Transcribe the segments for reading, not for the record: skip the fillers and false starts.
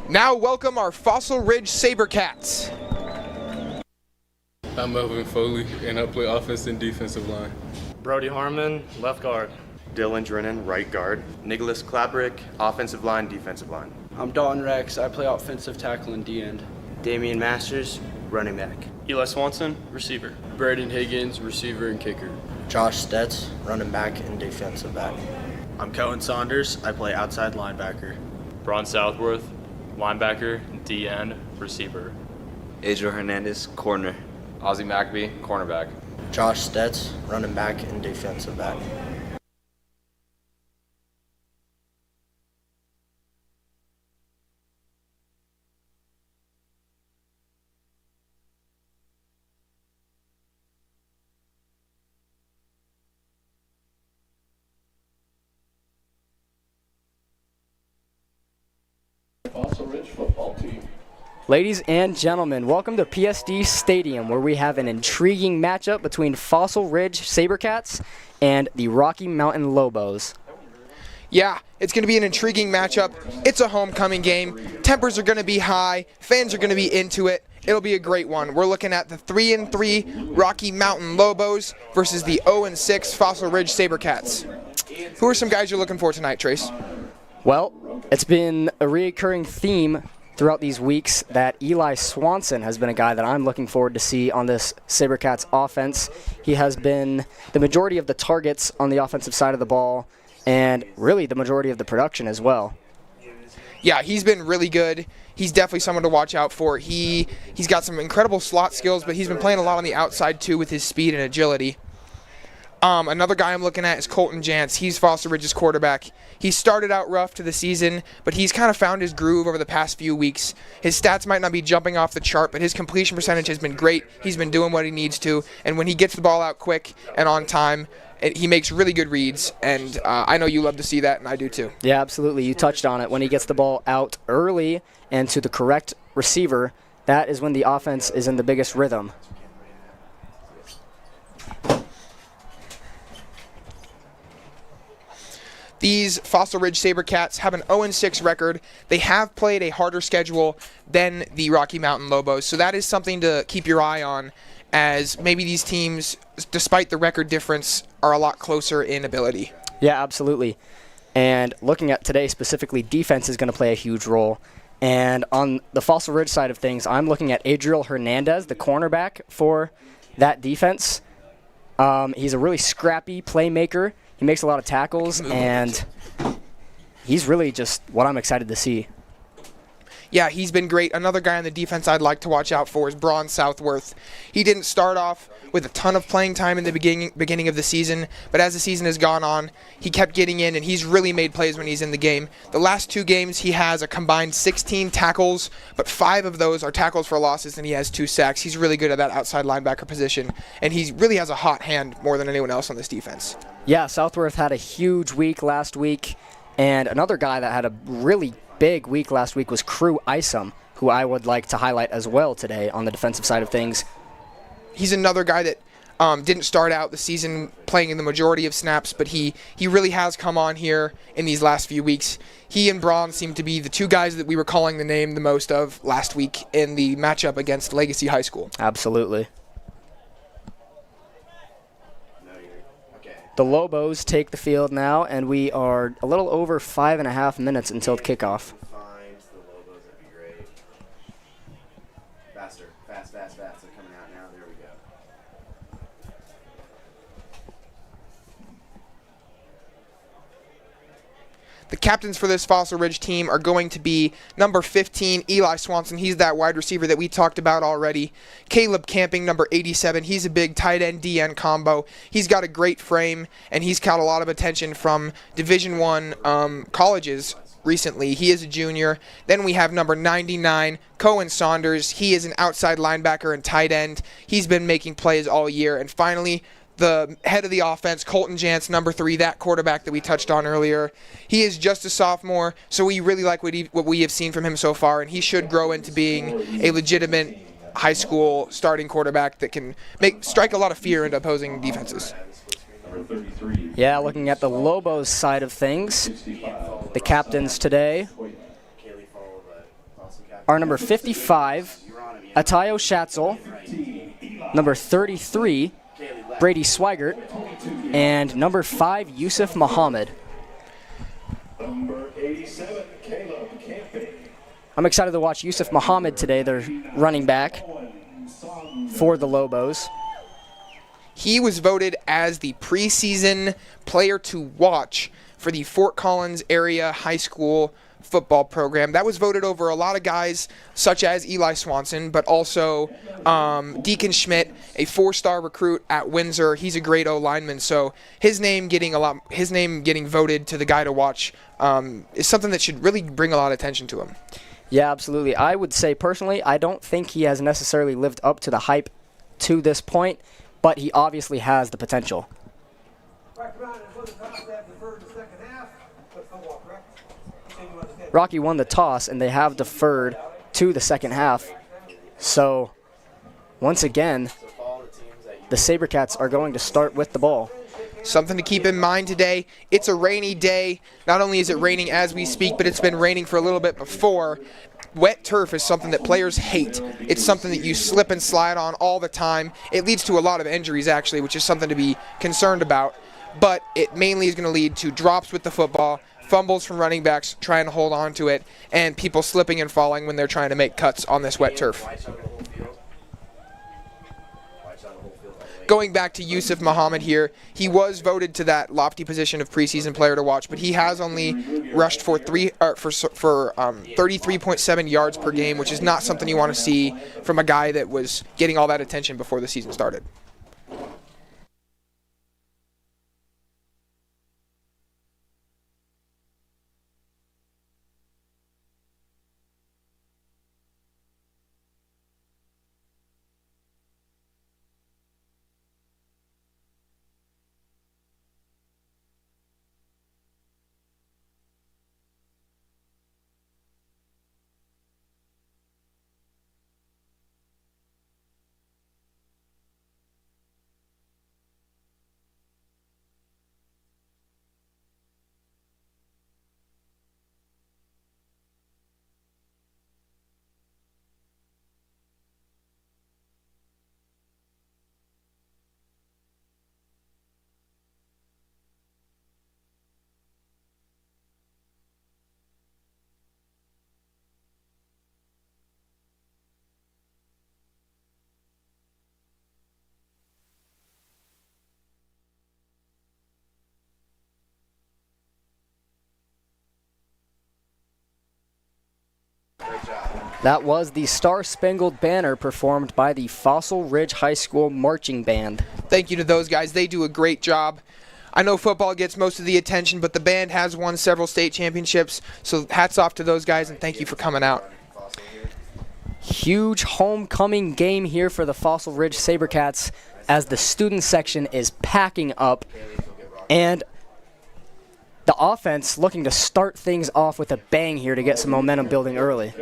Now welcome our Fossil Ridge Sabercats. I'm Melvin Foley, and I play offense and defensive line. Brody Harmon, left guard. Dylan Drennan, right guard. Nicholas Klabrick, offensive line, defensive line. I'm Dalton Rex. I play offensive tackle and D-end. Damian Masters, running back. Eli Swanson, receiver. Braden Higgins, receiver and kicker. Josh Stetz, running back and defensive back. I'm Cohen Saunders. I play outside linebacker. Braun Southworth, linebacker, D-end, receiver. Adriel Hernandez, corner. Ozzie Mackby, cornerback. Josh Stetz, running back and defensive back. Fossil Ridge football team. Ladies and gentlemen, welcome to PSD Stadium, where we have an intriguing matchup between Fossil Ridge Sabercats and the Rocky Mountain Lobos. Yeah, it's going to be an intriguing matchup. It's a homecoming game. Tempers are going to be high. Fans are going to be into it. It'll be a great one. We're looking at the 3-3 Rocky Mountain Lobos versus the 0-6 Fossil Ridge Sabercats. Who are some guys you're looking for tonight, Trace? Well, it's been a recurring theme throughout these weeks that Eli Swanson has been a guy that I'm looking forward to see on this Sabercats offense. He has been the majority of the targets on the offensive side of the ball and really the majority of the production as well. Yeah, he's been really good. He's definitely someone to watch out for. He's got some incredible slot skills, but he's been playing a lot on the outside too with his speed and agility. Another guy I'm looking at is Colton Jantz. He's Fossil Ridge's quarterback. He started out rough to the season, but he's kind of found his groove over the past few weeks. His stats might not be jumping off the chart, but his completion percentage has been great. He's been doing what he needs to, and when he gets the ball out quick and on time, he makes really good reads, and I know you love to see that, and I do too. Yeah, absolutely. You touched on it. When he gets the ball out early and to the correct receiver, that is when the offense is in the biggest rhythm. These Fossil Ridge Sabercats have an 0-6 record. They have played a harder schedule than the Rocky Mountain Lobos, so that is something to keep your eye on, as maybe these teams, despite the record difference, are a lot closer in ability. Yeah, absolutely. And looking at today specifically, defense is going to play a huge role. And on the Fossil Ridge side of things, I'm looking at Adriel Hernandez, the cornerback for that defense. He's a really scrappy playmaker. He makes a lot of tackles, and he's really just what I'm excited to see. Yeah, he's been great. Another guy on the defense I'd like to watch out for is Braun Southworth. He didn't start off with a ton of playing time in the beginning of the season, but as the season has gone on, he kept getting in, and he's really made plays when he's in the game. The last 2 games, he has a combined 16 tackles, but 5 of those are tackles for losses, and he has 2 sacks. He's really good at that outside linebacker position, and he really has a hot hand more than anyone else on this defense. Yeah, Southworth had a huge week last week, and another guy that had a really big week last week was Crew Isom, who I would like to highlight as well today on the defensive side of things. He's another guy that didn't start out the season playing in the majority of snaps, but he really has come on here in these last few weeks. He and Braun seem to be the 2 guys that we were calling the name the most of last week in the matchup against Legacy High School. Absolutely. The Lobos take the field now, and we are a little over 5.5 minutes until kickoff. Faster. Fast. They're coming out now. There we go. The captains for this Fossil Ridge team are going to be number 15, Eli Swanson. He's that wide receiver that we talked about already. Caleb Camping, number 87. He's a big tight end DN combo. He's got a great frame, and he's caught a lot of attention from Division I colleges recently. He is a junior. Then we have number 99, Cohen Saunders. He is an outside linebacker and tight end. He's been making plays all year. And finally, the head of the offense, Colton Jantz, number 3, that quarterback that we touched on earlier. He is just a sophomore, so we really like what we have seen from him so far, and he should grow into being a legitimate high school starting quarterback that can strike a lot of fear into opposing defenses. Yeah, looking at the Lobos side of things, the captains today are number 55, Atayo Schatzel, number 33, Brady Swigert, and number 5, Yusuf Muhammad. Number 87, Caleb Camping. I'm excited to watch Yusuf Muhammad today, their running back for the Lobos. He was voted as the preseason player to watch for the Fort Collins area high school football program. That was voted over a lot of guys such as Eli Swanson, but also Deacon Schmidt, a 4-star recruit at Windsor. He's a great O-lineman, so his name getting voted to the guy to watch is something that should really bring a lot of attention to him. Yeah, absolutely. I would say personally, I don't think he has necessarily lived up to the hype to this point, but he obviously has the potential. Rocky won the toss, and they have deferred to the second half. So, once again, the Sabercats are going to start with the ball. Something to keep in mind today, it's a rainy day. Not only is it raining as we speak, but it's been raining for a little bit before. Wet turf is something that players hate. It's something that you slip and slide on all the time. It leads to a lot of injuries, actually, which is something to be concerned about. But it mainly is going to lead to drops with the football, fumbles from running backs trying to hold on to it, and people slipping and falling when they're trying to make cuts on this wet turf. Going back to Yusuf Muhammad here, he was voted to that lofty position of preseason player to watch, but he has only rushed for 33.7 yards per game, which is not something you want to see from a guy that was getting all that attention before the season started. That was the Star-Spangled Banner performed by the Fossil Ridge High School Marching Band. Thank you to those guys. They do a great job. I know football gets most of the attention, but the band has won several state championships, so hats off to those guys, and thank you for coming out. Huge homecoming game here for the Fossil Ridge Sabercats as the student section is packing up, and the offense looking to start things off with a bang here to get some momentum building early.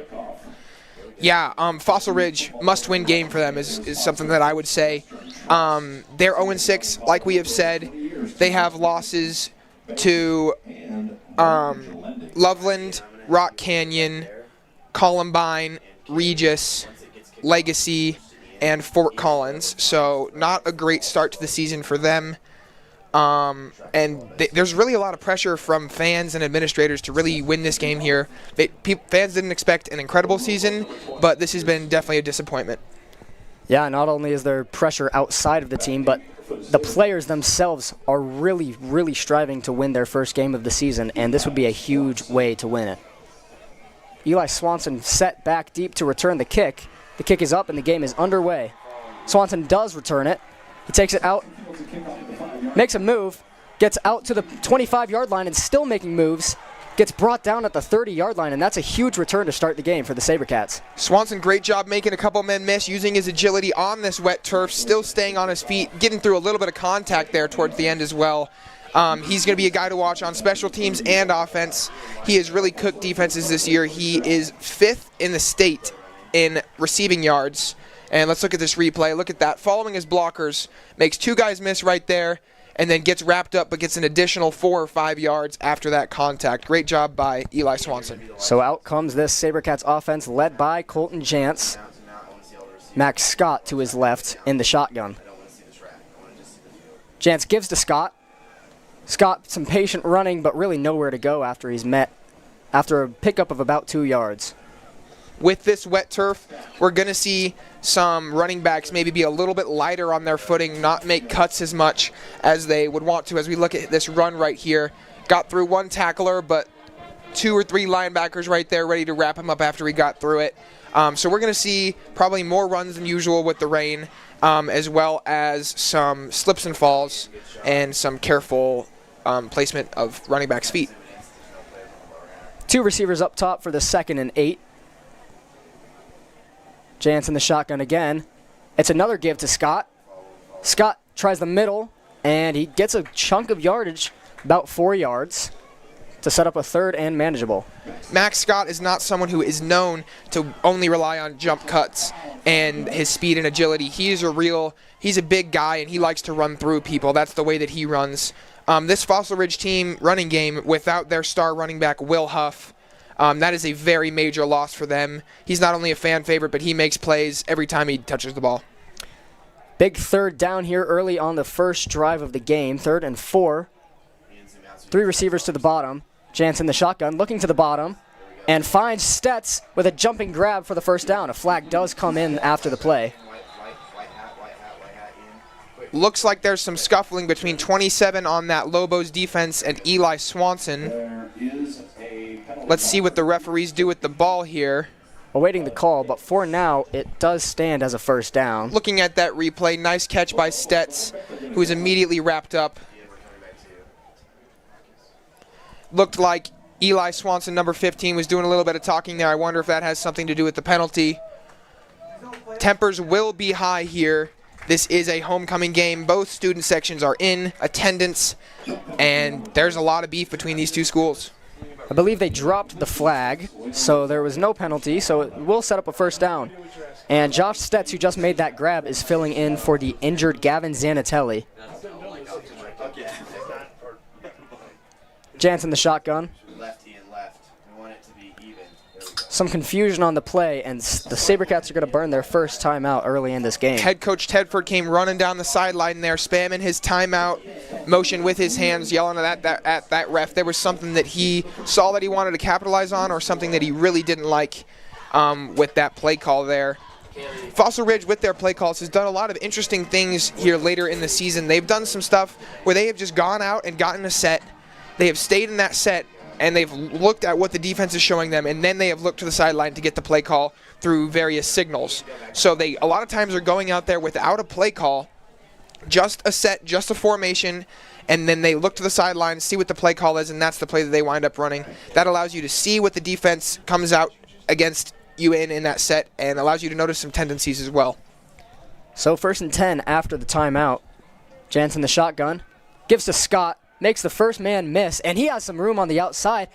Yeah, Fossil Ridge must-win game for them is something that I would say. They're 0-6, like we have said. They have losses to Loveland, Rock Canyon, Columbine, Regis, Legacy, and Fort Collins. So not a great start to the season for them. There's really a lot of pressure from fans and administrators to really win this game here. Fans didn't expect an incredible season, but this has been definitely a disappointment. Yeah, not only is there pressure outside of the team, but the players themselves are really, really striving to win their first game of the season, and this would be a huge way to win it. Eli Swanson set back deep to return the kick. The kick is up, and the game is underway. Swanson does return it. He takes it out, makes a move, gets out to the 25-yard line and still making moves, gets brought down at the 30-yard line, and that's a huge return to start the game for the Sabercats. Swanson, great job making a couple men miss, using his agility on this wet turf, still staying on his feet, getting through a little bit of contact there towards the end as well. He's going to be a guy to watch on special teams and offense. He has really cooked defenses this year. He is 5th in the state in receiving yards. And let's look at this replay. Look at that. Following his blockers, makes 2 guys miss right there, and then gets wrapped up but gets an additional 4 or 5 yards after that contact. Great job by Eli Swanson. So out comes this Sabercats offense led by Colton Jantz. Max Scott to his left in the shotgun. Jantz gives to Scott. Scott some patient running, but really nowhere to go after a pickup of about 2 yards. With this wet turf, we're going to see some running backs maybe be a little bit lighter on their footing, not make cuts as much as they would want to. As we look at this run right here, got through 1 tackler, but 2 or 3 linebackers right there ready to wrap him up after he got through it. So we're going to see probably more runs than usual with the rain, as well as some slips and falls and some careful placement of running backs' feet. 2 receivers up top for the 2nd and 8. Jantz in the shotgun again. It's another give to Scott. Scott tries the middle, and he gets a chunk of yardage, about 4 yards, to set up a 3rd and manageable. Max Scott is not someone who is known to only rely on jump cuts and his speed and agility. He's a big guy, and he likes to run through people. That's the way that he runs. This Fossil Ridge team running game, without their star running back, Will Huff, that is a very major loss for them. He's not only a fan favorite, but he makes plays every time he touches the ball. Big 3rd down here early on the first drive of the game, 3rd and 4. 3 receivers to the bottom. Jantz in the shotgun, looking to the bottom, and finds Stetz with a jumping grab for the 1st down. A flag does come in after the play. Looks like there's some scuffling between 27 on that Lobos defense and Eli Swanson. Let's see what the referees do with the ball here. Awaiting the call, but for now, it does stand as a 1st down. Looking at that replay, nice catch by Stetz, who is immediately wrapped up. Looked like Eli Swanson, number 15, was doing a little bit of talking there. I wonder if that has something to do with the penalty. Tempers will be high here. This is a homecoming game. Both student sections are in attendance, and there's a lot of beef between these 2 schools. I believe they dropped the flag, so there was no penalty, so it will set up a 1st down. And Josh Stetz, who just made that grab, is filling in for the injured Gavin Zanatelli. Jantz in the shotgun. Some confusion on the play, and the Sabercats are going to burn their 1st timeout early in this game. Head coach Tedford came running down the sideline there, spamming his timeout motion with his hands, yelling at that ref. There was something that he saw that he wanted to capitalize on, or something that he really didn't like with that play call there. Fossil Ridge, with their play calls, has done a lot of interesting things here later in the season. They've done some stuff where they have just gone out and gotten a set. They have stayed in that set, and they've looked at what the defense is showing them, and then they have looked to the sideline to get the play call through various signals. So they a lot of times are going out there without a play call, just a set, just a formation, and then they look to the sideline, see what the play call is, and that's the play that they wind up running. That allows you to see what the defense comes out against you in that set, and allows you to notice some tendencies as well. So 1st and 10 after the timeout. Jantz in the shotgun, gives to Scott, makes the 1st man miss, and he has some room on the outside,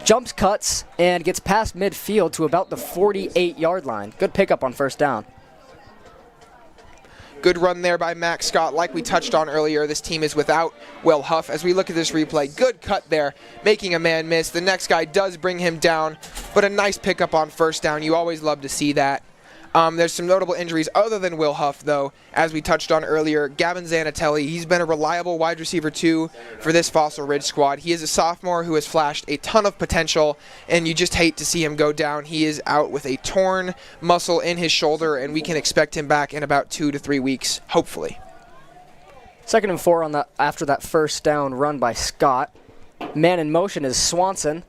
jumps, cuts, and gets past midfield to about the 48-yard line. Good pickup on 1st down. Good run there by Max Scott. Like we touched on earlier, this team is without Will Huff. As we look at this replay, good cut there, making a man miss. The next guy does bring him down, but a nice pickup on 1st down. You always love to see that. There's some notable injuries other than Will Huff, though, as we touched on earlier. Gavin Zanatelli, he's been a reliable wide receiver, too, for this Fossil Ridge squad. He is a sophomore who has flashed a ton of potential, and you just hate to see him go down. He is out with a torn muscle in his shoulder, and we can expect him back in about 2 to 3 weeks, hopefully. 2nd and 4 after that 1st down run by Scott. Man in motion is Swanson.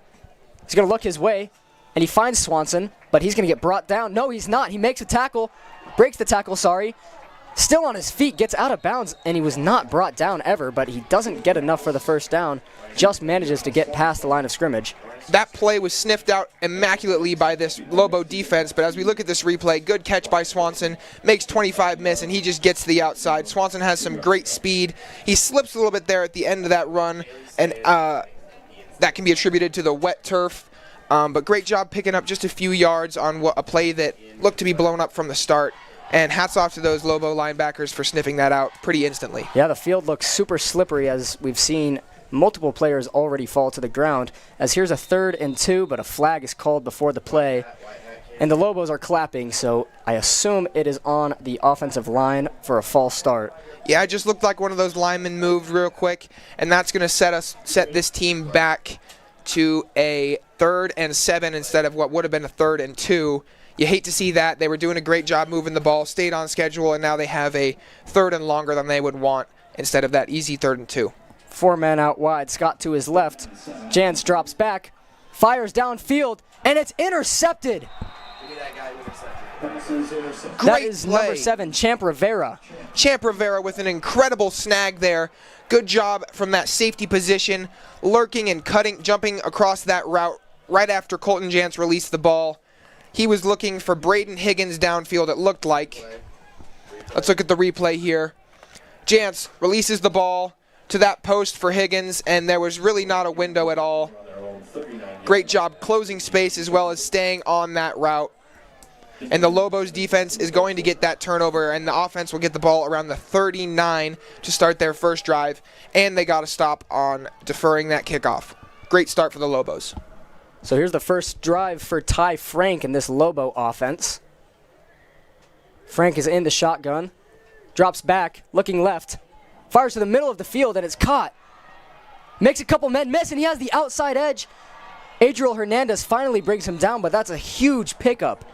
He's going to look his way, and he finds Swanson, but he's going to get brought down. No, he's not. He makes a tackle, breaks the tackle, still on his feet, gets out of bounds, and he was not brought down ever, but he doesn't get enough for the 1st down, just manages to get past the line of scrimmage. That play was sniffed out immaculately by this Lobo defense, but as we look at this replay, good catch by Swanson, makes 25 miss, and he just gets to the outside. Swanson has some great speed. He slips a little bit there at the end of that run, and that can be attributed to the wet turf. But great job picking up just a few yards on a play that looked to be blown up from the start. And hats off to those Lobo linebackers for sniffing that out pretty instantly. Yeah, the field looks super slippery as we've seen multiple players already fall to the ground. As here's a 3rd and 2, but a flag is called before the play. And the Lobos are clapping, so I assume it is on the offensive line for a false start. Yeah, it just looked like one of those linemen moved real quick, and that's going to set this team back to a 3rd and 7 instead of what would have been a 3rd and 2. You hate to see that. They were doing a great job moving the ball, stayed on schedule, and now they have a 3rd and longer than they would want instead of that easy 3rd and 2. 4 men out wide. Scott to his left. Jans drops back, fires downfield, and it's intercepted. That is number 7, Champ Rivera. Champ Rivera with an incredible snag there. Good job from that safety position, lurking and jumping across that route right after Colton Jantz released the ball. He was looking for Braden Higgins downfield, it looked like. Let's look at the replay here. Jantz releases the ball to that post for Higgins, and there was really not a window at all. Great job closing space as well as staying on that route. And the Lobos defense is going to get that turnover, and the offense will get the ball around the 39 to start their first drive, and they got to stop on deferring that kickoff. Great start for the Lobos. So here's the first drive for Ty Frank in this Lobo offense. Frank is in the shotgun, drops back, looking left, fires to the middle of the field, and it's caught. Makes a couple men miss, and he has the outside edge. Adriel Hernandez finally brings him down, but that's a huge pickup.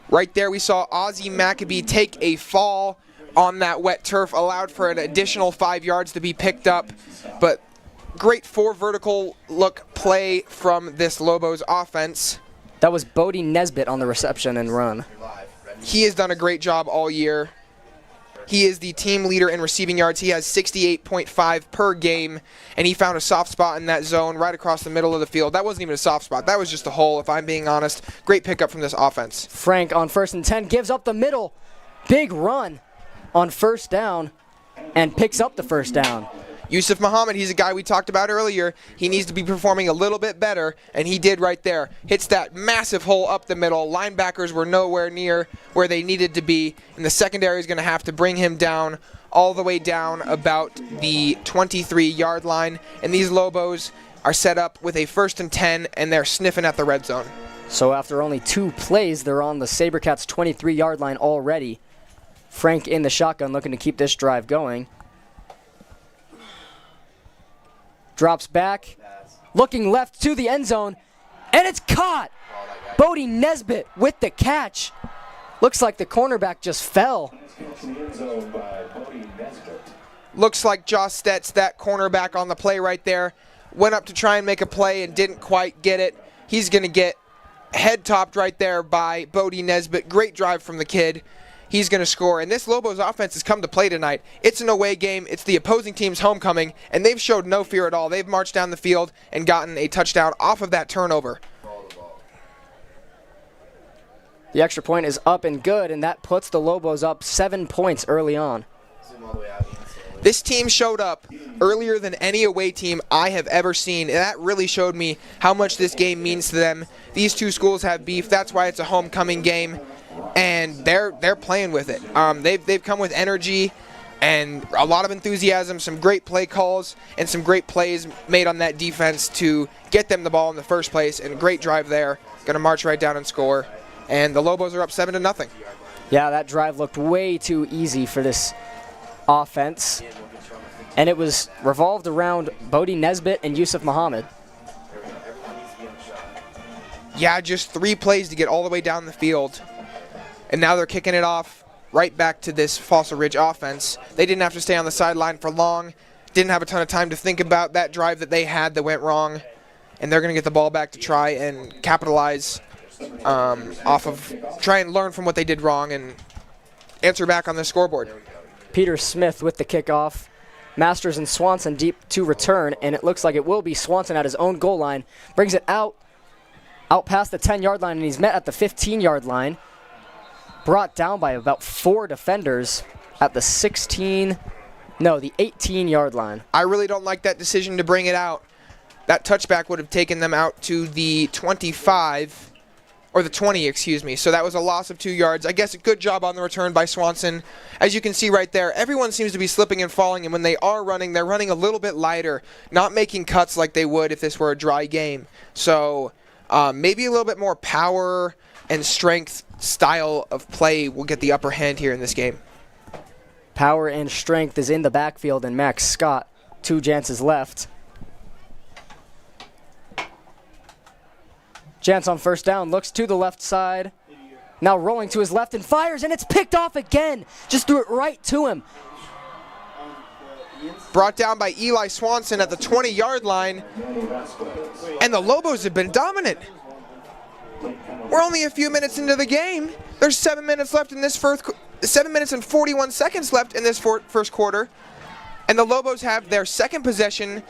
Right there we saw Ozzie Maccabee take a fall on that wet turf, allowed for an additional 5 yards to be picked up, but great 4 vertical look play from this Lobos offense. That was Bodie Nesbitt on the reception and run. He has done a great job all year. He is the team leader in receiving yards. He has 68.5 per game, and he found a soft spot in that zone right across the middle of the field. That wasn't even a soft spot. That was just a hole, if I'm being honest. Great pickup from this offense. Frank on 1st and 10 gives up the middle. Big run on 1st down and picks up the 1st down. Yusuf Muhammad, he's a guy we talked about earlier. He needs to be performing a little bit better, and he did right there. Hits that massive hole up the middle. Linebackers were nowhere near where they needed to be, and the secondary is going to have to bring him down all the way down about the 23-yard line, and these Lobos are set up with a 1st and 10, and they're sniffing at the red zone. So after only 2 plays, they're on the Sabercats' 23-yard line already. Frank in the shotgun looking to keep this drive going. Drops back, looking left to the end zone, and it's caught! Bodie Nesbitt with the catch. Looks like the cornerback just fell. Looks like Josh Stetz, that cornerback on the play right there, went up to try and make a play and didn't quite get it. He's going to get head topped right there by Bodie Nesbitt. Great drive from the kid. He's going to score. And this Lobos offense has come to play tonight. It's an away game. It's the opposing team's homecoming, and they've showed no fear at all. They've marched down the field and gotten a touchdown off of that turnover. The extra point is up and good, and that puts the Lobos up 7 points early on. This team showed up earlier than any away team I have ever seen, and that really showed me how much this game means to them. These two schools have beef. That's why it's a homecoming game, and they're playing with it. They've come with energy and a lot of enthusiasm, some great play calls, and some great plays made on that defense to get them the ball in the first place, and a great drive there. Going to march right down and score, and the Lobos are up 7-0. Yeah, that drive looked way too easy for this offense, and it was revolved around Bodie Nesbitt and Yusuf Muhammad. Yeah, just 3 plays to get all the way down the field, and now they're kicking it off right back to this Fossil Ridge offense. They didn't have to stay on the sideline for long, didn't have a ton of time to think about that drive that they had that went wrong, and they're going to get the ball back to try and capitalize off of, try and learn from what they did wrong and answer back on the scoreboard. Peter Smith with the kickoff. Masters and Swanson deep to return, and it looks like it will be Swanson at his own goal line. Brings it out past the 10-yard line, and he's met at the 15-yard line. Brought down by about 4 defenders at the 18-yard line. I really don't like that decision to bring it out. That touchback would have taken them out to the 25 or the 20, excuse me. So that was a loss of 2 yards. I guess a good job on the return by Swanson. As you can see right there, everyone seems to be slipping and falling, and when they are running, they're running a little bit lighter, not making cuts like they would if this were a dry game. So maybe a little bit more power and strength style of play will get the upper hand here in this game. Power and strength is in the backfield, and Max Scott, 2 chances left. Jance on first down, looks to the left side. Now rolling to his left and fires, and it's picked off again. Just threw it right to him. Brought down by Eli Swanson at the 20-yard line. And the Lobos have been dominant. We're only a few minutes into the game. There's 7 minutes left in this 7 minutes and 41 seconds left in this first quarter. And the Lobos have their second possession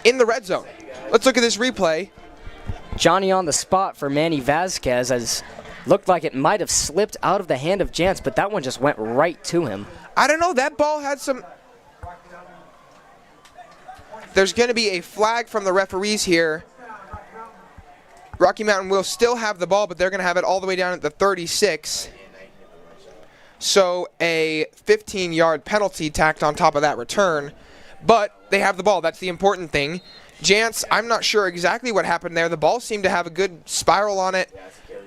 in the red zone. Let's look at this replay. Johnny on the spot for Manny Vasquez, as looked like it might have slipped out of the hand of Jance, but that one just went right to him. I don't know, that ball had some... There's going to be a flag from the referees here. Rocky Mountain will still have the ball, but they're going to have it all the way down at the 36. So a 15-yard penalty tacked on top of that return. But they have the ball. That's the important thing. Jance, I'm not sure exactly what happened there. The ball seemed to have a good spiral on it.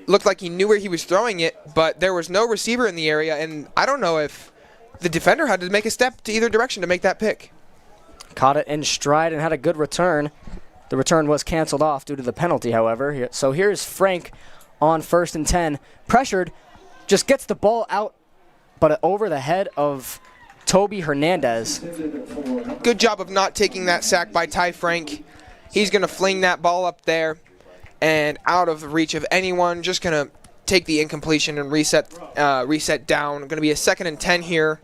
Looked like he knew where he was throwing it, but there was no receiver in the area, and I don't know if the defender had to make a step to either direction to make that pick. Caught it in stride and had a good return. The return was canceled off due to the penalty, however. So here's Frank on 1st and 10. Pressured, just gets the ball out, but over the head of Toby Hernandez. Good job of not taking that sack by Ty Frank. He's going to fling that ball up there and out of the reach of anyone. Just going to take the incompletion and reset down. Going to be a 2nd and 10 here.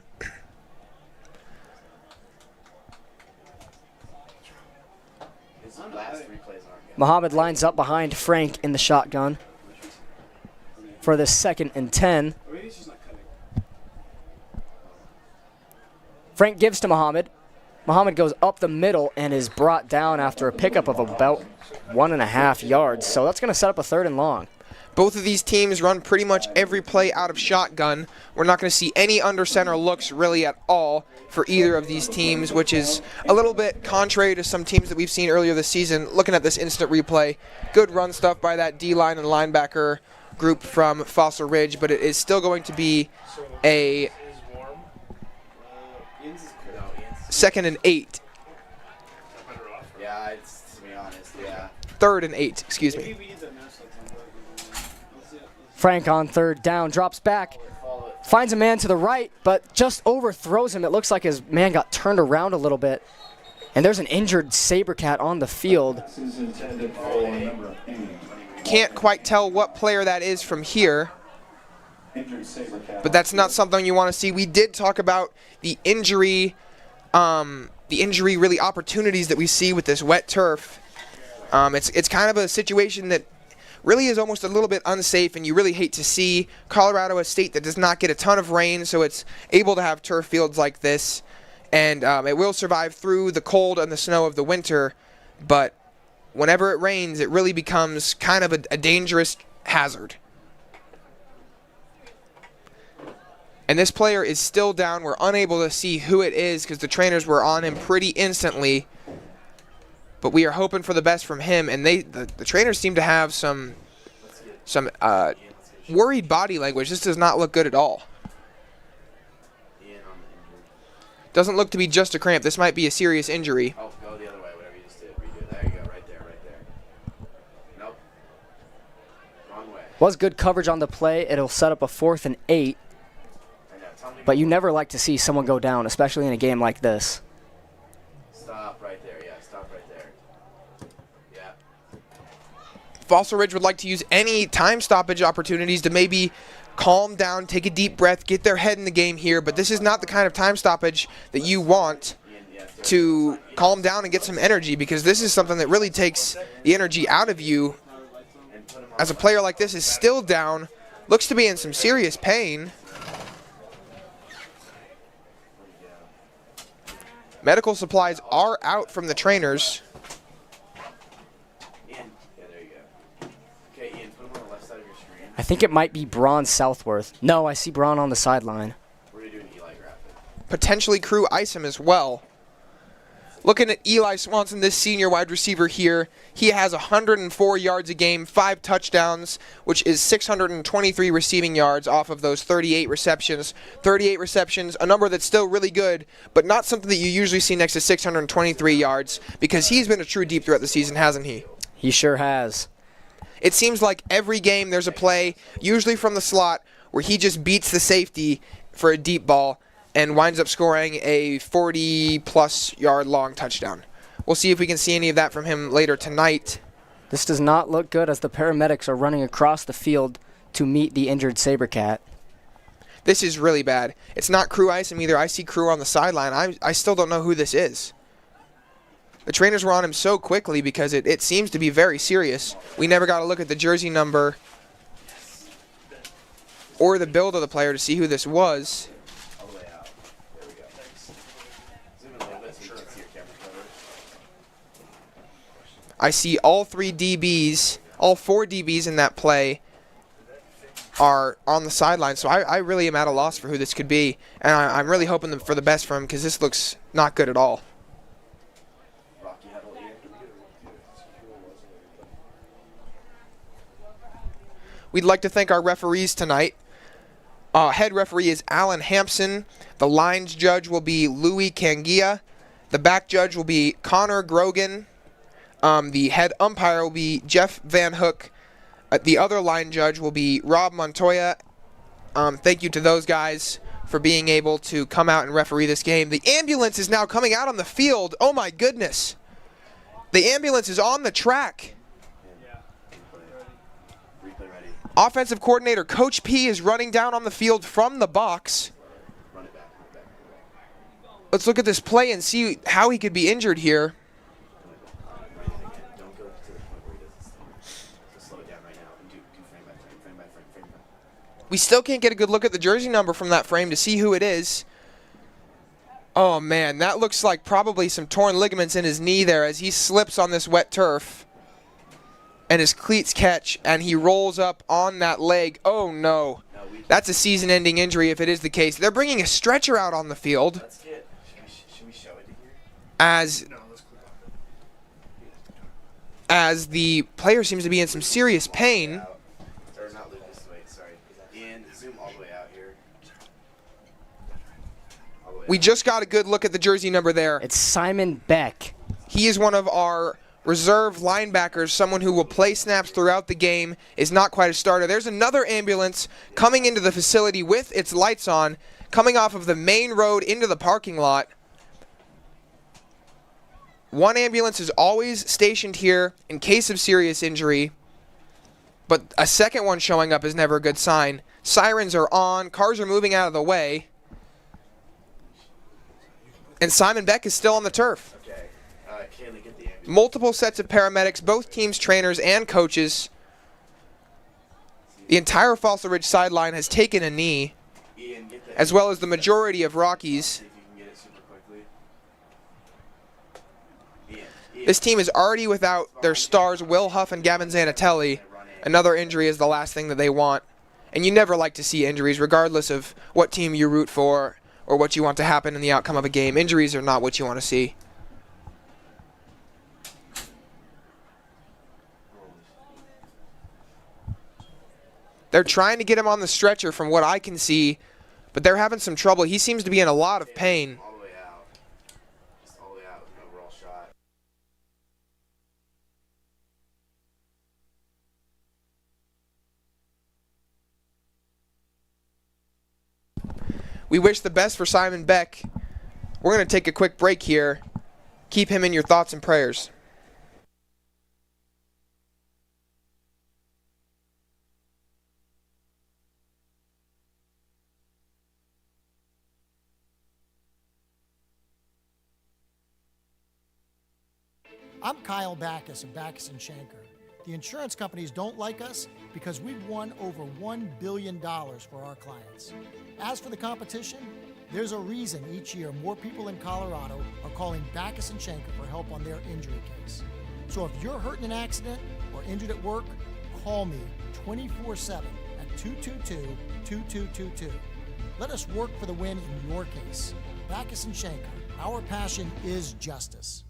Muhammad lines up behind Frank in the shotgun for the 2nd and 10. Frank gives to Muhammad. Muhammad goes up the middle and is brought down after a pickup of about 1.5 yards. So that's going to set up a 3rd and long. Both of these teams run pretty much every play out of shotgun. We're not going to see any under center looks really at all for either of these teams, which is a little bit contrary to some teams that we've seen earlier this season. Looking at this instant replay, good run stuff by that D-line and linebacker group from Fossil Ridge, but it is still going to be a 2nd and 8. Yeah, to be honest, yeah. 3rd and 8, excuse me. Frank on 3rd down, drops back, finds a man to the right, but just overthrows him. It looks like his man got turned around a little bit. And there's an injured Sabercat on the field. Can't quite tell what player that is from here, but that's not something you want to see. We did talk about the injury really opportunities that we see with this wet turf. It's kind of a situation that really is almost a little bit unsafe, and you really hate to see. Colorado, a state that does not get a ton of rain, so it's able to have turf fields like this, and it will survive through the cold and the snow of the winter, but whenever it rains, it really becomes kind of a dangerous hazard. And this player is still down. We're unable to see who it is because the trainers were on him pretty instantly. But we are hoping for the best from him. And the trainers seem to have some worried body language. This does not look good at all. Doesn't look to be just a cramp. This might be a serious injury. Oh, go the other way, whatever you just did. Redo. There you go, right there. Nope. Wrong way. Was good coverage on the play. It'll set up a 4th and 8. But you never like to see someone go down, especially in a game like this. Stop right there, yeah, stop right there. Yeah. Fossil Ridge would like to use any time stoppage opportunities to maybe calm down, take a deep breath, get their head in the game here, but this is not the kind of time stoppage that you want to calm down and get some energy, because this is something that really takes the energy out of you. As a player like this is still down, looks to be in some serious pain. Medical supplies are out from the trainers. Ian, yeah, there you go. Okay, Ian, put them on the left side of your screen. think it might be Braun Southworth. No, I see Braun on the sideline. We're going to do an Eli graphic. Potentially Crew Isom as well. Looking at Eli Swanson, this senior wide receiver here, he has 104 yards a game, 5 touchdowns, which is 623 receiving yards off of those 38 receptions. 38 receptions, a number that's still really good, but not something that you usually see next to 623 yards, because he's been a true deep threat this season, hasn't he? He sure has. It seems like every game there's a play, usually from the slot, where he just beats the safety for a deep ball and winds up scoring a 40-plus yard long touchdown. We'll see if we can see any of that from him later tonight. This does not look good as the paramedics are running across the field to meet the injured Sabercat. This is really bad. It's not Crew Isom either. I see Crew on the sideline. I still don't know who this is. The trainers were on him so quickly because it seems to be very serious. We never got a look at the jersey number or the build of the player to see who this was. All the way out. There we go. Thanks. Zoom in a little bit so you can see your camera cover. I see all 4 DBs in that play are on the sideline, so I really am at a loss for who this could be, and I'm really hoping for the best for him because this looks not good at all. We'd like to thank our referees tonight. Head referee is Alan Hampson. The lines judge will be Louis Kangia. The back judge will be Connor Grogan. The head umpire will be Jeff Van Hook. The other line judge will be Rob Montoya. Thank you to those guys for being able to come out and referee this game. The ambulance is now coming out on the field. Oh my goodness. The ambulance is on the track. Offensive coordinator Coach P is running down on the field from the box. Let's look at this play and see how he could be injured here. We still can't get a good look at the jersey number from that frame to see who it is. Oh man, that looks like probably some torn ligaments in his knee there as he slips on this wet turf. And his cleats catch, and he rolls up on that leg. Oh, no. That's a season-ending injury if it is the case. They're bringing a stretcher out on the field. Should we show it here? As the player seems to be in some serious pain. Or not Lucas, wait, sorry. And zoom all the way out here. We just got a good look at the jersey number there. It's Simon Beck. He is one of our reserve linebackers, someone who will play snaps throughout the game, is not quite a starter. There's another ambulance coming into the facility with its lights on, coming off of the main road into the parking lot. One ambulance is always stationed here in case of serious injury, but a second one showing up is never a good sign. Sirens are on, cars are moving out of the way, and Simon Beck is still on the turf. Okay. Kaylee, get the ambulance. Multiple sets of paramedics, both teams' trainers and coaches. The entire Fossil Ridge sideline has taken a knee, Ian, get the as well as the majority of Rockies. See if you can get it super quickly. Ian, This team is already without their stars, Will Huff and Gavin Zanatelli. Another injury is the last thing that they want. And you never like to see injuries, regardless of what team you root for or what you want to happen in the outcome of a game. Injuries are not what you want to see. They're trying to get him on the stretcher from what I can see, but they're having some trouble. He seems to be in a lot of pain. all the way out. Just all the way out with an overall shot. We wish the best for Simon Beck. We're going to take a quick break here. Keep him in your thoughts and prayers. I'm Kyle Backus of Backus & Shanker. The insurance companies don't like us because we've won over $1 billion for our clients. As for the competition, there's a reason each year more people in Colorado are calling Backus & Shanker for help on their injury case. So if you're hurt in an accident or injured at work, call me 24/7 222-2222. Let us work for the win in your case. Backus and Schenker, our passion is justice.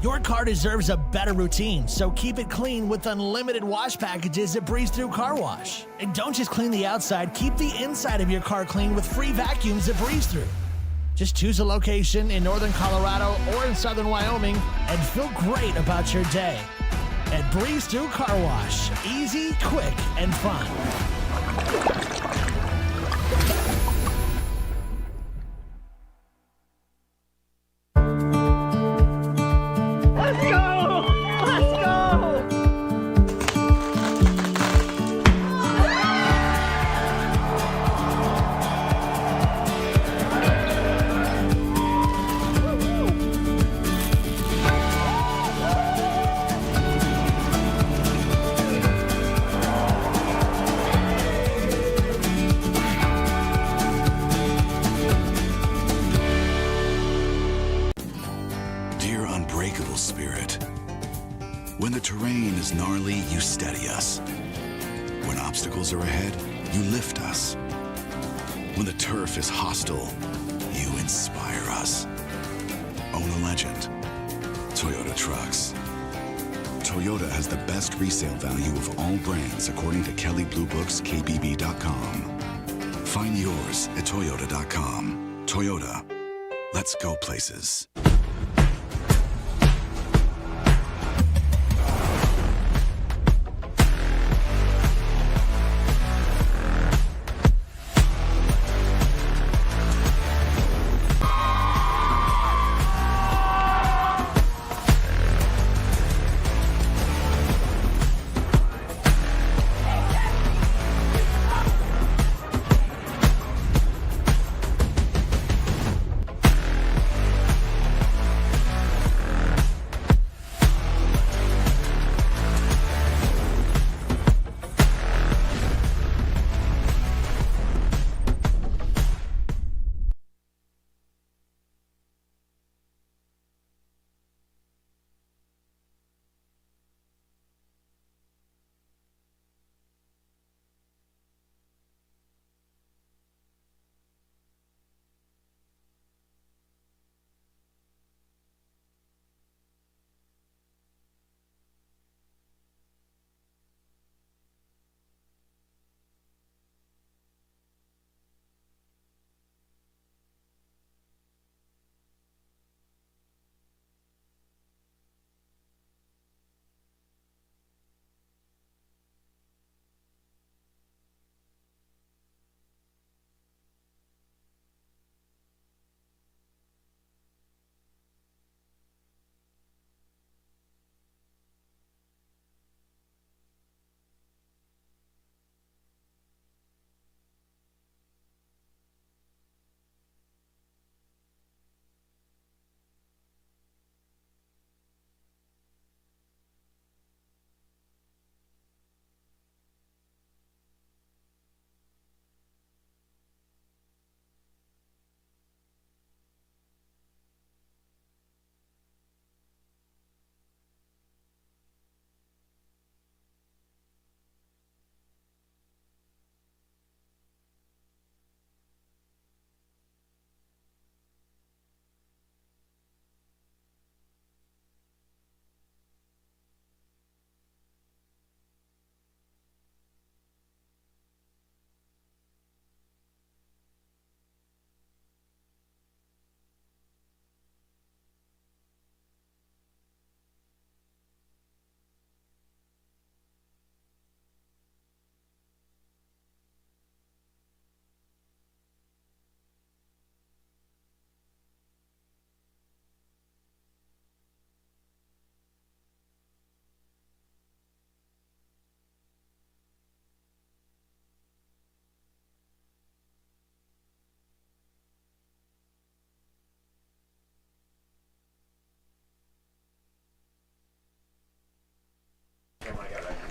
Your car deserves a better routine, so keep it clean with unlimited wash packages at Breeze Through Car Wash. And don't just clean the outside, keep the inside of your car clean with free vacuums at Breeze Through. Just choose a location in northern Colorado or in southern Wyoming and feel great about your day. At Breeze Through Car Wash, easy, quick, and fun. When the terrain is gnarly, you steady us. When obstacles are ahead, you lift us. When the turf is hostile, you inspire us. Own a legend. Toyota Trucks. Toyota has the best resale value of all brands according to Kelley Blue Book's KBB.com. Find yours at Toyota.com. Toyota. Let's go places.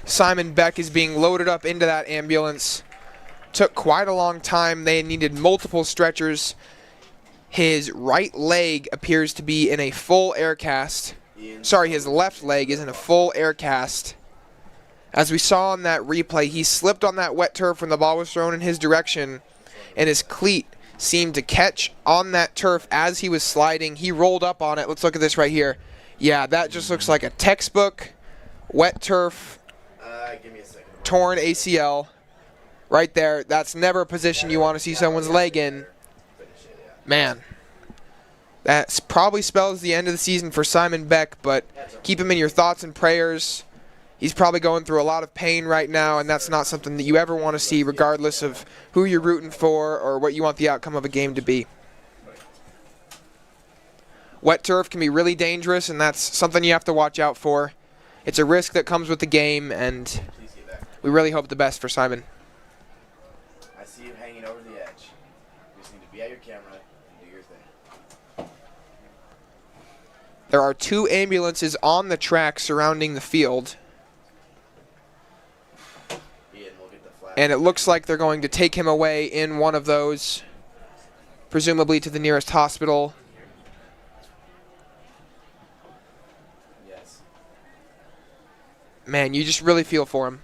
Simon Beck is being loaded up into that ambulance. Took quite a long time. They needed multiple stretchers. His right leg appears to be in a full air cast. Sorry, his left leg is in a full air cast. As we saw on that replay, he slipped on that wet turf when the ball was thrown in his direction, and his cleat seemed to catch on that turf as he was sliding. He rolled up on it. Let's look at this right here. Yeah, that just looks like a textbook wet turf, torn ACL. Right there. That's never a position you want to see someone's leg in. Man, that probably spells the end of the season for Simon Beck, but keep him in your thoughts and prayers. He's probably going through a lot of pain right now, and that's not something that you ever want to see, regardless of who you're rooting for or what you want the outcome of a game to be. Wet turf can be really dangerous, and that's something you have to watch out for. It's a risk that comes with the game, and we really hope the best for Simon. I see you hanging over the edge. You just need to be at your camera and do your thing. There are 2 ambulances on the track surrounding the field. And it looks like they're going to take him away in one of those, presumably to the nearest hospital. Yes. Man, you just really feel for him.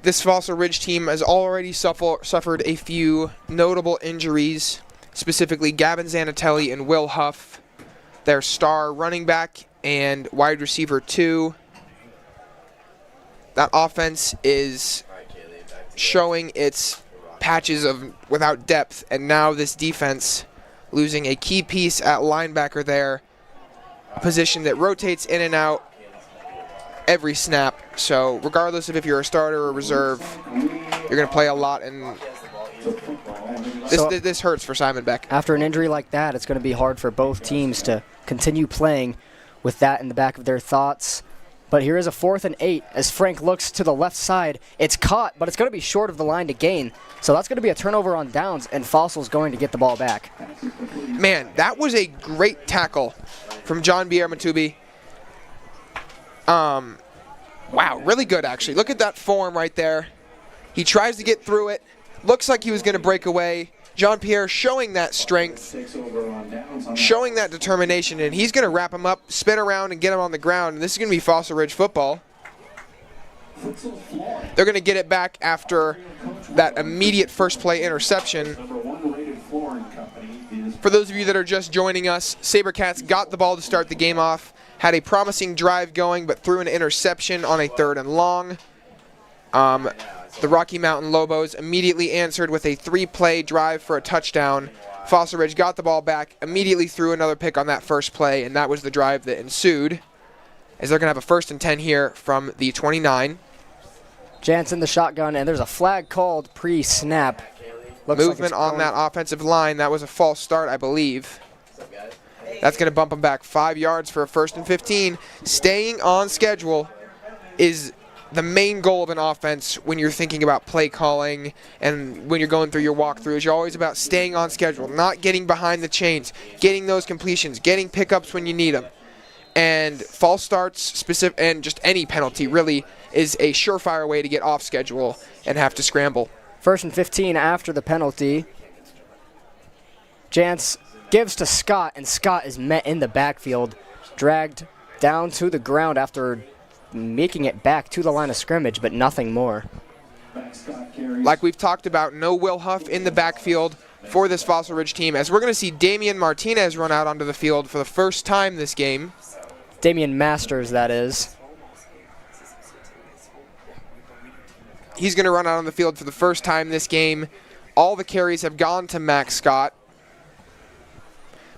This Fossil Ridge team has already suffered a few notable injuries, specifically Gavin Zanatelli and Will Huff, their star running back and wide receiver 2. That offense is showing its patches of without depth, and now this defense losing a key piece at linebacker there, a position that rotates in and out every snap. So regardless of if you're a starter or reserve, you're going to play a lot, and this hurts for Simon Beck. After an injury like that, it's going to be hard for both teams to continue playing with that in the back of their thoughts. But here is a 4th and 8 as Frank looks to the left side. It's caught, but it's going to be short of the line to gain. So that's going to be a turnover on downs, and Fossil's going to get the ball back. Man, that was a great tackle from John Bier-Matubi. Wow, really good, actually. Look at that form right there. He tries to get through it. Looks like he was going to break away. Jean-Pierre showing that strength, showing that determination, and he's going to wrap him up, spin around, and get him on the ground. And this is going to be Fossil Ridge football. They're going to get it back after that immediate first play interception. For those of you that are just joining us, Sabercats got the ball to start the game off, had a promising drive going, but threw an interception on a 3rd and long. The Rocky Mountain Lobos immediately answered with a 3-play drive for a touchdown. Fossil Ridge got the ball back, immediately threw another pick on that first play, and that was the drive that ensued, as they're going to have a 1st and 10 here from the 29. Jansen the shotgun, and there's a flag called pre-snap. Movement on that offensive line. That was a false start, I believe. That's going to bump them back 5 yards for a 1st and 15. Staying on schedule is the main goal of an offense when you're thinking about play calling and when you're going through your walkthroughs. You're always about staying on schedule, not getting behind the chains, getting those completions, getting pickups when you need them. And false starts, and just any penalty really, is a surefire way to get off schedule and have to scramble. 1st and 15 after the penalty. Jantz gives to Scott, and Scott is met in the backfield, dragged down to the ground after making it back to the line of scrimmage, but nothing more. Like we've talked about, no Will Huff in the backfield for this Fossil Ridge team, as we're going to see Damian Martinez run out onto the field for the first time this game. Damian Masters, that is. He's going to run out on the field for the first time this game. All the carries have gone to Max Scott.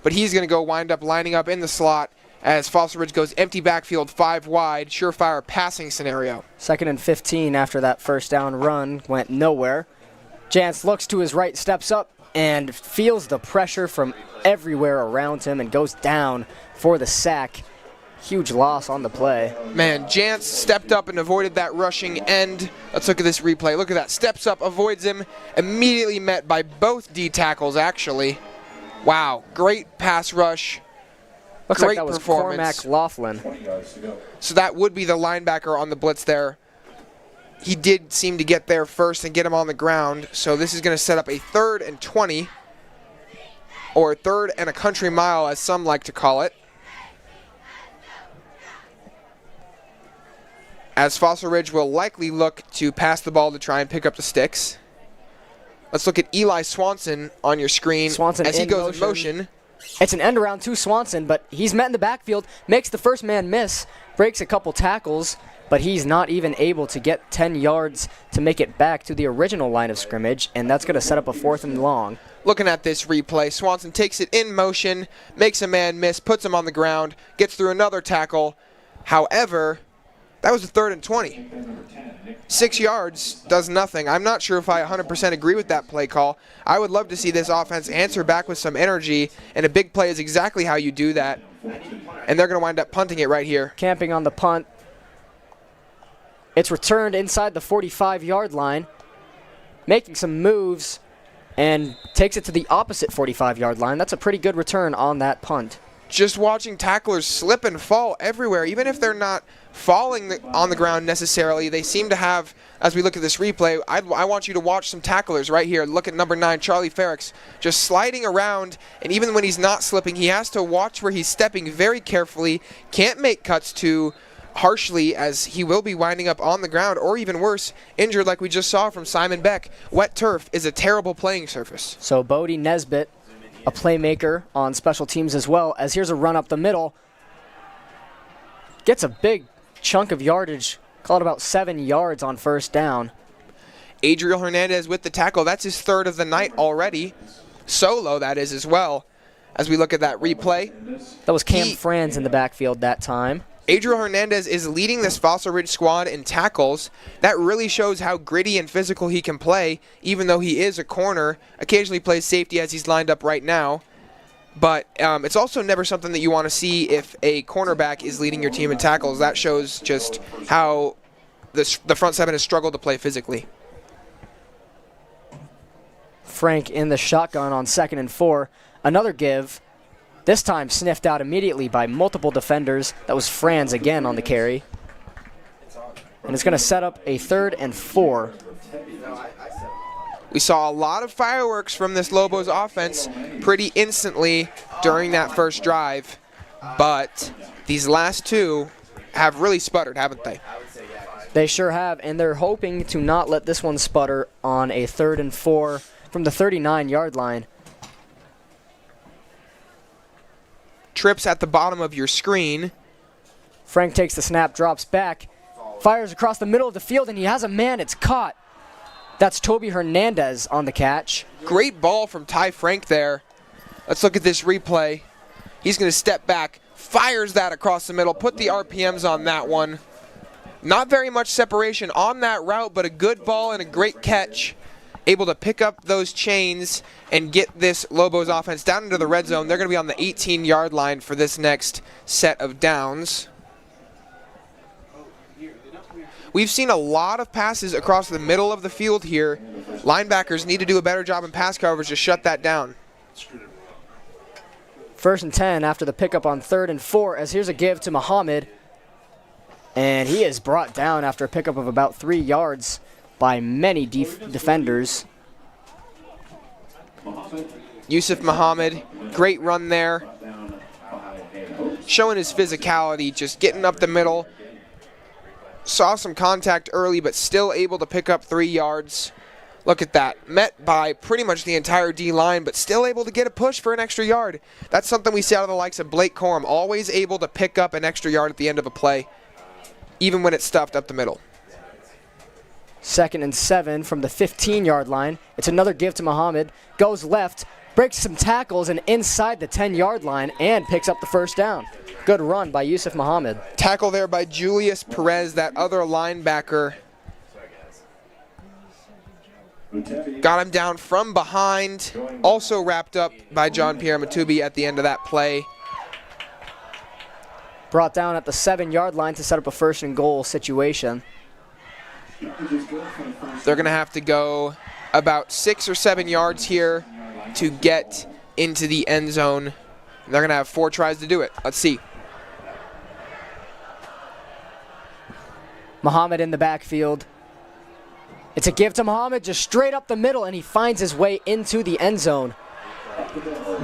But he's going to go wind up lining up in the slot as Fossil Ridge goes empty backfield, 5 wide, surefire passing scenario. 2nd and 15 after that first down run went nowhere. Jantz looks to his right, steps up, and feels the pressure from everywhere around him and goes down for the sack. Huge loss on the play. Man, Jantz stepped up and avoided that rushing end. Let's look at this replay. Look at that. Steps up, avoids him, immediately met by both D tackles, actually. Wow, great pass rush. Looks great like that was performance. Cormac Laughlin. So that would be the linebacker on the blitz there. He did seem to get there first and get him on the ground. So this is going to set up a 3rd and 20, or 3rd and a country mile, as some like to call it. As Fossil Ridge will likely look to pass the ball to try and pick up the sticks. Let's look at Eli Swanson on your screen Swanson as he goes in motion. It's an end around to Swanson, but he's met in the backfield, makes the first man miss, breaks a couple tackles, but he's not even able to get 10 yards to make it back to the original line of scrimmage, and that's going to set up a 4th and long. Looking at this replay, Swanson takes it in motion, makes a man miss, puts him on the ground, gets through another tackle. However, that was a 3rd and 20. 6 yards does nothing. I'm not sure if I 100% agree with that play call. I would love to see this offense answer back with some energy, and a big play is exactly how you do that. And they're going to wind up punting it right here. Camping on the punt. It's returned inside the 45-yard line, making some moves, and takes it to the opposite 45-yard line. That's a pretty good return on that punt. Just watching tacklers slip and fall everywhere, even if they're not falling on the ground necessarily, they seem to have, as we look at this replay, I want you to watch some tacklers right here. Look at number 9, Charlie Ferrix, just sliding around, and even when he's not slipping, he has to watch where he's stepping very carefully, can't make cuts too harshly, as he will be winding up on the ground, or even worse, injured like we just saw from Simon Beck. Wet turf is a terrible playing surface. So Bodie Nesbitt, a playmaker on special teams as well, as here's a run up the middle. Gets a big chunk of yardage, call it about 7 yards on first down. Adriel Hernandez with the tackle. That's his 3rd of the night already. Solo, that is, as well, as we look at that replay. That was Cam Franz in the backfield that time. Adriel Hernandez is leading this Fossil Ridge squad in tackles. That really shows how gritty and physical he can play, even though he is a corner. Occasionally plays safety as he's lined up right now. But it's also never something that you want to see if a cornerback is leading your team in tackles. That shows just how the front 7 has struggled to play physically. Frank in the shotgun on 2nd and 4. Another give. This time sniffed out immediately by multiple defenders. That was Franz again on the carry. And it's going to set up a 3rd and 4. We saw a lot of fireworks from this Lobos offense pretty instantly during that first drive, but these last 2 have really sputtered, haven't they? They sure have, and they're hoping to not let this one sputter on a 3rd and 4 from the 39-yard line. Trips at the bottom of your screen. Frank takes the snap, drops back, fires across the middle of the field, and he has a man. It's caught. That's Toby Hernandez on the catch. Great ball from Ty Frank there. Let's look at this replay. He's going to step back, fires that across the middle, put the RPMs on that one. Not very much separation on that route, but a good ball and a great catch. Able to pick up those chains and get this Lobos offense down into the red zone. They're going to be on the 18-yard line for this next set of downs. We've seen a lot of passes across the middle of the field here. Linebackers need to do a better job in pass coverage to shut that down. 1st and 10 after the pickup on 3rd and 4, as here's a give to Muhammad. And he is brought down after a pickup of about 3 yards by many defenders. Yusuf Muhammad, great run there. Showing his physicality, just getting up the middle. Saw some contact early, but still able to pick up 3 yards. Look at that. Met by pretty much the entire D-line, but still able to get a push for an extra yard. That's something we see out of the likes of Blake Corum, always able to pick up an extra yard at the end of a play, even when it's stuffed up the middle. 2nd and 7 from the 15-yard line. It's another give to Muhammad. Goes left, breaks some tackles, and inside the 10-yard line, and picks up the first down. Good run by Yusuf Muhammad. Tackle there by Julius Perez, that other linebacker. Got him down from behind. Also wrapped up by John Pierre Matubi at the end of that play. Brought down at the 7-yard line to set up a 1st and goal situation. They're going to have to go about 6 or 7 yards here to get into the end zone. They're going to have 4 tries to do it. Let's see. Muhammad in the backfield. It's a give to Muhammad, just straight up the middle, and he finds his way into the end zone.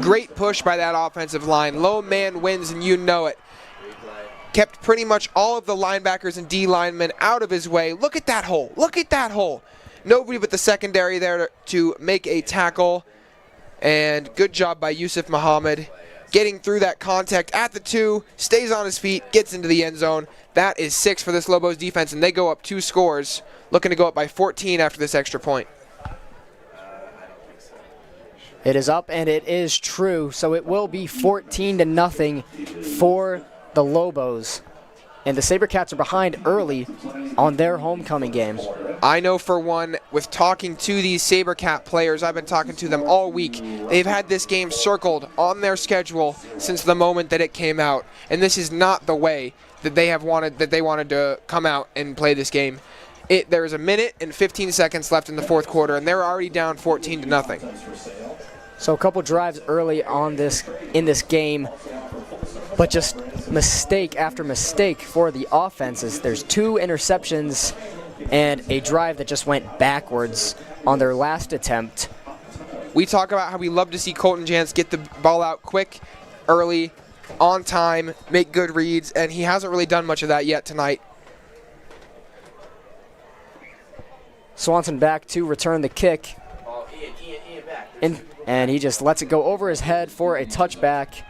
Great push by that offensive line. Low man wins, and you know it. Kept pretty much all of the linebackers and D linemen out of his way. Look at that hole. Look at that hole. Nobody but the secondary there to make a tackle. And good job by Yusuf Muhammad. Getting through that contact at the 2, stays on his feet, gets into the end zone. That is 6 for this Lobos defense, and they go up 2 scores. Looking to go up by 14 after this extra point. It is up, and it is true. So it will be 14-0 for the Lobos. And the Sabercats are behind early on their homecoming game. I know for one, with talking to these Sabercat players, I've been talking to them all week. They've had this game circled on their schedule since the moment that it came out. And this is not the way that they wanted to come out and play this game. There's a minute and 15 seconds left in the 4th quarter, and they're already down 14-0. So a couple drives early in this game, but just mistake after mistake for the offenses. There's 2 interceptions and a drive that just went backwards on their last attempt. We talk about how we love to see Colton Jantz get the ball out quick, early, on time, make good reads, and he hasn't really done much of that yet tonight. Swanson back to return the kick. And he just lets it go over his head for a touchback.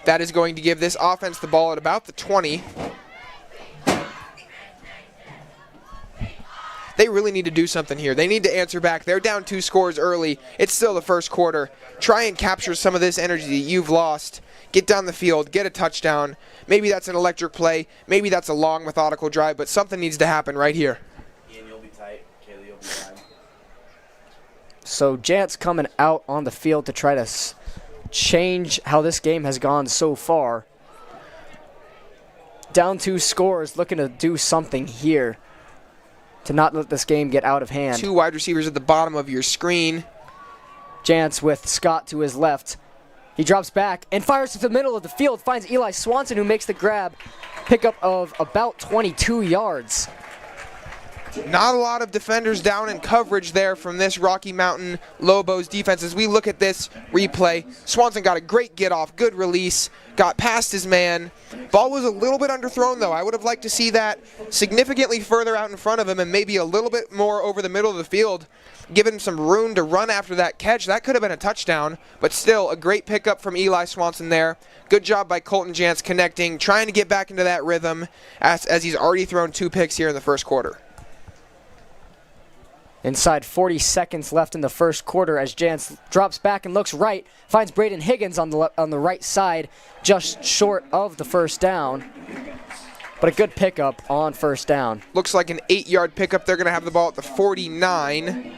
That is going to give this offense the ball at about the 20. They really need to do something here. They need to answer back. They're down 2 scores early. It's still the 1st quarter. Try and capture some of this energy that you've lost. Get down the field, get a touchdown. Maybe that's an electric play. Maybe that's a long, methodical drive, but something needs to happen right here. Ian, you'll be tight. Kaylee, you'll be tight. So Jant's coming out on the field to try to change how this game has gone so far. Down 2 scores, looking to do something here to not let this game get out of hand. 2 wide receivers at the bottom of your screen. Jantz with Scott to his left. He drops back and fires to the middle of the field, finds Eli Swanson, who makes the grab. Pickup of about 22 yards. Not a lot of defenders down in coverage there from this Rocky Mountain Lobos defense. As we look at this replay, Swanson got a great get off, good release, got past his man. Ball was a little bit underthrown though. I would have liked to see that significantly further out in front of him and maybe a little bit more over the middle of the field, give him some room to run after that catch. That could have been a touchdown, but still a great pickup from Eli Swanson there. Good job by Colton Jantz connecting, trying to get back into that rhythm as he's already thrown 2 picks here in the 1st quarter. Inside 40 seconds left in the 1st quarter as Jantz drops back and looks right, finds Braden Higgins on the right side, just short of the 1st down. But a good pickup on 1st down. Looks like an 8-yard pickup. They're going to have the ball at the 49.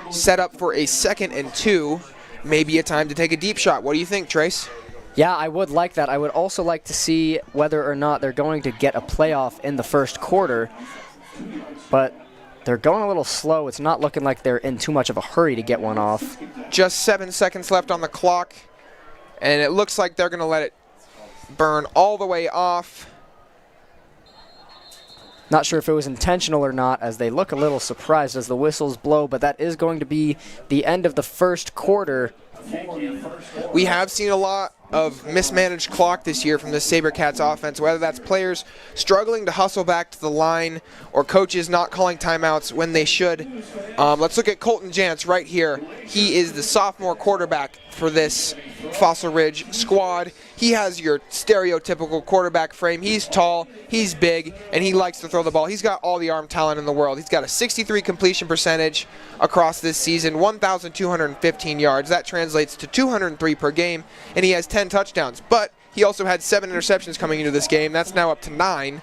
Set up for a 2nd and 2. Maybe a time to take a deep shot. What do you think, Trace? Yeah, I would like that. I would also like to see whether or not they're going to get a playoff in the 1st quarter. But they're going a little slow. It's not looking like they're in too much of a hurry to get one off. Just 7 seconds left on the clock, and it looks like they're going to let it burn all the way off. Not sure if it was intentional or not, as they look a little surprised as the whistles blow, but that is going to be the end of the first quarter. We have seen a lot of mismanaged clock this year from the Sabercats offense, whether that's players struggling to hustle back to the line or coaches not calling timeouts when they should. Let's look at Colton Jantz right here. He is the sophomore quarterback for this Fossil Ridge squad. He has your stereotypical quarterback frame. He's tall, he's big, and he likes to throw the ball. He's got all the arm talent in the world. He's got a 63 completion percentage across this season, 1,215 yards. That translates to 203 per game, and he has 10 touchdowns. But he also had 7 interceptions coming into this game. That's now up to 9.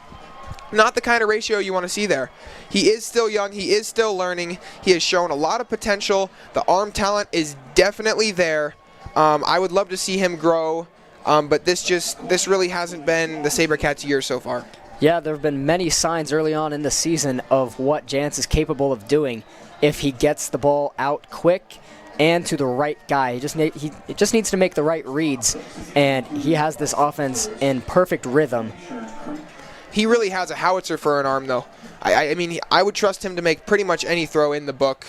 Not the kind of ratio you want to see there. He is still young. He is still learning. He has shown a lot of potential. The arm talent is definitely there. I would love to see him grow, but this really hasn't been the Sabercats' year so far. Yeah, there have been many signs early on in the season of what Jantz is capable of doing if he gets the ball out quick and to the right guy. He just needs to make the right reads, and he has this offense in perfect rhythm. He really has a howitzer for an arm, though. I mean, I would trust him to make pretty much any throw in the book.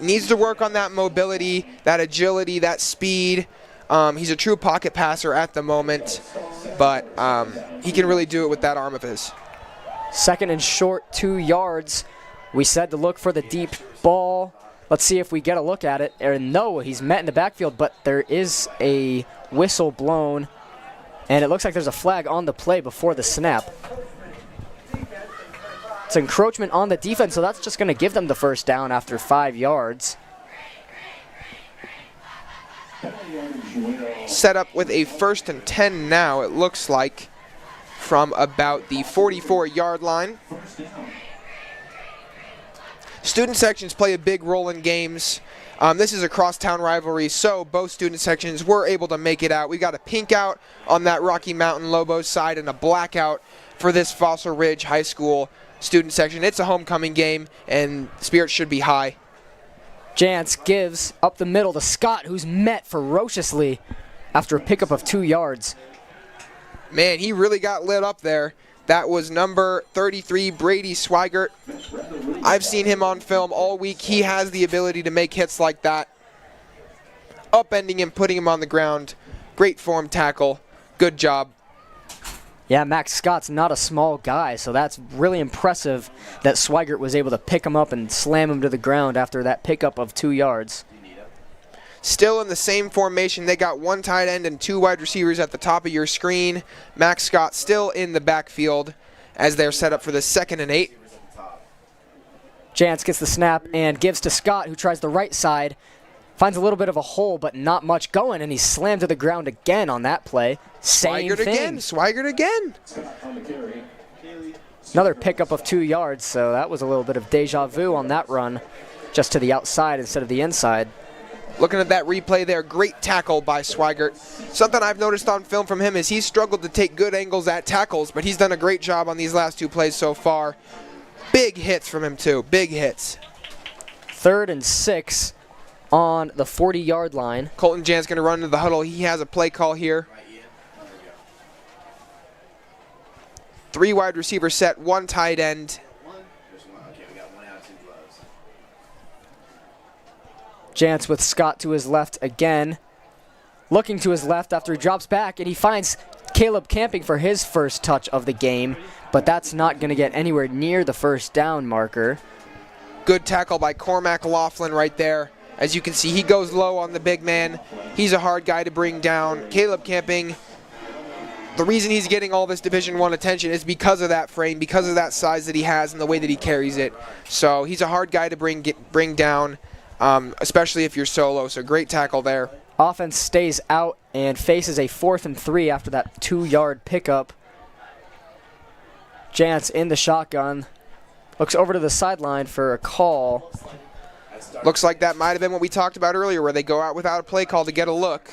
Needs to work on that mobility, that agility, that speed. He's a true pocket passer at the moment, but he can really do it with that arm of his. Second and short, 2 yards. We said to look for the deep ball. Let's see if we get a look at it. No, he's met in the backfield, but there is a whistle blown, and it looks like there's a flag on the play before the snap. It's encroachment on the defense, so that's just going to give them the first down after 5 yards. Set up with a 1st and 10 now, it looks like, from about the 44-yard line. Student sections play a big role in games. This is a crosstown rivalry, so both student sections were able to make it out. We got a pink out on that Rocky Mountain Lobos side and a blackout for this Fossil Ridge High School student section. It's a homecoming game, and spirits should be high. Jantz gives up the middle to Scott, who's met ferociously after a pickup of 2 yards. Man, he really got lit up there. That was number 33, Brady Swigert. I've seen him on film all week. He has the ability to make hits like that. Upending him, putting him on the ground. Great form tackle. Good job. Yeah, Max Scott's not a small guy, so that's really impressive that Swigert was able to pick him up and slam him to the ground after that pickup of 2 yards. Still in the same formation, they got 1 tight end and 2 wide receivers at the top of your screen. Max Scott still in the backfield as they're set up for the 2nd and 8. Jantz gets the snap and gives to Scott, who tries the right side. Finds a little bit of a hole, but not much going, and he's slammed to the ground again on that play. Same Swigert thing. again, Swigert again. Another pickup of 2 yards, so that was a little bit of deja vu on that run, just to the outside instead of the inside. Looking at that replay there, great tackle by Swigert. Something I've noticed on film from him is he's struggled to take good angles at tackles, but he's done a great job on these last 2 plays so far. Big hits from him too, big hits. 3rd and 6 on the 40-yard line. Colton Jantz going to run into the huddle. He has a play call here. 3 wide receiver set, 1 tight end. Jantz with Scott to his left again. Looking to his left after he drops back, and he finds Caleb camping for his first touch of the game, but that's not going to get anywhere near the first down marker. Good tackle by Cormac Laughlin right there. As you can see, he goes low on the big man. He's a hard guy to bring down. Caleb camping, the reason he's getting all this Division I attention is because of that frame, because of that size that he has and the way that he carries it. So he's a hard guy to bring down, especially if you're solo. So great tackle there. Offense stays out and faces a 4th and 3 after that 2-yard pickup. Jantz in the shotgun. Looks over to the sideline for a call. Looks like that might have been what we talked about earlier, where they go out without a play call to get a look.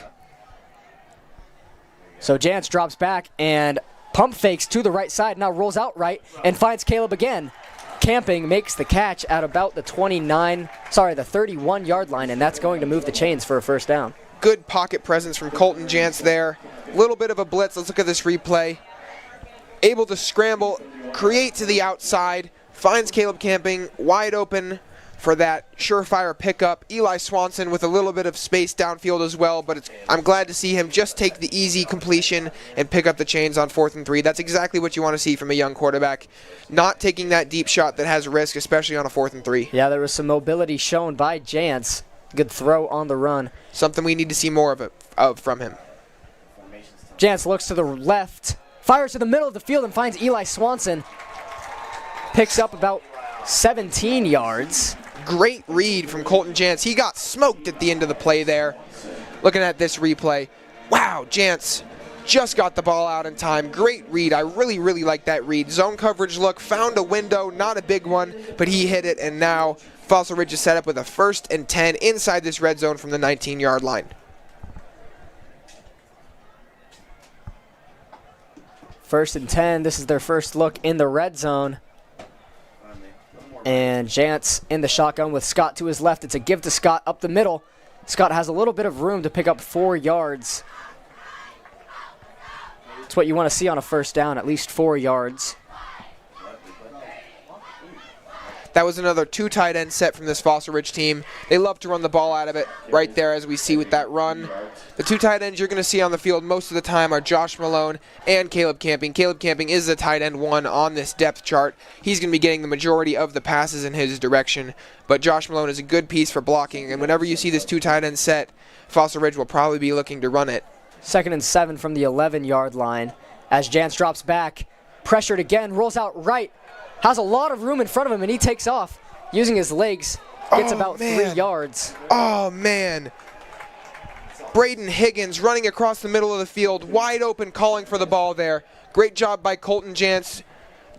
So Jantz drops back and pump fakes to the right side, now rolls out right and finds Caleb again. Camping makes the catch at about the 31-yard line, and that's going to move the chains for a first down. Good pocket presence from Colton Jantz there. Little bit of a blitz. Let's look at this replay. Able to scramble create to the outside, finds Caleb Camping wide open for that surefire pickup. Eli Swanson with a little bit of space downfield as well, but I'm glad to see him just take the easy completion and pick up the chains on 4th and 3. That's exactly what you want to see from a young quarterback, not taking that deep shot that has risk, especially on a 4th and 3. Yeah, there was some mobility shown by Jantz. Good throw on the run. Something we need to see more of from him. Jantz looks to the left, fires to the middle of the field and finds Eli Swanson. Picks up about 17 yards. Great read from Colton Jantz. He got smoked at the end of the play there. Looking at this replay, wow, Jantz just got the ball out in time. Great read. I really, really like that read. Zone coverage look, found a window, not a big one, but he hit it, and now Fossil Ridge is set up with a 1st and 10 inside this red zone from the 19-yard line. First and 10. This is their first look in the red zone. And Jantz in the shotgun with Scott to his left. It's a give to Scott up the middle. Scott has a little bit of room to pick up 4 yards. It's what you want to see on a first down, at least 4 yards. That was another 2 tight end set from this Fossil Ridge team. They love to run the ball out of it right there, as we see with that run. The 2 tight ends you're going to see on the field most of the time are Josh Malone and Caleb Camping. Caleb Camping is the tight end 1 on this depth chart. He's going to be getting the majority of the passes in his direction, but Josh Malone is a good piece for blocking, and whenever you see this 2 tight end set, Fossil Ridge will probably be looking to run it. 2nd and 7 from the 11-yard line as Jantz drops back. Pressured again, rolls out right. Has a lot of room in front of him, and he takes off using his legs. Gets about 3 yards. Oh, man. Braden Higgins running across the middle of the field, wide open, calling for the ball there. Great job by Colton Jantz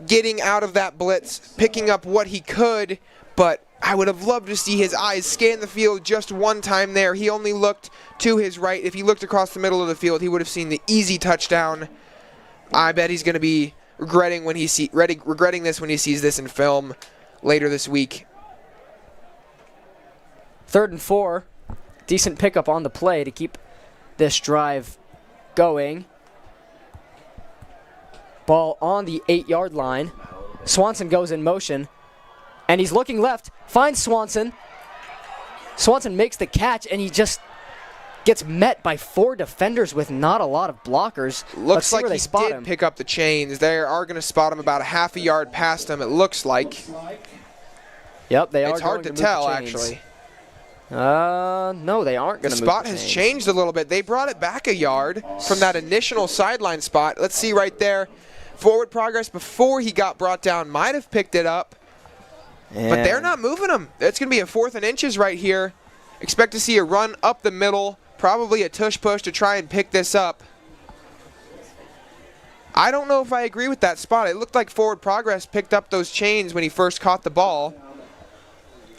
getting out of that blitz, picking up what he could, but I would have loved to see his eyes scan the field just one time there. He only looked to his right. If he looked across the middle of the field, he would have seen the easy touchdown. I bet he's going to be regretting this when he sees this in film later this week. 3rd and 4. Decent pickup on the play to keep this drive going. Ball on the 8-yard line. Swanson goes in motion, and he's looking left, finds Swanson. Swanson makes the catch, and he just gets met by 4 defenders with not a lot of blockers. Looks like he did pick up the chains. They are going to spot him about a half a yard past him, it looks like. Yep, they are. It's hard to tell, actually. No, they aren't going to move the spot has changed a little bit. They brought it back a yard from that initial sideline spot. Let's see right there. Forward progress before he got brought down. Might have picked it up, but they're not moving him. It's going to be a 4th and inches right here. Expect to see a run up the middle. Probably a tush push to try and pick this up. I don't know if I agree with that spot. It looked like forward progress picked up those chains when he first caught the ball.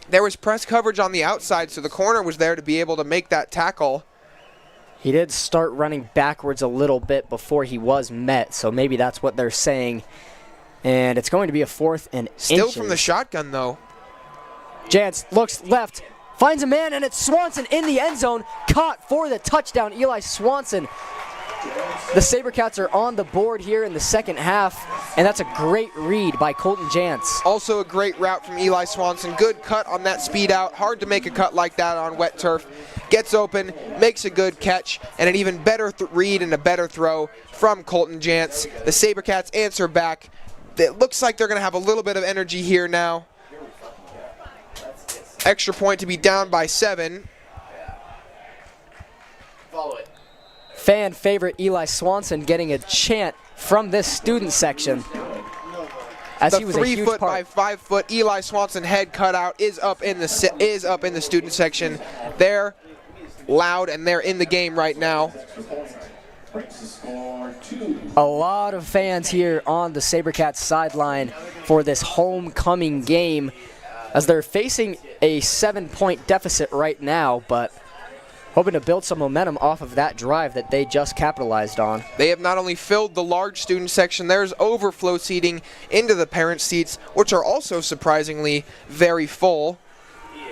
There was press coverage on the outside, so the corner was there to be able to make that tackle. He did start running backwards a little bit before he was met, so maybe that's what they're saying. And it's going to be a 4th and Still inches. From the shotgun, though. Jantz looks left. Finds a man, and it's Swanson in the end zone. Caught for the touchdown, Eli Swanson. The Sabercats are on the board here in the second half, and that's a great read by Colton Jantz. Also a great route from Eli Swanson. Good cut on that speed out. Hard to make a cut like that on wet turf. Gets open, makes a good catch, and an even better read and a better throw from Colton Jantz. The Sabercats answer back. It looks like they're going to have a little bit of energy here now. Extra point to be down by 7. Follow it. Fan favorite Eli Swanson getting a chant from this student section. As he was a huge 3 foot part. by 5 foot Eli Swanson head cutout is up in the student section. They're loud and they're in the game right now. A lot of fans here on the Sabercats sideline for this homecoming game, as they're facing a 7-point deficit right now, but hoping to build some momentum off of that drive that they just capitalized on. They have not only filled the large student section, there's overflow seating into the parent seats, which are also surprisingly very full.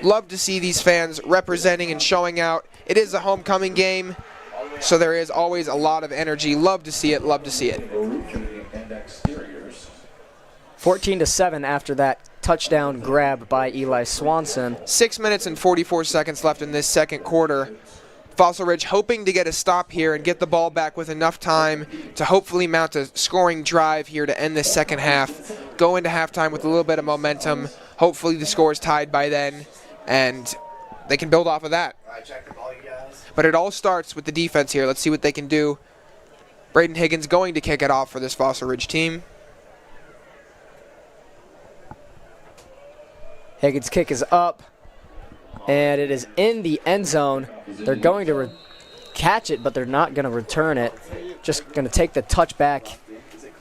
Love to see these fans representing and showing out. It is a homecoming game, so there is always a lot of energy. Love to see it, love to see it. 14-7 after that touchdown grab by Eli Swanson. 6 minutes and 44 seconds left in this second quarter. Fossil Ridge hoping to get a stop here and get the ball back with enough time to hopefully mount a scoring drive here to end this second half. Go into halftime with a little bit of momentum. Hopefully the score is tied by then, and they can build off of that. But it all starts with the defense here. Let's see what they can do. Braden Higgins going to kick it off for this Fossil Ridge team. Higgins' kick is up, and it is in the end zone. They're going to catch it, but they're not going to return it. Just going to take the touchback.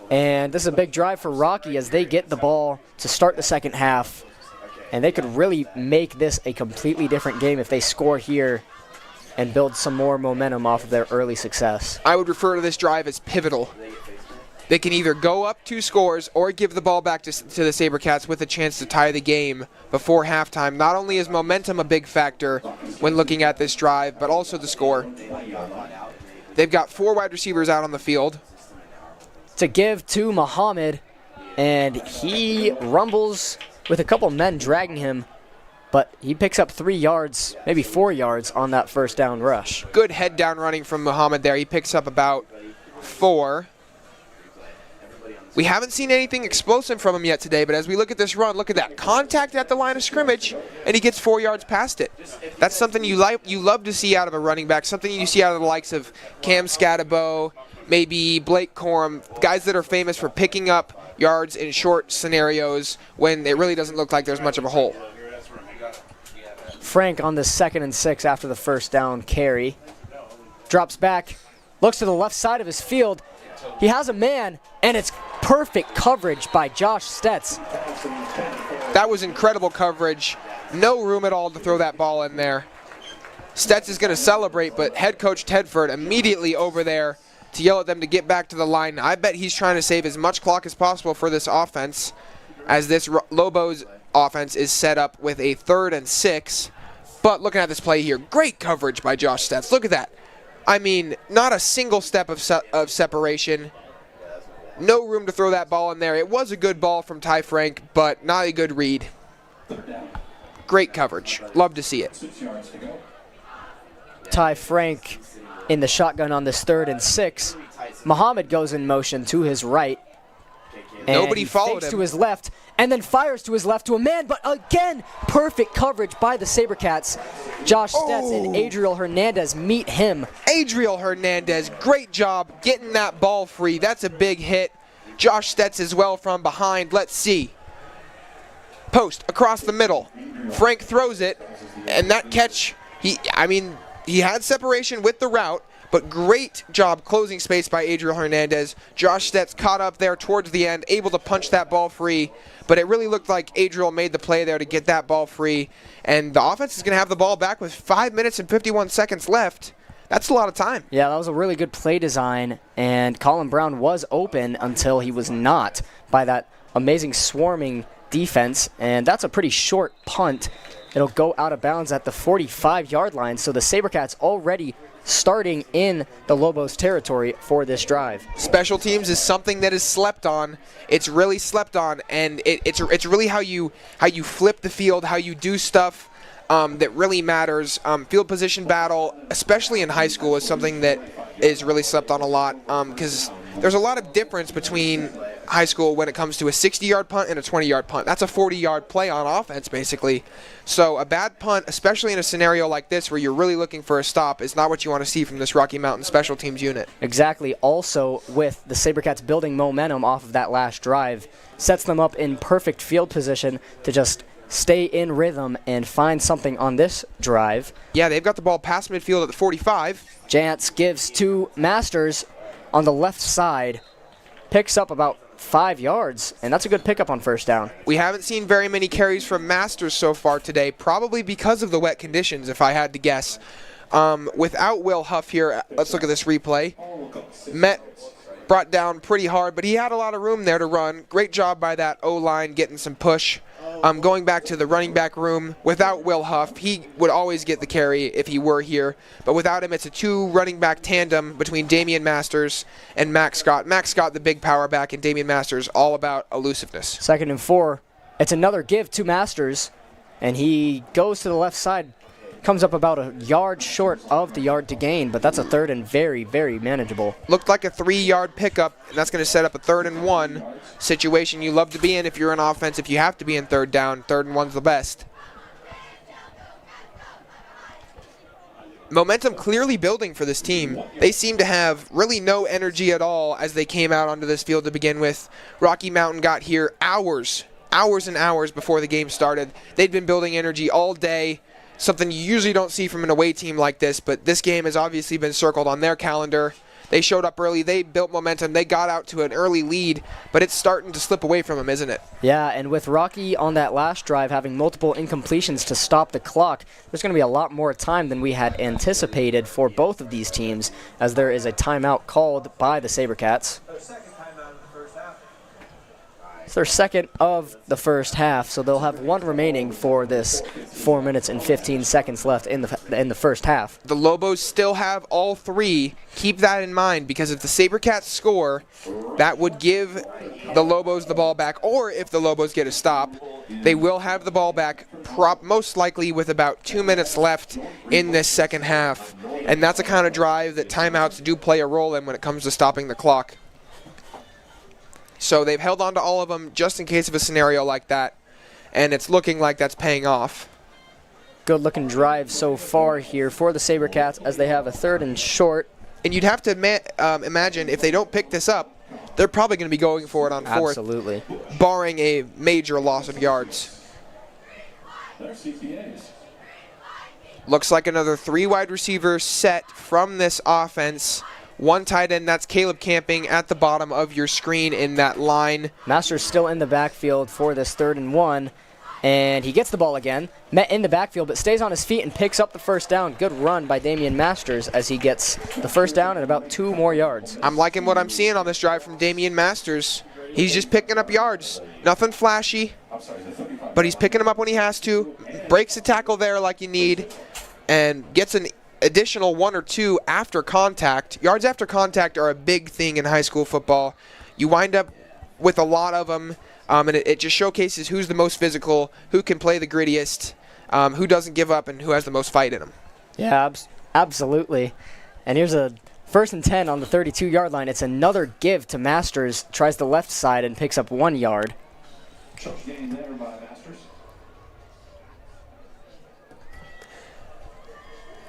And this is a big drive for Rocky as they get the ball to start the second half. And they could really make this a completely different game if they score here and build some more momentum off of their early success. I would refer to this drive as pivotal. They can either go up 2 scores or give the ball back to the Sabercats with a chance to tie the game before halftime. Not only is momentum a big factor when looking at this drive, but also the score. They've got 4 wide receivers out on the field. To give to Muhammad, and he rumbles with a couple men dragging him, but he picks up 3 yards, maybe 4 yards on that first down rush. Good head down running from Muhammad there. He picks up about 4. We haven't seen anything explosive from him yet today, but as we look at this run, look at that. Contact at the line of scrimmage, and he gets 4 yards past it. That's something you love to see out of a running back, something you see out of the likes of Cam Scatabo, maybe Blake Corum, guys that are famous for picking up yards in short scenarios when it really doesn't look like there's much of a hole. Frank on the 2nd and 6 after the first down carry. Drops back, looks to the left side of his field. He has a man, and it's perfect coverage by Josh Stetz. That was incredible coverage. No room at all to throw that ball in there. Stetz is going to celebrate, but head coach Tedford immediately over there to yell at them to get back to the line. I bet he's trying to save as much clock as possible for this offense, as this Lobos offense is set up with a 3rd and 6. But looking at this play here, great coverage by Josh Stetz. Look at that. I mean, not a single step of separation. No room to throw that ball in there. It was a good ball from Ty Frank, but not a good read. Great coverage. Love to see it. Ty Frank in the shotgun on this 3rd and 6. Muhammad goes in motion to his right. Nobody followed fakes him. to his left, and then fires to his left to a man, but again, perfect coverage by the Sabercats. Josh Stetz and Adriel Hernandez meet him. Adriel Hernandez, great job getting that ball free. That's a big hit. Josh Stetz as well from behind. Let's see. Post across the middle. Frank throws it, and that catch, he had separation with the route, but great job closing space by Adriel Hernandez. Josh Stetz caught up there towards the end, able to punch that ball free, but it really looked like Adriel made the play there to get that ball free, and the offense is going to have the ball back with 5 minutes and 51 seconds left. That's a lot of time. Yeah, that was a really good play design, and Colin Brown was open until he was not by that amazing swarming defense, and that's a pretty short punt. It'll go out of bounds at the 45-yard line, so the Sabercats already starting in the Lobos territory for this drive. Special teams is something that is slept on. It's really slept on, and it's really how you flip the field, how you do stuff that really matters. Field position battle, especially in high school, is something that is really slept on a lot because there's a lot of difference between high school when it comes to a 60-yard punt and a 20-yard punt. That's a 40-yard play on offense, basically. So a bad punt, especially in a scenario like this where you're really looking for a stop, is not what you want to see from this Rocky Mountain special teams unit. Exactly. Also, with the Sabercats building momentum off of that last drive, sets them up in perfect field position to just stay in rhythm and find something on this drive. Yeah, they've got the ball past midfield at the 45. Jantz gives to Masters on the left side, picks up about 5 yards, and that's a good pickup on first down. We haven't seen very many carries from Masters so far today, probably because of the wet conditions, if I had to guess. Without Will Huff here, let's look at this replay. Met brought down pretty hard, but he had a lot of room there to run. Great job by that O-line getting some push Going back to the running back room, without Will Huff, he would always get the carry if he were here. But without him, it's a 2 running back tandem between Damian Masters and Max Scott. Max Scott, the big power back, and Damian Masters, all about elusiveness. 2nd and 4. It's another give to Masters, and he goes to the left side. Comes up about a yard short of the yard to gain, but that's a 3rd and very, very manageable. Looked like a 3-yard pickup, and that's going to set up a 3rd and 1 situation you love to be in if you're an offense. If you have to be in 3rd down, 3rd and 1's the best. Momentum clearly building for this team. They seem to have really no energy at all as they came out onto this field to begin with. Rocky Mountain got here hours and hours before the game started. They'd been building energy all day. Something you usually don't see from an away team like this, but this game has obviously been circled on their calendar. They showed up early, they built momentum, they got out to an early lead, but it's starting to slip away from them, isn't it? Yeah, and with Rocky on that last drive having multiple incompletions to stop the clock, there's going to be a lot more time than we had anticipated for both of these teams, as there is a timeout called by the Sabercats. It's their 2nd of the first half, so they'll have 1 remaining for this 4 minutes and 15 seconds left in the first half. The Lobos still have all 3. Keep that in mind, because if the Sabercats score, that would give the Lobos the ball back, or if the Lobos get a stop, they will have the ball back most likely with about 2 minutes left in this second half. And that's a kind of drive that timeouts do play a role in when it comes to stopping the clock. So they've held on to all of them just in case of a scenario like that, and it's looking like that's paying off. Good looking drive so far here for the Sabercats as they have a 3rd and short. And you'd have to imagine if they don't pick this up, they're probably going to be going for it on 4th. Absolutely. Barring a major loss of yards. Looks like another 3 wide receiver set from this offense. 1 tight end, that's Caleb Camping at the bottom of your screen in that line. Masters still in the backfield for this 3rd and 1, and he gets the ball again, met in the backfield, but stays on his feet and picks up the first down. Good run by Damian Masters as he gets the first down and about 2 more yards. I'm liking what I'm seeing on this drive from Damian Masters. He's just picking up yards. Nothing flashy, but he's picking them up when he has to, breaks a tackle there like you need, and gets an additional 1 or 2 after contact. Yards after contact are a big thing in high school football. You wind up with a lot of them, and it just showcases who's the most physical, who can play the grittiest, who doesn't give up, and who has the most fight in them. Yeah, absolutely. And here's a 1st and 10 on the 32-yard line. It's another give to Masters, tries the left side and picks up 1 yard.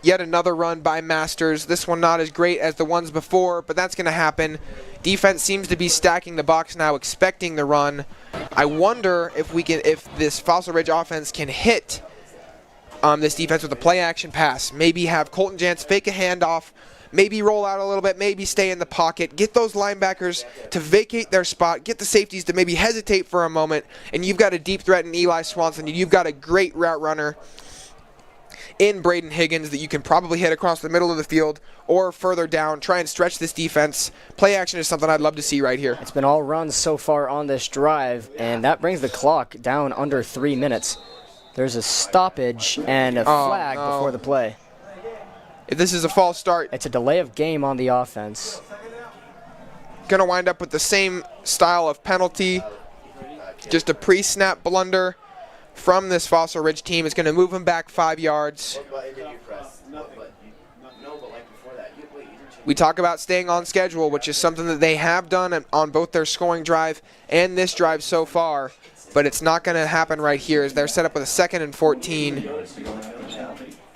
Yet another run by Masters. This one not as great as the ones before, but that's going to happen. Defense seems to be stacking the box now, expecting the run. I wonder if this Fossil Ridge offense can hit this defense with a play-action pass. Maybe have Colton Jantz fake a handoff, maybe roll out a little bit, maybe stay in the pocket, get those linebackers to vacate their spot, get the safeties to maybe hesitate for a moment, and you've got a deep threat in Eli Swanson. You've got a great route runner in Braden Higgins that you can probably hit across the middle of the field or further down. Try and stretch this defense. Play action is something I'd love to see right here. It's been all runs so far on this drive, and that brings the clock down under 3 minutes. There's a stoppage and a flag before the play. If this is a false start, it's a delay of game on the offense. Going to wind up with the same style of penalty. Just a pre-snap blunder from this Fossil Ridge team. Is going to move him back 5 yards. We talk about staying on schedule, which is something that they have done on both their scoring drive and this drive so far, but it's not going to happen right here as they're set up with a 2nd and 14.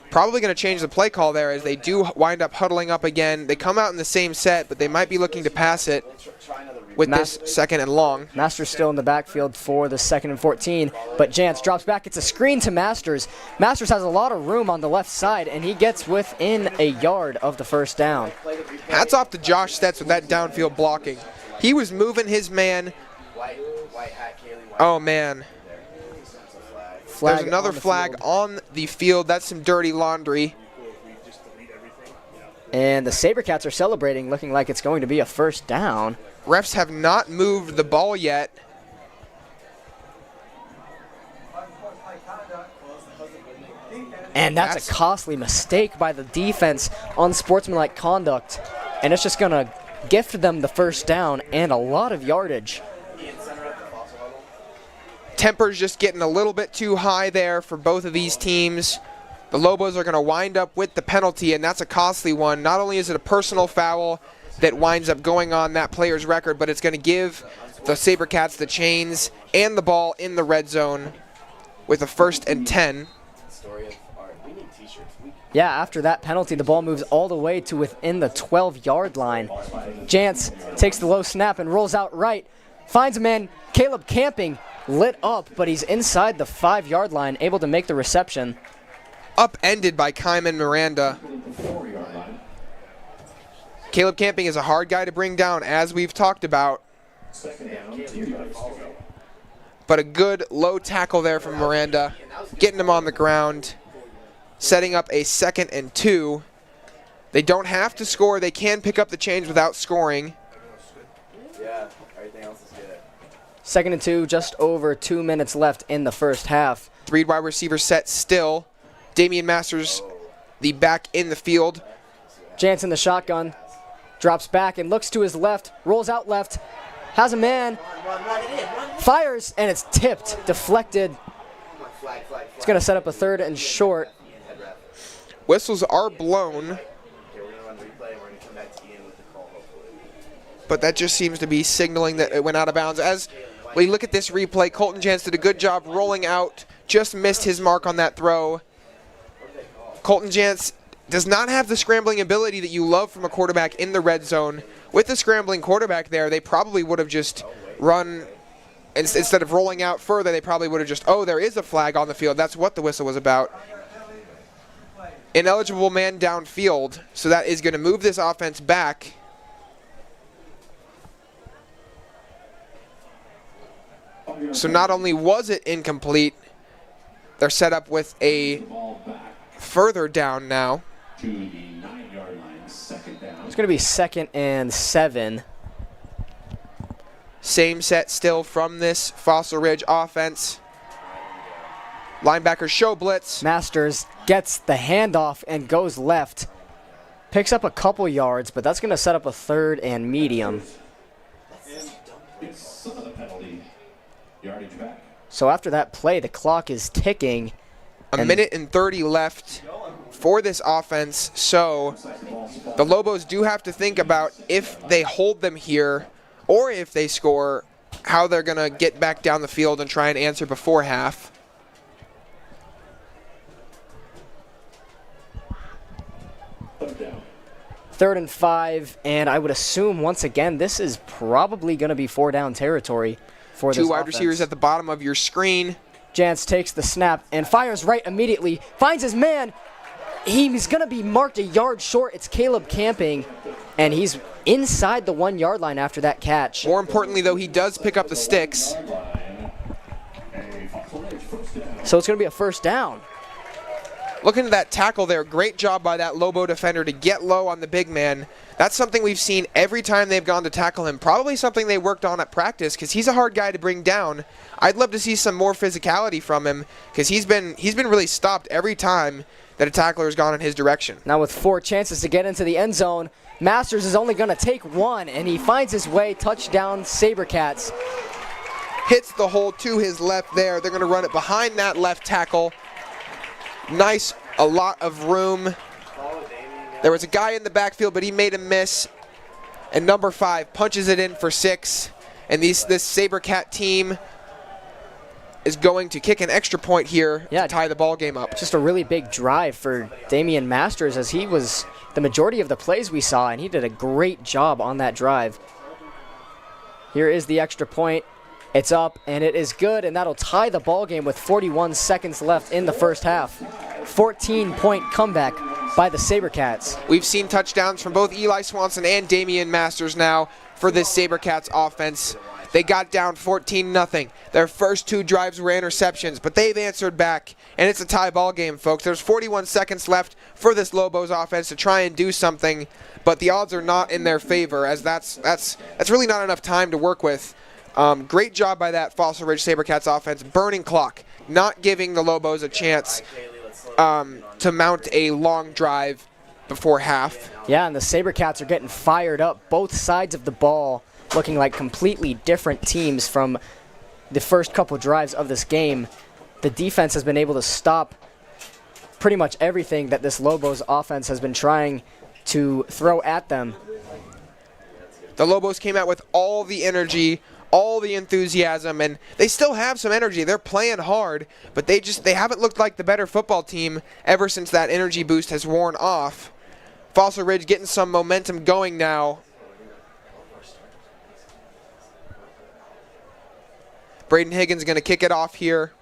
Probably going to change the play call there as they do wind up huddling up again. They come out in the same set, but they might be looking to pass it with this 2nd and long. Masters still in the backfield for the 2nd and 14, but Jantz drops back. It's a screen to Masters. Masters has a lot of room on the left side, and he gets within a yard of the first down. Hats off to Josh Stetz with that downfield blocking. He was moving his man. Oh, man. There's another flag on the field. That's some dirty laundry. And the Sabercats are celebrating, looking like it's going to be a first down. Refs have not moved the ball yet. And that's a costly mistake by the defense on sportsmanlike conduct. And it's just going to gift them the first down and a lot of yardage. Temper's just getting a little bit too high there for both of these teams. The Lobos are going to wind up with the penalty, and that's a costly one. Not only is it a personal foul that winds up going on that player's record, but it's going to give the Sabercats the chains and the ball in the red zone with a 1st and 10. Yeah, after that penalty, the ball moves all the way to within the 12-yard line. Jantz takes the low snap and rolls out right. Finds a man, Caleb Camping, lit up, but he's inside the 5-yard line, able to make the reception. Upended by Kyman Miranda. Caleb Camping is a hard guy to bring down, as we've talked about. But a good low tackle there from Miranda, getting him on the ground, setting up a 2nd and 2. They don't have to score. They can pick up the change without scoring. Yeah, everything else is good. 2nd and 2, just over 2 minutes left in the first half. 3 wide receivers set still. Damian Masters, the back in the field. Jantz in the shotgun, drops back and looks to his left, rolls out left, has a man, fires, and it's tipped, deflected. It's going to set up a 3rd and short. Whistles are blown, but that just seems to be signaling that it went out of bounds. As we look at this replay, Colton Jantz did a good job rolling out, just missed his mark on that throw. Colton Jantz does not have the scrambling ability that you love from a quarterback in the red zone. With the scrambling quarterback there, they probably would have just run, instead of rolling out further, they probably would have just, oh, there is a flag on the field. That's what the whistle was about. Ineligible man downfield, so that is going to move this offense back. So not only was it incomplete, they're set up with a further down now. To the 9-yard line, 2nd down. It's going to be 2nd and 7. Same set still from this Fossil Ridge offense. Linebacker show blitz. Masters gets the handoff and goes left. Picks up a couple yards, but that's going to set up a 3rd and medium. It's some of the penalty. Yardage back. So after that play, the clock is ticking. A minute and 30 left for this offense, so the Lobos do have to think about if they hold them here or if they score, how they're going to get back down the field and try and answer before half. Third and 5, and I would assume once again this is probably going to be 4-down territory for this 2 wide offense. receivers at the bottom of your screen. Jantz takes the snap and fires right immediately, finds his man. He's going to be marked a yard short. It's Caleb Camping, and he's inside the 1-yard line after that catch. More importantly, though, he does pick up the sticks. So it's going to be a first down. Looking at that tackle there, great job by that Lobo defender to get low on the big man. That's something we've seen every time they've gone to tackle him. Probably something they worked on at practice because he's a hard guy to bring down. I'd love to see some more physicality from him because he's been really stopped every time that a tackler has gone in his direction. Now with 4 chances to get into the end zone, Masters is only going to take 1, and he finds his way, touchdown Sabercats. Hits the hole to his left there. They're going to run it behind that left tackle. Nice, a lot of room. There was a guy in the backfield, but he made a miss. And number 5 punches it in for 6. And this Sabercat team is going to kick an extra point here to tie the ball game up. Just a really big drive for Damian Masters, as he was the majority of the plays we saw, and he did a great job on that drive. Here is the extra point. It's up, and it is good, and that'll tie the ball game with 41 seconds left in the first half. 14-point comeback by the Sabercats. We've seen touchdowns from both Eli Swanson and Damian Masters now for this Sabercats offense. They got down 14-0. Their first 2 drives were interceptions, but they've answered back, and it's a tie ball game, folks. There's 41 seconds left for this Lobos offense to try and do something, but the odds are not in their favor, as that's really not enough time to work with. Great job by that Fossil Ridge Sabercats offense. Burning clock, not giving the Lobos a chance to mount a long drive before half. Yeah, and the Sabercats are getting fired up. Both sides of the ball looking like completely different teams from the first couple drives of this game. The defense has been able to stop pretty much everything that this Lobos offense has been trying to throw at them. The Lobos came out with all the energy, all the enthusiasm, and they still have some energy. They're playing hard, but they haven't looked like the better football team ever since that energy boost has worn off. Fossil Ridge getting some momentum going now. Braden Higgins going to kick it off here.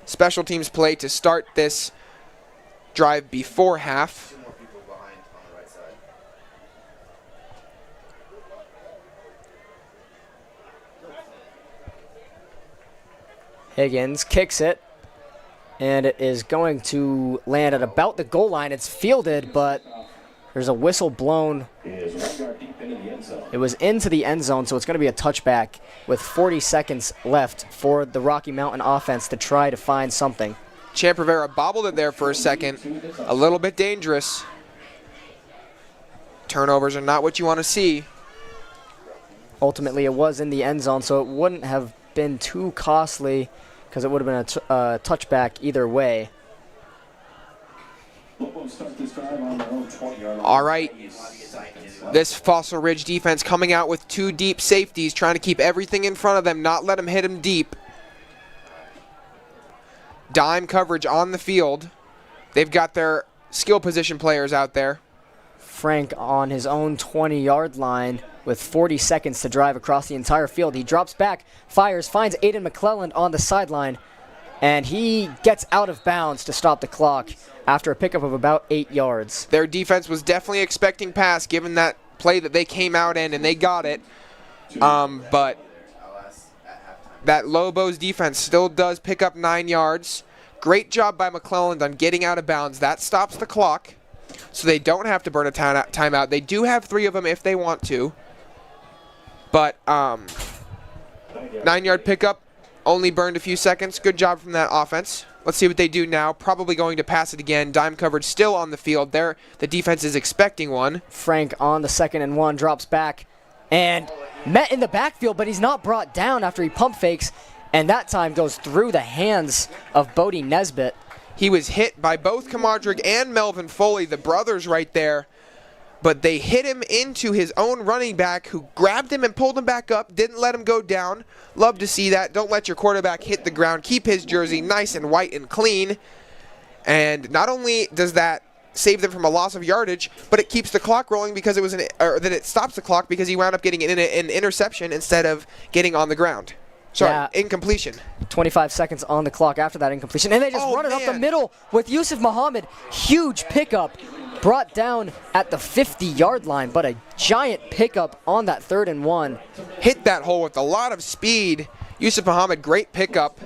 Special teams play to start this drive before half. Higgins kicks it, and it is going to land at about the goal line. It's fielded, but there's a whistle blown. It was into the end zone, so it's going to be a touchback with 40 seconds left for the Rocky Mountain offense to try to find something. Champ Rivera bobbled it there for a second. A little bit dangerous. Turnovers are not what you want to see. Ultimately, it was in the end zone, so it wouldn't have been too costly because it would have been a touchback either way. All right. This Fossil Ridge defense coming out with 2 deep safeties, trying to keep everything in front of them, not let them hit them deep. Dime coverage on the field. They've got their skill position players out there. Frank on his own 20-yard line with 40 seconds to drive across the entire field. He drops back, fires, finds Aiden McClelland on the sideline, and he gets out of bounds to stop the clock after a pickup of about 8 yards. Their defense was definitely expecting pass given that play that they came out in, and they got it. But that Lobos defense still does pick up 9 yards. Great job by McClelland on getting out of bounds. That stops the clock, so they don't have to burn a timeout. They do have 3 of them if they want to. But 9-yard pickup, only burned a few seconds. Good job from that offense. Let's see what they do now. Probably going to pass it again. Dime coverage still on the field. There, the defense is expecting one. Frank on the 2nd and 1 drops back and met in the backfield, but he's not brought down after he pump fakes, and that time goes through the hands of Bodie Nesbitt. He was hit by both Kamadrig and Melvin Foley, the brothers right there, but they hit him into his own running back who grabbed him and pulled him back up, didn't let him go down. Love to see that. Don't let your quarterback hit the ground. Keep his jersey nice and white and clean. And not only does that save them from a loss of yardage, but it keeps the clock rolling because it stops the clock because he wound up getting an interception instead of getting on the ground. Sorry, incompletion. 25 seconds on the clock after that incompletion. And they just run it up the middle with Yusuf Muhammad. Huge pickup brought down at the 50-yard line, but a giant pickup on that 3rd and 1. Hit that hole with a lot of speed. Yusuf Muhammad, great pickup.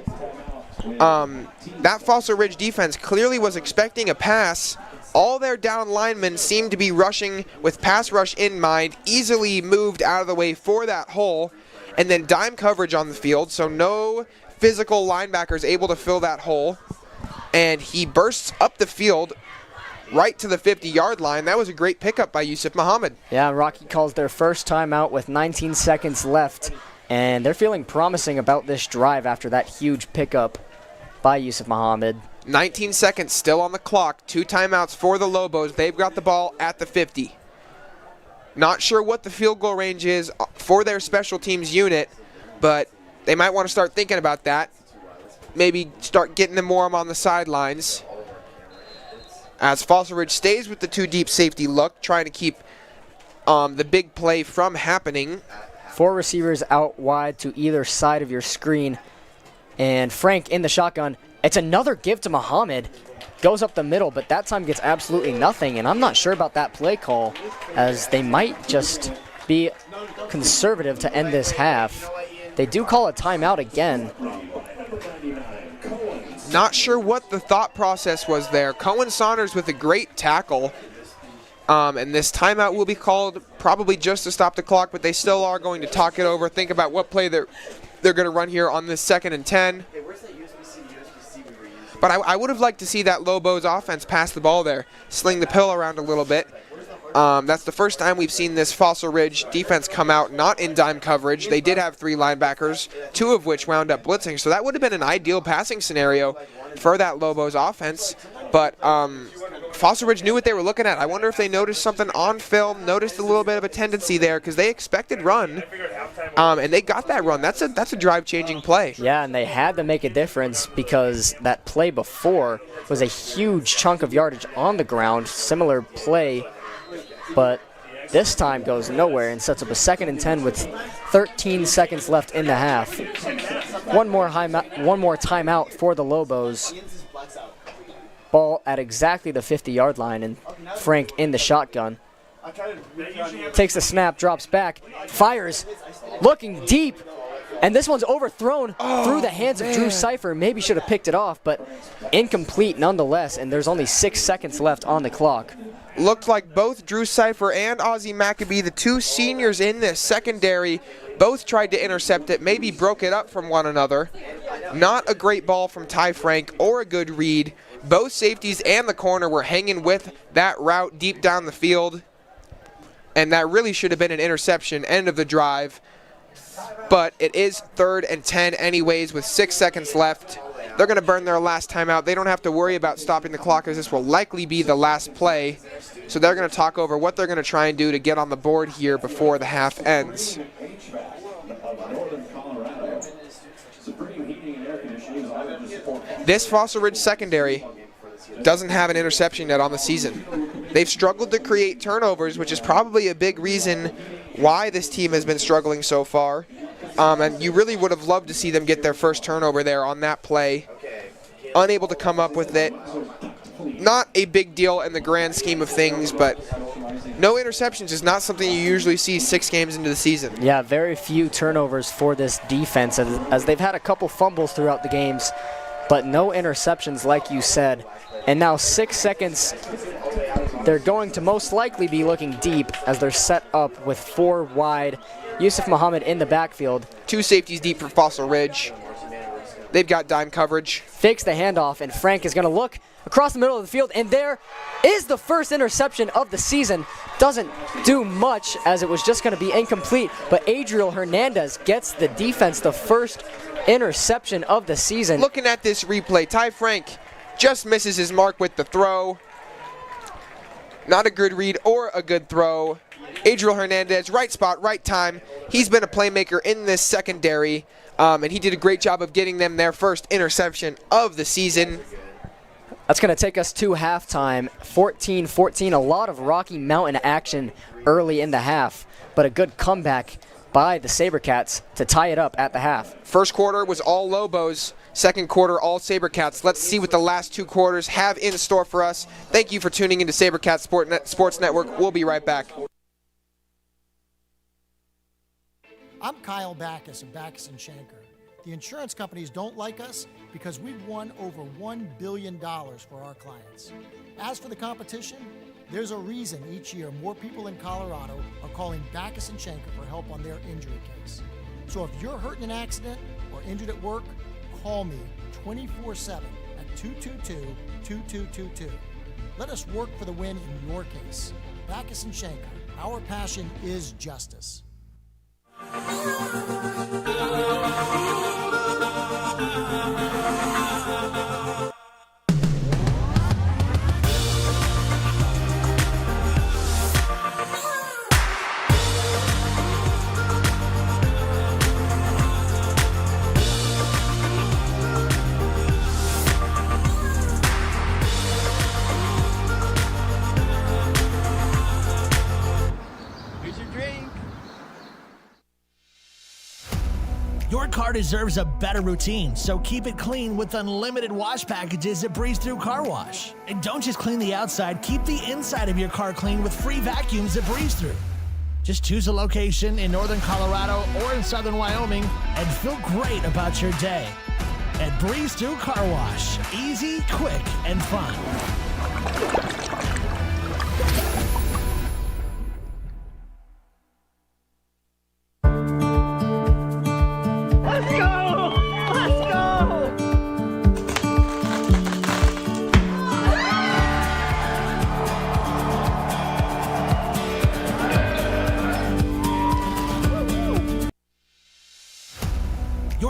That Fossil Ridge defense clearly was expecting a pass. All their down linemen seemed to be rushing with pass rush in mind, easily moved out of the way for that hole. And then dime coverage on the field, so no physical linebackers able to fill that hole. And he bursts up the field right to the 50-yard line. That was a great pickup by Yusuf Muhammad. Yeah, Rocky calls their first timeout with 19 seconds left, and they're feeling promising about this drive after that huge pickup by Yusuf Muhammad. 19 seconds still on the clock. 2 timeouts for the Lobos. They've got the ball at the 50. Not sure what the field goal range is for their special teams unit, but they might want to start thinking about that. Maybe start getting them more on the sidelines. As Fossil Ridge stays with the 2 deep safety look, trying to keep the big play from happening. 4 receivers out wide to either side of your screen. And Frank in the shotgun. It's another give to Muhammad. Goes up the middle, but that time gets absolutely nothing. And I'm not sure about that play call, as they might just be conservative to end this half. They do call a timeout again. Not sure what the thought process was there. Cohen Saunders with a great tackle. And this timeout will be called probably just to stop the clock, but they still are going to talk it over, think about what play they're going to run here on this 2nd and 10. But I would have liked to see that Lobos offense pass the ball there, sling the pill around a little bit. That's the first time we've seen this Fossil Ridge defense come out not in dime coverage. They did have 3 linebackers, 2 of which wound up blitzing, so that would have been an ideal passing scenario for that Lobos offense. But Fossil Ridge knew what they were looking at. I wonder if they noticed something on film, noticed a little bit of a tendency there, because they expected run, and they got that run. That's a drive-changing play. Yeah, and they had to make a difference because that play before was a huge chunk of yardage on the ground, similar play, but this time goes nowhere and sets up a 2nd and 10 with 13 seconds left in the half. One more timeout for the Lobos. Ball at exactly the 50-yard line, and Frank in the shotgun. Takes the snap, drops back, fires, looking deep, and this one's overthrown through the hands of Drew Cipher. Maybe should have picked it off, but incomplete nonetheless, and there's only 6 seconds left on the clock. Looked like both Drew Cipher and Ozzie Maccabee, the 2 seniors in this secondary, both tried to intercept it, maybe broke it up from one another. Not a great ball from Ty Frank or a good read. Both safeties and the corner were hanging with that route deep down the field, and that really should have been an interception, end of the drive. But it is 3rd and 10 anyways with 6 seconds left. They're going to burn their last timeout. They don't have to worry about stopping the clock, as this will likely be the last play. So they're going to talk over what they're going to try and do to get on the board here before the half ends. This Fossil Ridge secondary doesn't have an interception yet on the season. They've struggled to create turnovers, which is probably a big reason why this team has been struggling so far. And you really would have loved to see them get their first turnover there on that play. Unable to come up with it. Not a big deal in the grand scheme of things, but no interceptions is not something you usually see 6 games into the season. Yeah, very few turnovers for this defense, as they've had a couple fumbles throughout the games, but no interceptions like you said. And now 6 seconds, they're going to most likely be looking deep as they're set up with 4 wide. Yusuf Muhammad in the backfield. 2 safeties deep for Fossil Ridge. They've got dime coverage. Fakes the handoff, and Frank is going to look across the middle of the field, and there is the first interception of the season. Doesn't do much, as it was just going to be incomplete, but Adriel Hernandez gets the defense the first interception of the season. Looking at this replay, Ty Frank just misses his mark with the throw. Not a good read or a good throw. Adriel Hernandez, right spot, right time. He's been a playmaker in this secondary, and he did a great job of getting them their first interception of the season. That's going to take us to halftime, 14-14. A lot of Rocky Mountain action early in the half, but a good comeback by the Sabercats to tie it up at the half. First quarter was all Lobos. Second quarter, all Sabercats. Let's see what the last 2 quarters have in store for us. Thank you for tuning into Sabercat Sports Network. We'll be right back. I'm Kyle Backus of Backus & Shanker. The insurance companies don't like us because we've won over $1 billion for our clients. As for the competition, there's a reason each year more people in Colorado are calling Backus & Shanker for help on their injury case. So if you're hurt in an accident or injured at work, call me 24/7 at 222-2222. Let us work for the win in your case. Backus & Shanker, our passion is justice. Your car deserves a better routine, so keep it clean with unlimited wash packages at Breeze Through Car Wash. And don't just clean the outside, keep the inside of your car clean with free vacuums at Breeze Through. Just choose a location in northern Colorado or in southern Wyoming and feel great about your day. At Breeze Through Car Wash, easy, quick, and fun.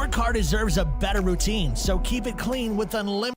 Your car deserves a better routine, so keep it clean with unlimited.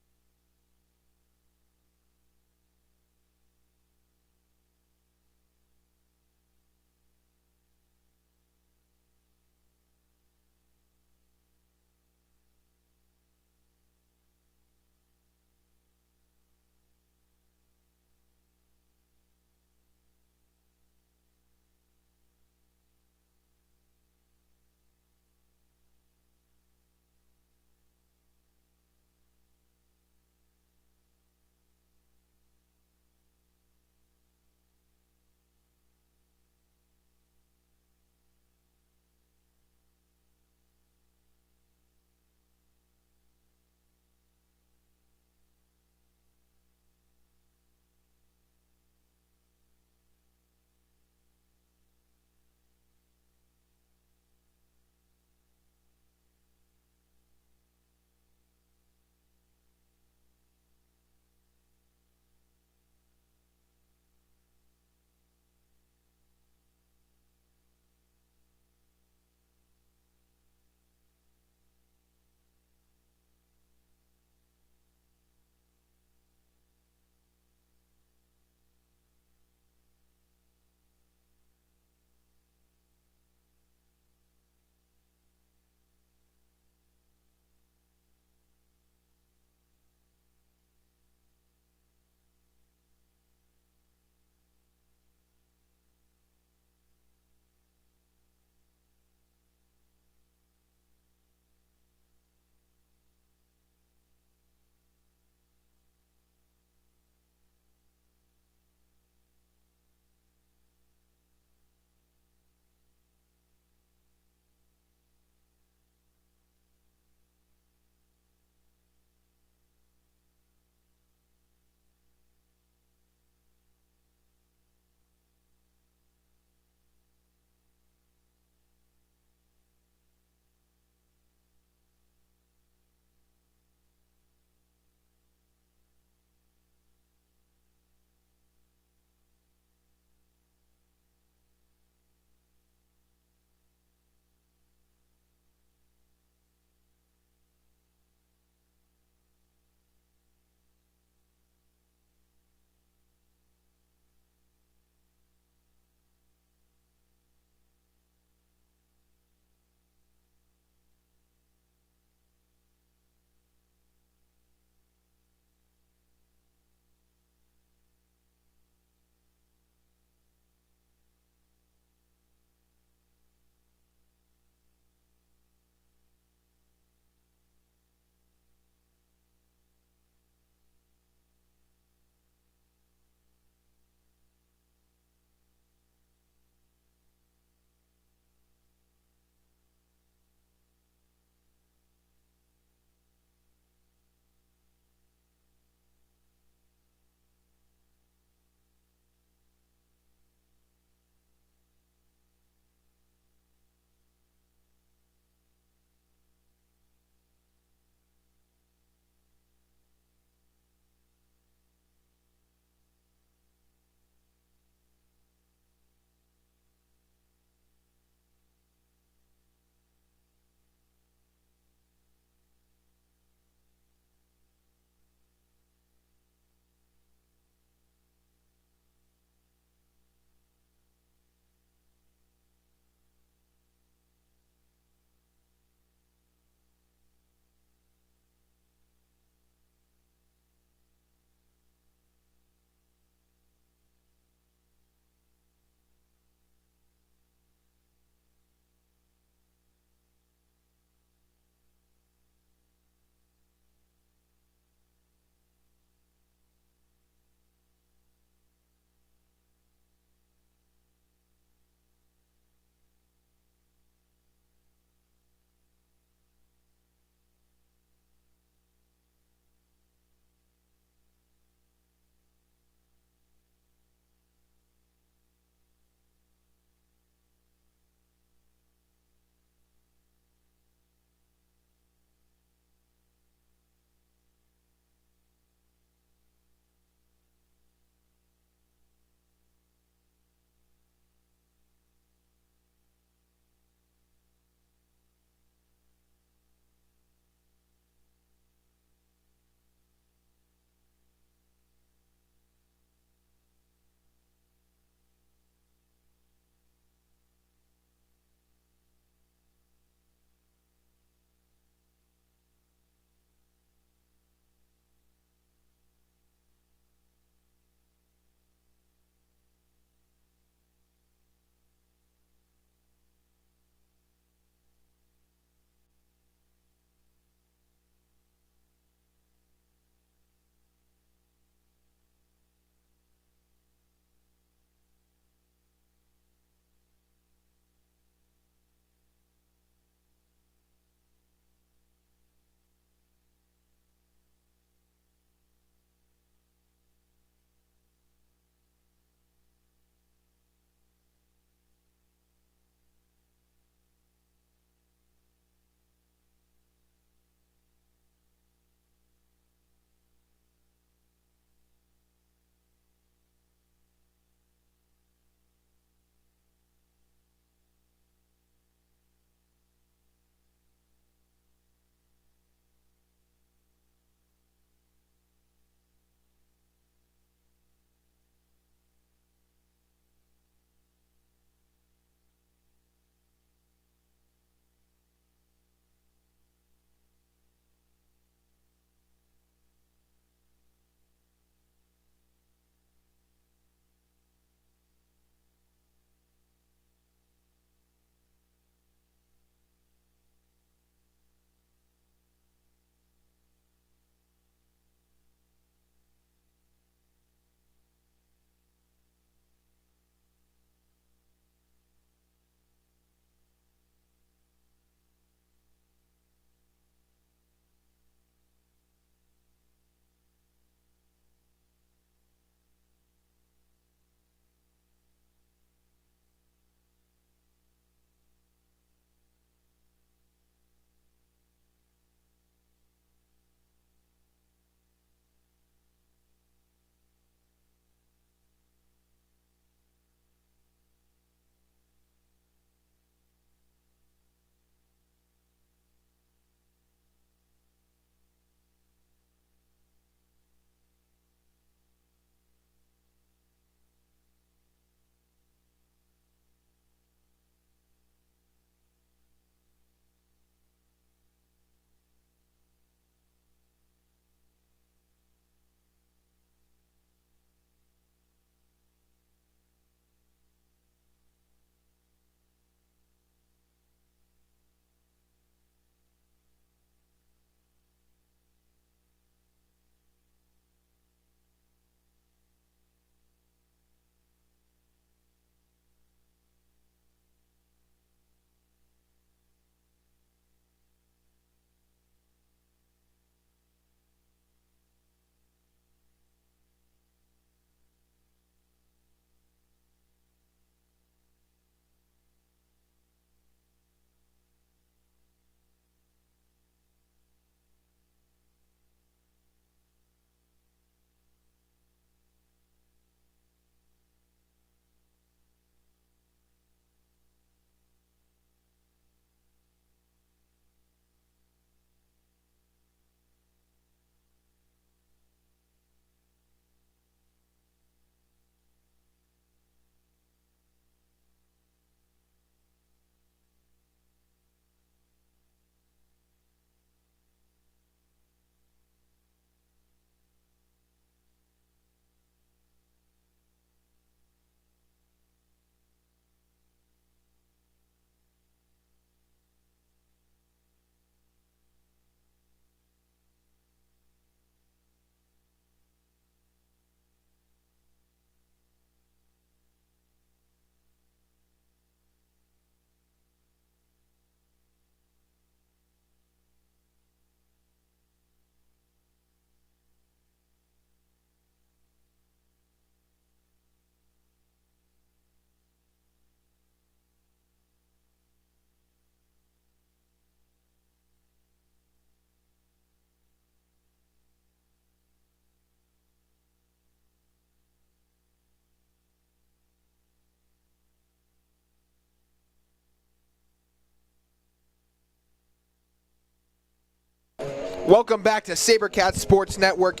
Welcome back to Sabercat Sports Network.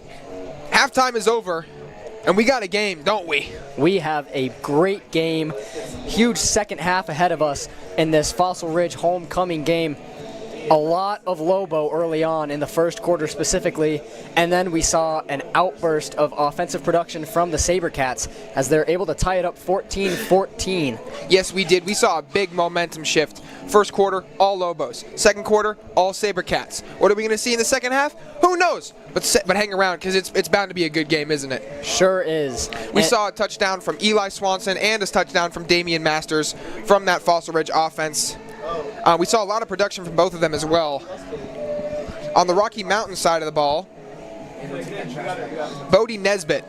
Halftime is over, and we got a game, don't we? We have a great game. Huge second half ahead of us in this Fossil Ridge homecoming game. A lot of Lobo early on in the first quarter specifically, and then we saw an outburst of offensive production from the Sabercats as they're able to tie it up 14-14. Yes, we did. We saw a big momentum shift. First quarter, all Lobos. Second quarter, all Sabercats. What are we going to see in the second half? Who knows? But hang around, because it's bound to be a good game, isn't it? Sure is. We saw a touchdown from Eli Swanson and a touchdown from Damian Masters from that Fossil Ridge offense. We saw a lot of production from both of them as well. On the Rocky Mountain side of the ball, Bodie Nesbitt.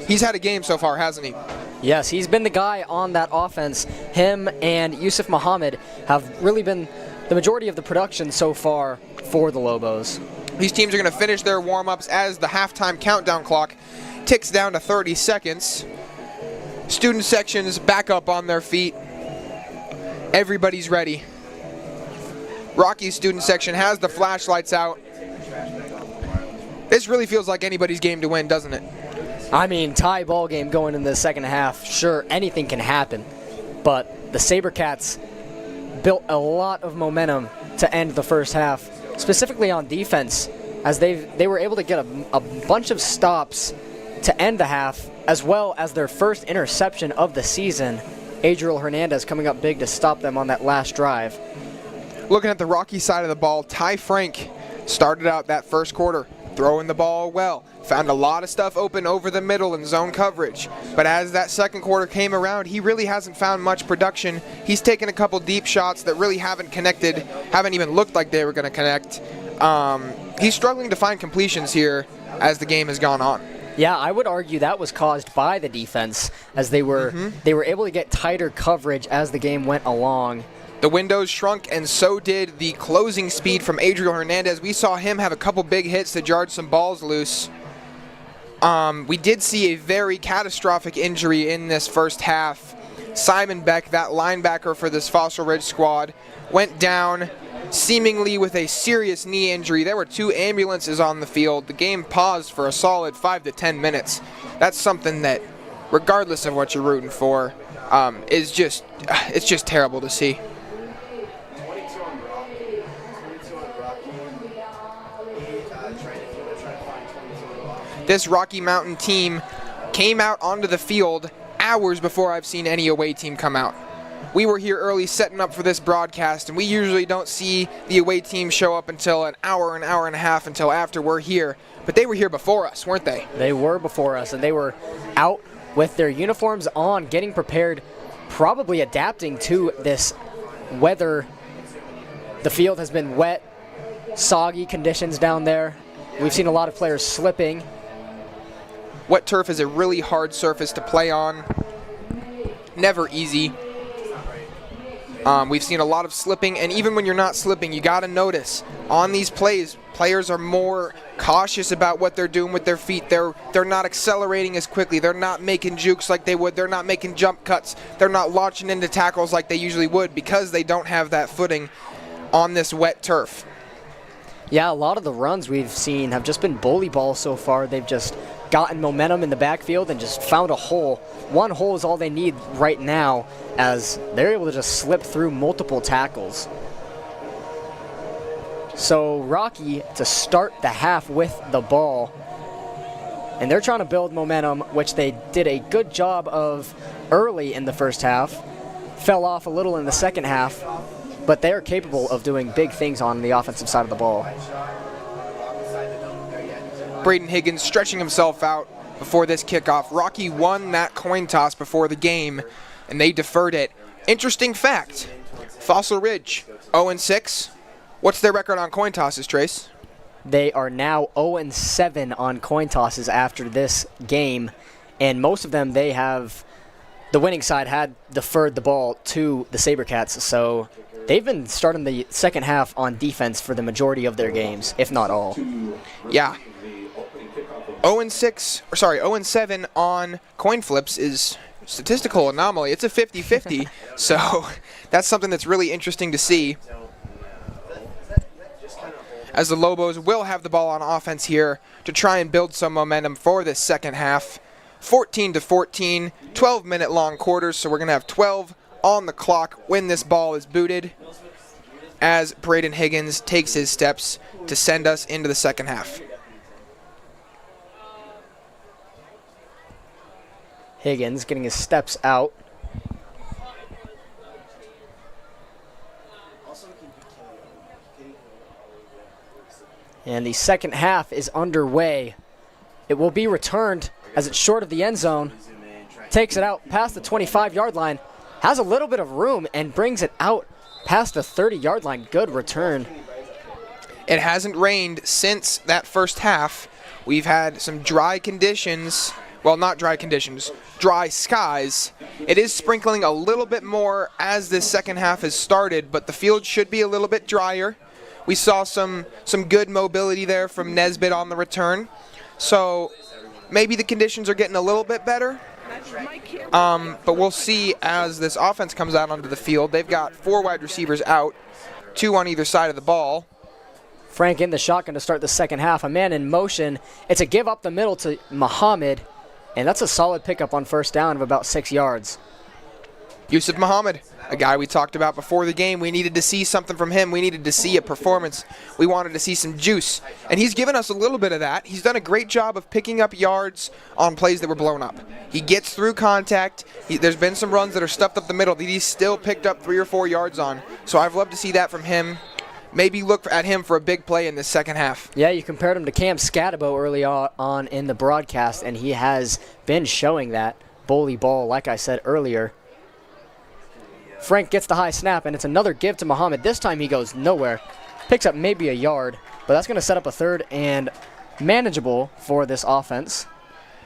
He's had a game so far, hasn't he? Yes, he's been the guy on that offense. Him and Yusuf Muhammad have really been the majority of the production so far for the Lobos. These teams are going to finish their warm-ups as the halftime countdown clock ticks down to 30 seconds. Student sections back up on their feet. Everybody's ready. Rocky's student section has the flashlights out. This really feels like anybody's game to win, doesn't it? I mean, tie ball game going in the second half. Sure, anything can happen. But the Sabercats built a lot of momentum to end the first half, specifically on defense, as they were able to get a bunch of stops to end the half, as well as their first interception of the season. Adriel Hernandez coming up big to stop them on that last drive. Looking at the Rocky side of the ball, Ty Frank started out that first quarter throwing the ball well. Found a lot of stuff open over the middle in zone coverage. But as that second quarter came around, he really hasn't found much production. He's taken a couple deep shots that really haven't connected, haven't even looked like they were going to connect. He's struggling to find completions here as the game has gone on. Yeah, I would argue that was caused by the defense, as they were able to get tighter coverage as the game went along. The windows shrunk, and so did the closing speed from Adriel Hernandez. We saw him have a couple big hits that jarred some balls loose. We did see a very catastrophic injury in this first half. Simon Beck, that linebacker for this Fossil Ridge squad, went down seemingly with a serious knee injury. There were 2 ambulances on the field. The game paused for a solid 5 to 10 minutes. That's something that, regardless of what you're rooting for, it's just terrible to see. This Rocky Mountain team came out onto the field hours before I've seen any away team come out. We were here early setting up for this broadcast, and we usually don't see the away team show up until an hour and a half until after we're here. But they were here before us, weren't they? They were before us, and they were out with their uniforms on, getting prepared, probably adapting to this weather. The field has been wet, soggy conditions down there. We've seen a lot of players slipping. Wet turf is a really hard surface to play on. Never easy. We've seen a lot of slipping, and even when you're not slipping, you got to notice on these plays, players are more cautious about what they're doing with their feet. They're not accelerating as quickly. They're not making jukes like they would. They're not making jump cuts. They're not launching into tackles like they usually would because they don't have that footing on this wet turf. Yeah, a lot of the runs we've seen have just been bully balls so far. They've just gotten momentum in the backfield and just found a hole. One hole is all they need right now, as they're able to just slip through multiple tackles. So Rocky to start the half with the ball, and they're trying to build momentum, which they did a good job of early in the first half. Fell off a little in the second half, but they're capable of doing big things on the offensive side of the ball. Braden Higgins stretching himself out before this kickoff. Rocky won that coin toss before the game, and they deferred it. Interesting fact, Fossil Ridge, 0-6. What's their record on coin tosses, Trace? They are now 0-7 on coin tosses after this game, and most of them they have, the winning side had deferred the ball to the Sabercats, so they've been starting the second half on defense for the majority of their games, if not all. Yeah. 0-7 on coin flips is statistical anomaly. It's a 50-50, so that's something that's really interesting to see. as the Lobos will have the ball on offense here to try and build some momentum for this second half. 14-14, 12-minute long quarters, so we're going to have 12 on the clock when this ball is booted as Braden Higgins takes his steps to send us into the second half. Higgins getting his steps out. And the second half is underway. It will be returned as it's short of the end zone. Takes it out past the 25-yard line. Has a little bit of room and brings it out past the 30-yard line. Good return. It hasn't rained since that first half. We've had some dry conditions. Well, not dry conditions, dry skies. It is sprinkling a little bit more as this second half has started, but the field should be a little bit drier. We saw some good mobility there from Nesbitt on the return. So maybe the conditions are getting a little bit better. But we'll see as this offense comes out onto the field. They've got 4 wide receivers out, 2 on either side of the ball. Frank in the shotgun to start the second half. A man in motion. It's a give up the middle to Muhammad, and that's a solid pickup on first down of about 6 yards. Yusuf Muhammad, a guy we talked about before the game. We needed to see something from him. We needed to see a performance. We wanted to see some juice. And he's given us a little bit of that. He's done a great job of picking up yards on plays that were blown up. He gets through contact. There's been some runs that are stuffed up the middle that he's still picked up 3 or 4 yards on. So I've loved to see that from him. Maybe look at him for a big play in this second half. Yeah, you compared him to Cam Scatabo early on in the broadcast, and he has been showing that bully ball, like I said earlier. Frank gets the high snap, and it's another give to Muhammad. This time he goes nowhere. Picks up maybe a yard, but that's going to set up a third and manageable for this offense.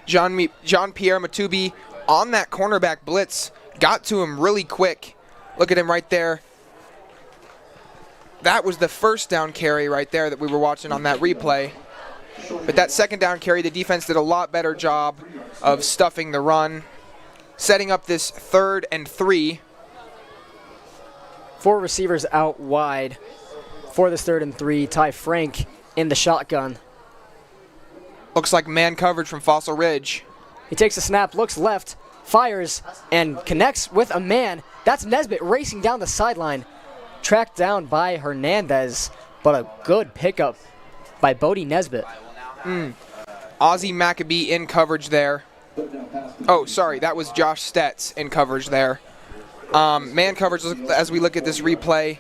Jean-Pierre Matubi on that cornerback blitz. Got to him really quick. Look at him right there. That was the first down carry right there that we were watching on that replay. But that second down carry, the defense did a lot better job of stuffing the run, setting up this 3rd and 3. 4 receivers out wide for this 3rd and 3. Ty Frank in the shotgun. Looks like man coverage from Fossil Ridge. He takes a snap, looks left, fires, and connects with a man. That's Nesbitt racing down the sideline. Tracked down by Hernandez, but a good pickup by Bodie Nesbitt. Ozzie Maccabee in coverage there. Oh, sorry, that was Josh Stetz in coverage there. Man coverage, as we look at this replay,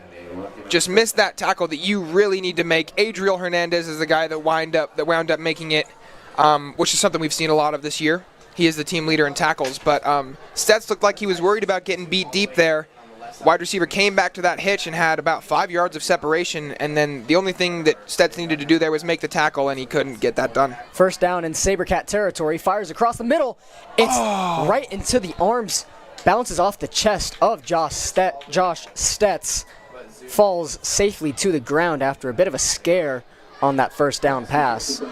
just missed that tackle that you really need to make. Adriel Hernandez is the guy that wound up making it, which is something we've seen a lot of this year. He is the team leader in tackles, but Stetz looked like he was worried about getting beat deep there. Wide receiver came back to that hitch and had about 5 yards of separation, and then the only thing that Stetz needed to do there was make the tackle, and he couldn't get that done. First down in Sabercat territory, fires across the middle. It's right into the arms, bounces off the chest of Josh Stetz, falls safely to the ground after a bit of a scare on that first down pass.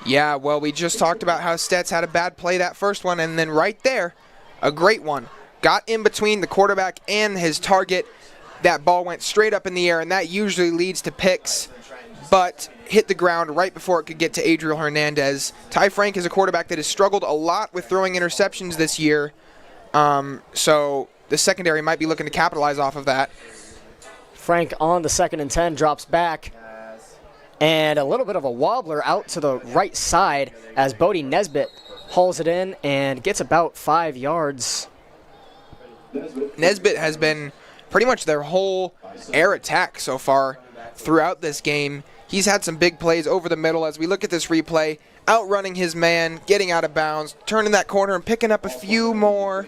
Yeah, well, we just talked about how Stetz had a bad play that first one, and then right there, a great one. Got in between the quarterback and his target. That ball went straight up in the air, and that usually leads to picks, but hit the ground right before it could get to Adriel Hernandez. Ty Frank is a quarterback that has struggled a lot with throwing interceptions this year, so the secondary might be looking to capitalize off of that. Frank on the 2nd and 10 drops back, and a little bit of a wobbler out to the right side as Bodie Nesbitt hauls it in and gets about 5 yards. Nesbitt has been pretty much their whole air attack so far throughout this game. He's had some big plays over the middle as we look at this replay, outrunning his man, getting out of bounds, turning that corner and picking up a few more.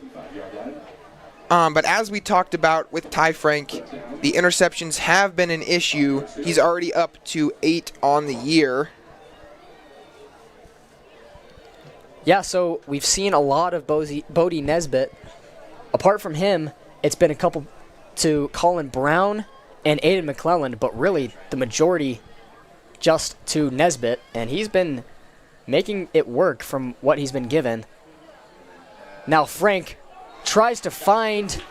But as we talked about with Ty Frank, the interceptions have been an issue. He's already up to 8 on the year. Yeah, so we've seen a lot of Bodie Nesbitt. Apart from him, it's been a couple to Colin Brown and Aiden McClelland, but really the majority just to Nesbitt, and he's been making it work from what he's been given. Now Frank tries to find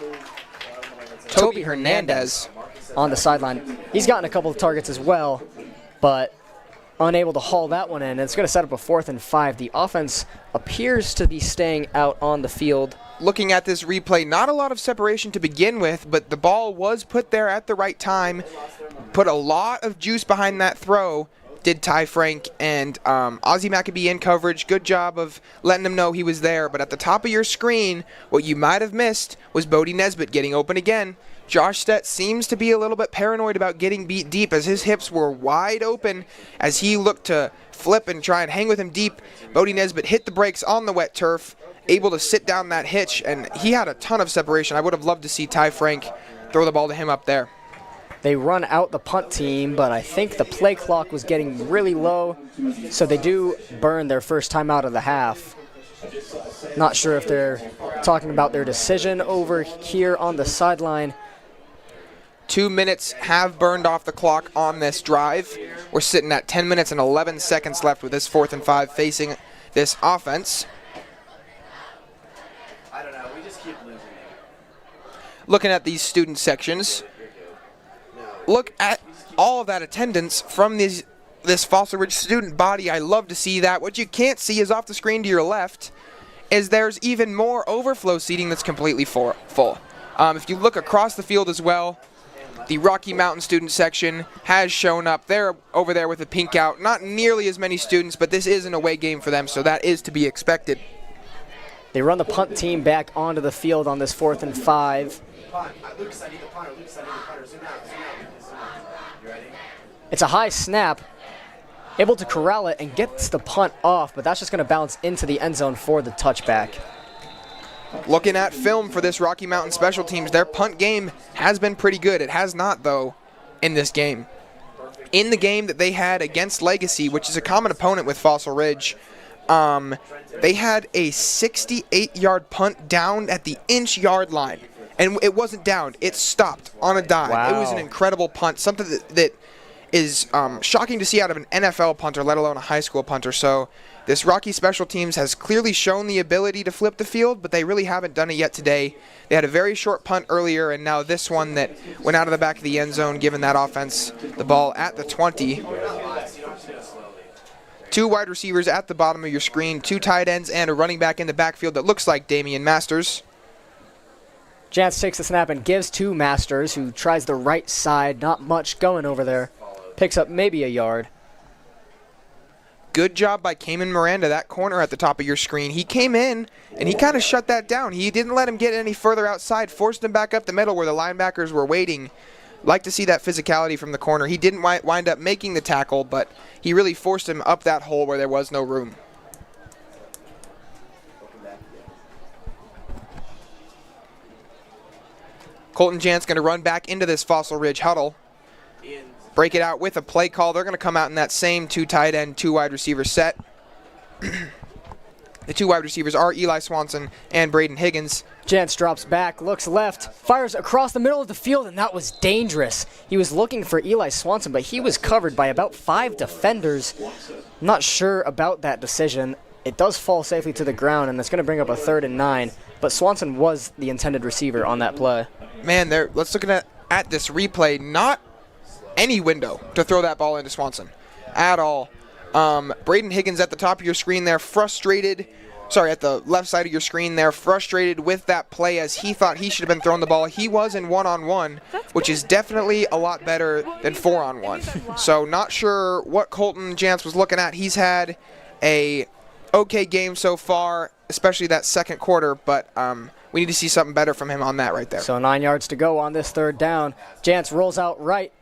Toby Hernandez on the sideline. He's gotten a couple of targets as well, but unable to haul that one in. It's going to set up a 4th and 5. The offense appears to be staying out on the field. Looking at this replay, not a lot of separation to begin with, but the ball was put there at the right time. Put a lot of juice behind that throw, did Ty Frank, and Ozzie Maccabee in coverage. Good job of letting him know he was there. But at the top of your screen, what you might have missed was Bodie Nesbitt getting open again. Josh Stett seems to be a little bit paranoid about getting beat deep, as his hips were wide open as he looked to flip and try and hang with him deep. Bodie Nesbitt hit the brakes on the wet turf, able to sit down that hitch, and he had a ton of separation. I would have loved to see Ty Frank throw the ball to him up there. They run out the punt team, but I think the play clock was getting really low, so they do burn their first time out of the half. Not sure if they're talking about their decision over here on the sideline. 2 minutes have burned off the clock on this drive. We're sitting at 10 minutes and 11 seconds left with this 4th and 5 facing this offense. I don't know. We just keep losing. Looking at these student sections, look at all of that attendance from this Fossil Ridge student body. I love to see that. What you can't see is off the screen to your left is there's even more overflow seating that's completely full. If you look across the field as well, the Rocky Mountain student section has shown up. They're over there with a pink out. Not nearly as many students, but this is an away game for them, so that is to be expected. They run the punt team back onto the field on this 4th and 5. Lucas, I need the punter. Lucas, I need the punter. Zoom out. Zoom out. You ready? It's a high snap. Able to corral it and gets the punt off, but that's just going to bounce into the end zone for the touchback. Looking at film for this Rocky Mountain special teams, their punt game has been pretty good. It has not, though, in this game. In the game that they had against Legacy, which is a common opponent with Fossil Ridge, they had a 68-yard punt down at the inch-yard line. And it wasn't down. It stopped on a dime. Wow. It was an incredible punt, something that is shocking to see out of an NFL punter, let alone a high school punter. So this Rocky special teams has clearly shown the ability to flip the field, but they really haven't done it yet today. They had a very short punt earlier, and now this one that went out of the back of the end zone, giving that offense the ball at the 20. 2 wide receivers at the bottom of your screen, 2 tight ends, and a running back in the backfield that looks like Damian Masters. Jance takes the snap and gives to Masters, who tries the right side. Not much going over there. Picks up maybe a yard. Good job by Cayman Miranda, that corner at the top of your screen. He came in, and he kind of shut that down. He didn't let him get any further outside, forced him back up the middle where the linebackers were waiting. Like to see that physicality from the corner. He didn't wind up making the tackle, but he really forced him up that hole where there was no room. Colton Jant's going to run back into this Fossil Ridge huddle. Break it out with a play call. They're going to come out in that same 2 tight end, 2 wide receiver set. The 2 wide receivers are Eli Swanson and Braden Higgins. Jance drops back, looks left, fires across the middle of the field, and that was dangerous. He was looking for Eli Swanson, but he was covered by about 5 defenders. Not sure about that decision. It does fall safely to the ground, and it's going to bring up a 3rd and 9, but Swanson was the intended receiver on that play. Man, let's look at this replay. Not any window to throw that ball into Swanson at all. Braden Higgins at the top of your screen there, frustrated. Sorry, at the left side of your screen there, frustrated with that play as he thought he should have been throwing the ball. He was in 1-on-1, which is definitely a lot better than 4-on-1. So not sure what Colton Jance was looking at. He's had a okay game so far, especially that second quarter, but we need to see something better from him on that right there. So 9 yards to go on this 3rd down. Jance rolls out right,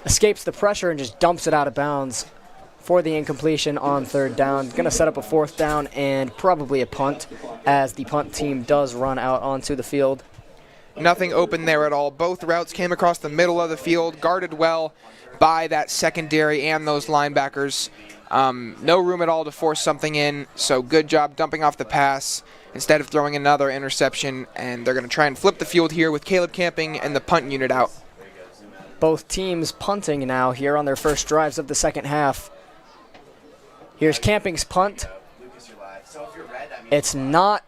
escapes the pressure, and just dumps it out of bounds for the incompletion on 3rd down. Going to set up a 4th down and probably a punt as the punt team does run out onto the field. Nothing open there at all. Both routes came across the middle of the field, guarded well by that secondary and those linebackers. No room at all to force something in, so good job dumping off the pass instead of throwing another interception, and they're going to try and flip the field here with Caleb Camping and the punt unit out. Both teams punting now here on their first drives of the second half. Here's Camping's punt. It's not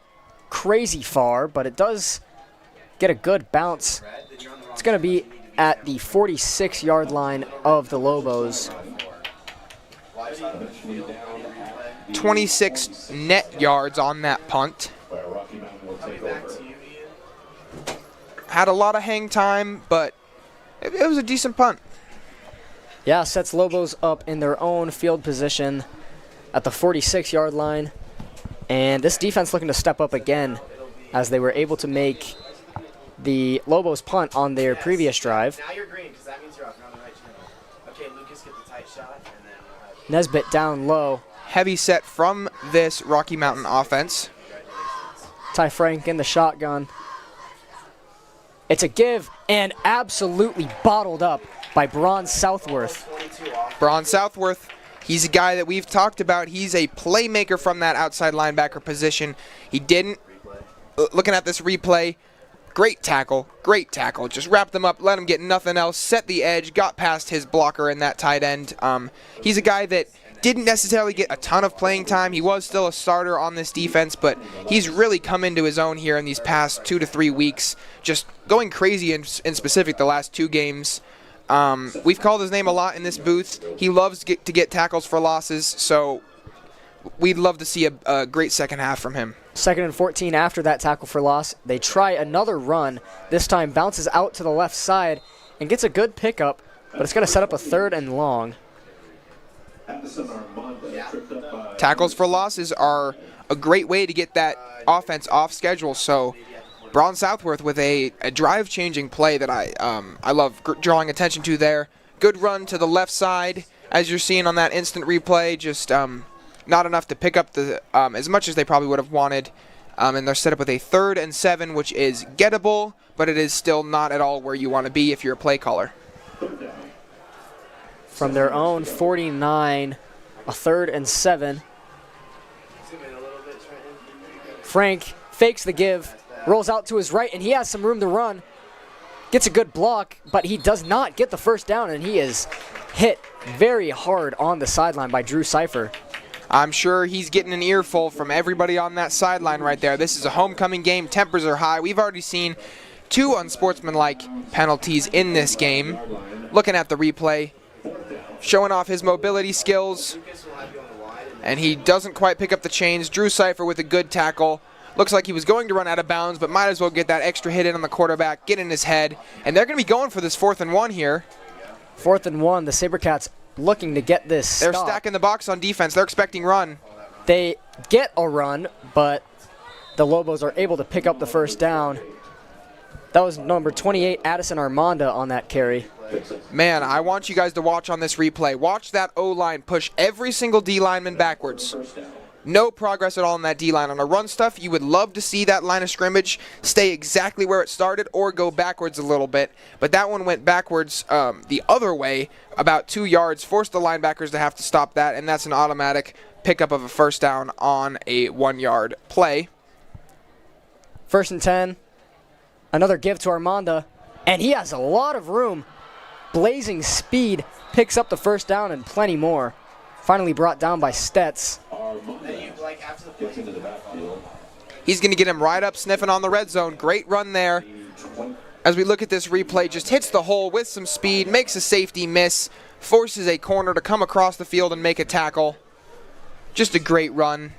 crazy far, but it does get a good bounce. It's going to be at the 46-yard line of the Lobos. 26 net yards on that punt. Had a lot of hang time, but it was a decent punt. Yeah, sets Lobos up in their own field position at the 46-yard line. And this defense looking to step up again as they were able to make the Lobos punt on their previous drive. Now you're green, because that means you're off. You're on the right channel. Okay, Lucas, get the tight shot, and then we'll have... Nesbitt down low. Heavy set from this Rocky Mountain offense. Ty Frank in the shotgun. It's a give and absolutely bottled up by Braun Southworth. Braun Southworth, he's a guy that we've talked about. He's a playmaker from that outside linebacker position. He didn't, looking at this replay, great tackle. Just wrapped them up, let him get nothing else, set the edge, got past his blocker in that tight end. He's a guy that didn't necessarily get a ton of playing time. He was still a starter on this defense, but he's really come into his own here in these past 2 to 3 weeks, just going crazy in specific the last 2 games. We've called his name a lot in this booth. He loves to get tackles for losses, so we'd love to see a great second half from him. 2nd and 14 after that tackle for loss. They try another run. This time bounces out to the left side and gets a good pickup, but it's going to set up a 3rd and long. Tackles for losses are a great way to get that offense off schedule, so Braun Southworth with a drive-changing play that I love drawing attention to there. Good run to the left side, as you're seeing on that instant replay, just not enough to pick up the as much as they probably would have wanted. And they're set up with a 3rd and 7, which is gettable, but it is still not at all where you want to be if you're a play caller. From their own 49, a 3rd and 7. Frank fakes the give, rolls out to his right, and he has some room to run. Gets a good block, but he does not get the first down, and he is hit very hard on the sideline by Drew Cipher. I'm sure he's getting an earful from everybody on that sideline right there. This is a homecoming game. Tempers are high. We've already seen 2 unsportsmanlike penalties in this game. Looking at the replay, showing off his mobility skills, and he doesn't quite pick up the chains. Drew Cipher with a good tackle. Looks like he was going to run out of bounds, but might as well get that extra hit in on the quarterback, get in his head, and they're going to be going for this 4th and 1 here. 4th and 1, the Sabercats looking to get this They're stop. stacking the box on defense. They're expecting run. They get a run, but the Lobos are able to pick up the first down. That was number 28, Addison Armanda, on that carry. Man, I want you guys to watch on this replay. Watch that O-line push every single D lineman backwards. No progress at all in that D-line. On a run stuff, you would love to see that line of scrimmage stay exactly where it started or go backwards a little bit. But that one went backwards the other way, about 2 yards, forced the linebackers to have to stop that, and that's an automatic pickup of a first down on a 1-yard play. 1st and 10. Another give to Armanda, and he has a lot of room. Blazing speed, picks up the first down and plenty more. Finally brought down by Stetz. He's going to get him right up sniffing on the red zone. Great run there. As we look at this replay, just hits the hole with some speed, makes a safety miss, forces a corner to come across the field and make a tackle. Just a great run.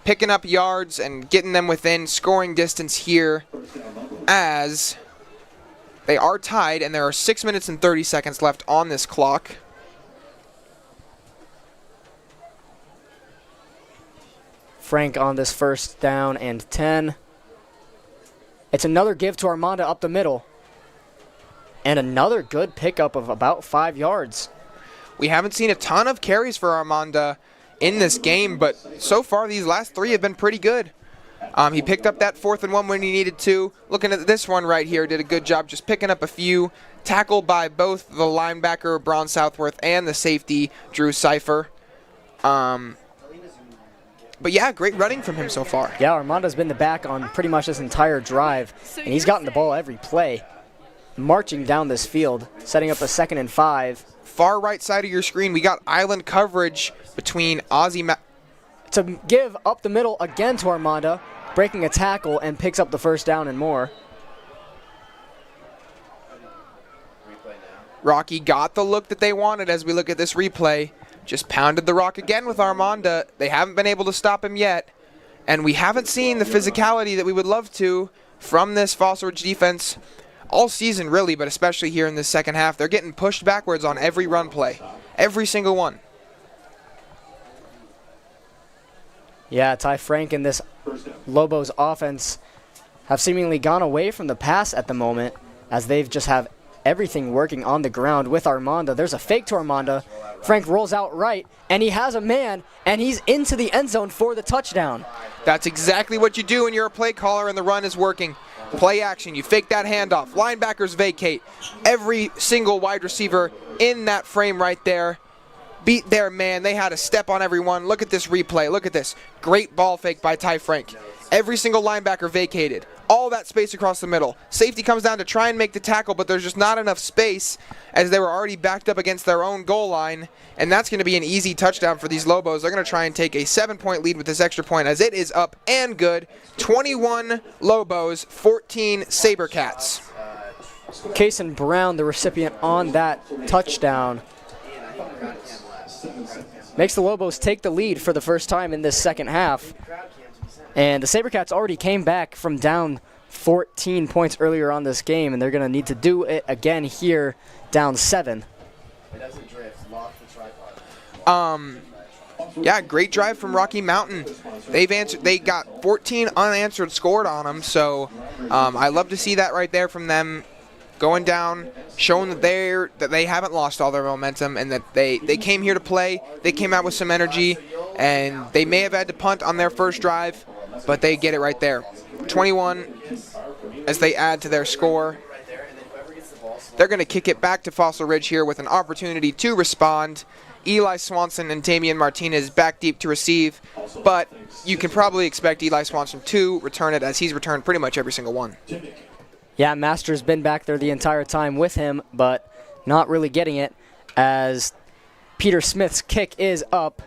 Picking up yards and getting them within scoring distance here as they are tied, and there are 6 minutes and 30 seconds left on this clock. Frank on this 1st down and 10. It's another give to Armanda up the middle. And another good pickup of about 5 yards. We haven't seen a ton of carries for Armanda in this game, but so far these last 3 have been pretty good. He picked up that 4th and 1 when he needed to. Looking at this one right here, did a good job just picking up a few. Tackled by both the linebacker, Braun Southworth, and the safety, Drew Cipher. But yeah, great running from him so far. Yeah, Armando's been the back on pretty much this entire drive, and he's gotten the ball every play. Marching down this field, setting up a 2nd and 5. Far right side of your screen, we got island coverage between Ozzy. To give up the middle again to Armanda, breaking a tackle and picks up the first down and more. Rocky got the look that they wanted as we look at this replay. Just pounded the rock again with Armanda. They haven't been able to stop him yet. And we haven't seen the physicality that we would love to from this Fossil Ridge defense all season, really, but especially here in the second half. They're getting pushed backwards on every run play. Every single one. Yeah, Ty Frank and this Lobos offense have seemingly gone away from the pass at the moment, as they've just have everything working on the ground with Armanda. There's a fake to Armanda. Frank rolls out right, and he has a man, and he's into the end zone for the touchdown. That's exactly what you do when you're a play caller and the run is working. Play action, you fake that handoff. Linebackers vacate. Every single wide receiver in that frame right there beat their man. They had a step on everyone. Look at this replay. Look at this. Great ball fake by Ty Frank. Every single linebacker vacated. All that space across the middle. Safety comes down to try and make the tackle, but there's just not enough space as they were already backed up against their own goal line, and that's going to be an easy touchdown for these Lobos. They're going to try and take a 7-point lead with this extra point as it is up and good. 21 Lobos, 14 Sabercats. Kason Brown, the recipient on that touchdown, makes the Lobos take the lead for the first time in this second half. And the Sabercats already came back from down 14 points earlier on this game, and they're going to need to do it again here, down 7. Yeah, great drive from Rocky Mountain. They got 14 unanswered scored on them, so I love to see that right there from them, going down, showing that they haven't lost all their momentum and that they came here to play. They came out with some energy, and they may have had to punt on their first drive, but they get it right there. 21 as they add to their score. They're going to kick it back to Fossil Ridge here with an opportunity to respond. Eli Swanson and Damian Martinez back deep to receive, but you can probably expect Eli Swanson to return it as he's returned pretty much every single one. Yeah, Masters been back there the entire time with him, but not really getting it as Peter Smith's kick is up.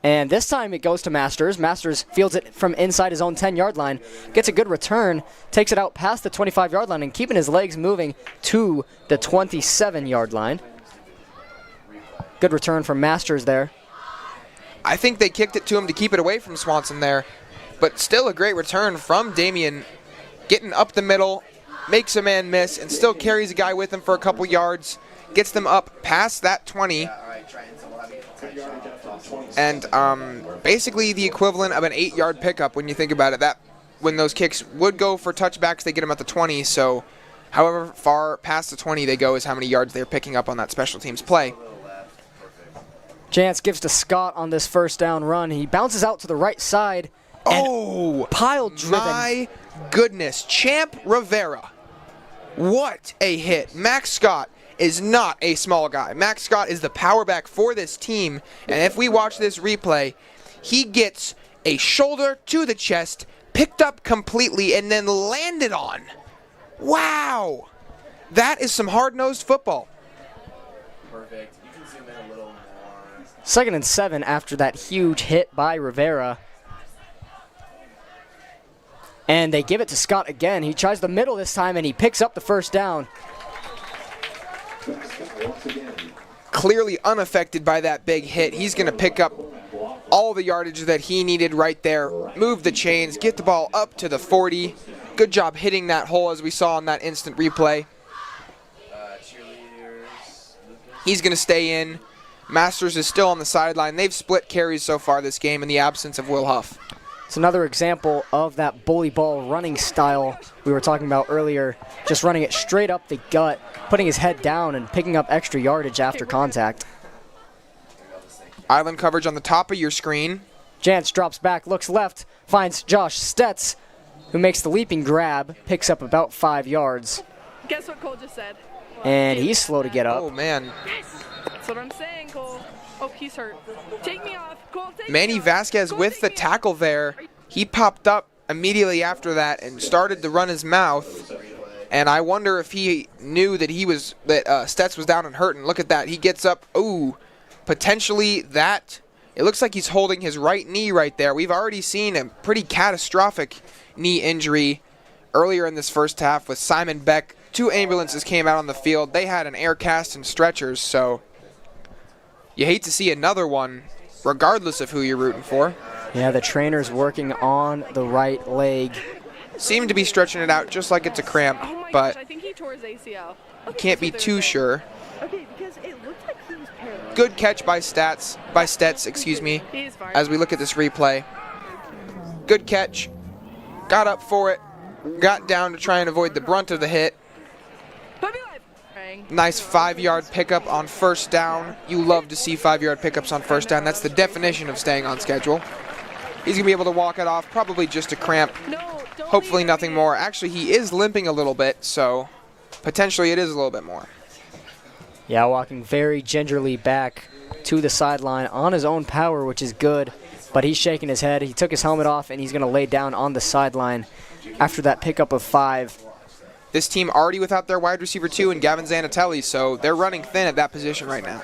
And this time it goes to Masters. Masters fields it from inside his own 10-yard line, gets a good return, takes it out past the 25-yard line, and keeping his legs moving to the 27-yard line. Good return from Masters there. I think they kicked it to him to keep it away from Swanson there, but still a great return from Damian, getting up the middle, makes a man miss, and still carries a guy with him for a couple yards, gets them up past that 20, and basically the equivalent of an 8-yard pickup when you think about it. That when those kicks would go for touchbacks, they get them at the 20, so however far past the 20 they go is how many yards they're picking up on that special teams play. Chance gives to Scott on this first down run. He bounces out to the right side. Oh, pile driven. My goodness. Champ Rivera. What a hit. Max Scott is not a small guy. Max Scott is the power back for this team. And if we watch this replay, he gets a shoulder to the chest, picked up completely, and then landed on. Wow. That is some hard-nosed football. Perfect. You can zoom in a little more. 2nd and 7 after that huge hit by Rivera. And they give it to Scott again. He tries the middle this time, and he picks up the first down. Clearly unaffected by that big hit. He's going to pick up all the yardage that he needed right there. Move the chains, get the ball up to the 40. Good job hitting that hole as we saw on that instant replay. He's going to stay in. Masters is still on the sideline. They've split carries so far this game in the absence of Will Huff. It's another example of that bully ball running style we were talking about earlier, just running it straight up the gut, putting his head down and picking up extra yardage after contact. Island coverage on the top of your screen. Jantz drops back, looks left, finds Josh Stetz, who makes the leaping grab, picks up about 5 yards. Guess what Cole just said? And he's slow to get up. Oh, man. That's what I'm saying, Cole. Oh, he's hurt. Take me off. Cole, take Manny me off. Vasquez Cole, with the tackle there. He popped up immediately after that and started to run his mouth. And I wonder if he knew that Stetz was down and hurt. And look at that. He gets up. Ooh, potentially that. It looks like he's holding his right knee right there. We've already seen a pretty catastrophic knee injury earlier in this first half with Simon Beck 2 ambulances came out on the field. They had an air cast and stretchers, so you hate to see another one, regardless of who you're rooting for. Yeah, the trainer's working on the right leg. Seem to be stretching it out just like it's a cramp, but I think he tore his ACL. can't be too sure. Okay, because it looked like he was paralyzed. Good catch by Stets, excuse me, He's fine. as we look at this replay. Good catch. Got up for it. Got down to try and avoid the brunt of the hit. Nice 5-yard pickup on first down. You love to see 5-yard pickups on first down. That's the definition of staying on schedule. He's going to be able to walk it off, probably just a cramp. Hopefully nothing more. Actually, he is limping a little bit, so potentially it is a little bit more. Yeah, walking very gingerly back to the sideline on his own power, which is good, but he's shaking his head. He took his helmet off, and he's going to lay down on the sideline after that pickup of 5. This team already without their wide receiver 2 and Gavin Zanatelli, so they're running thin at that position right now.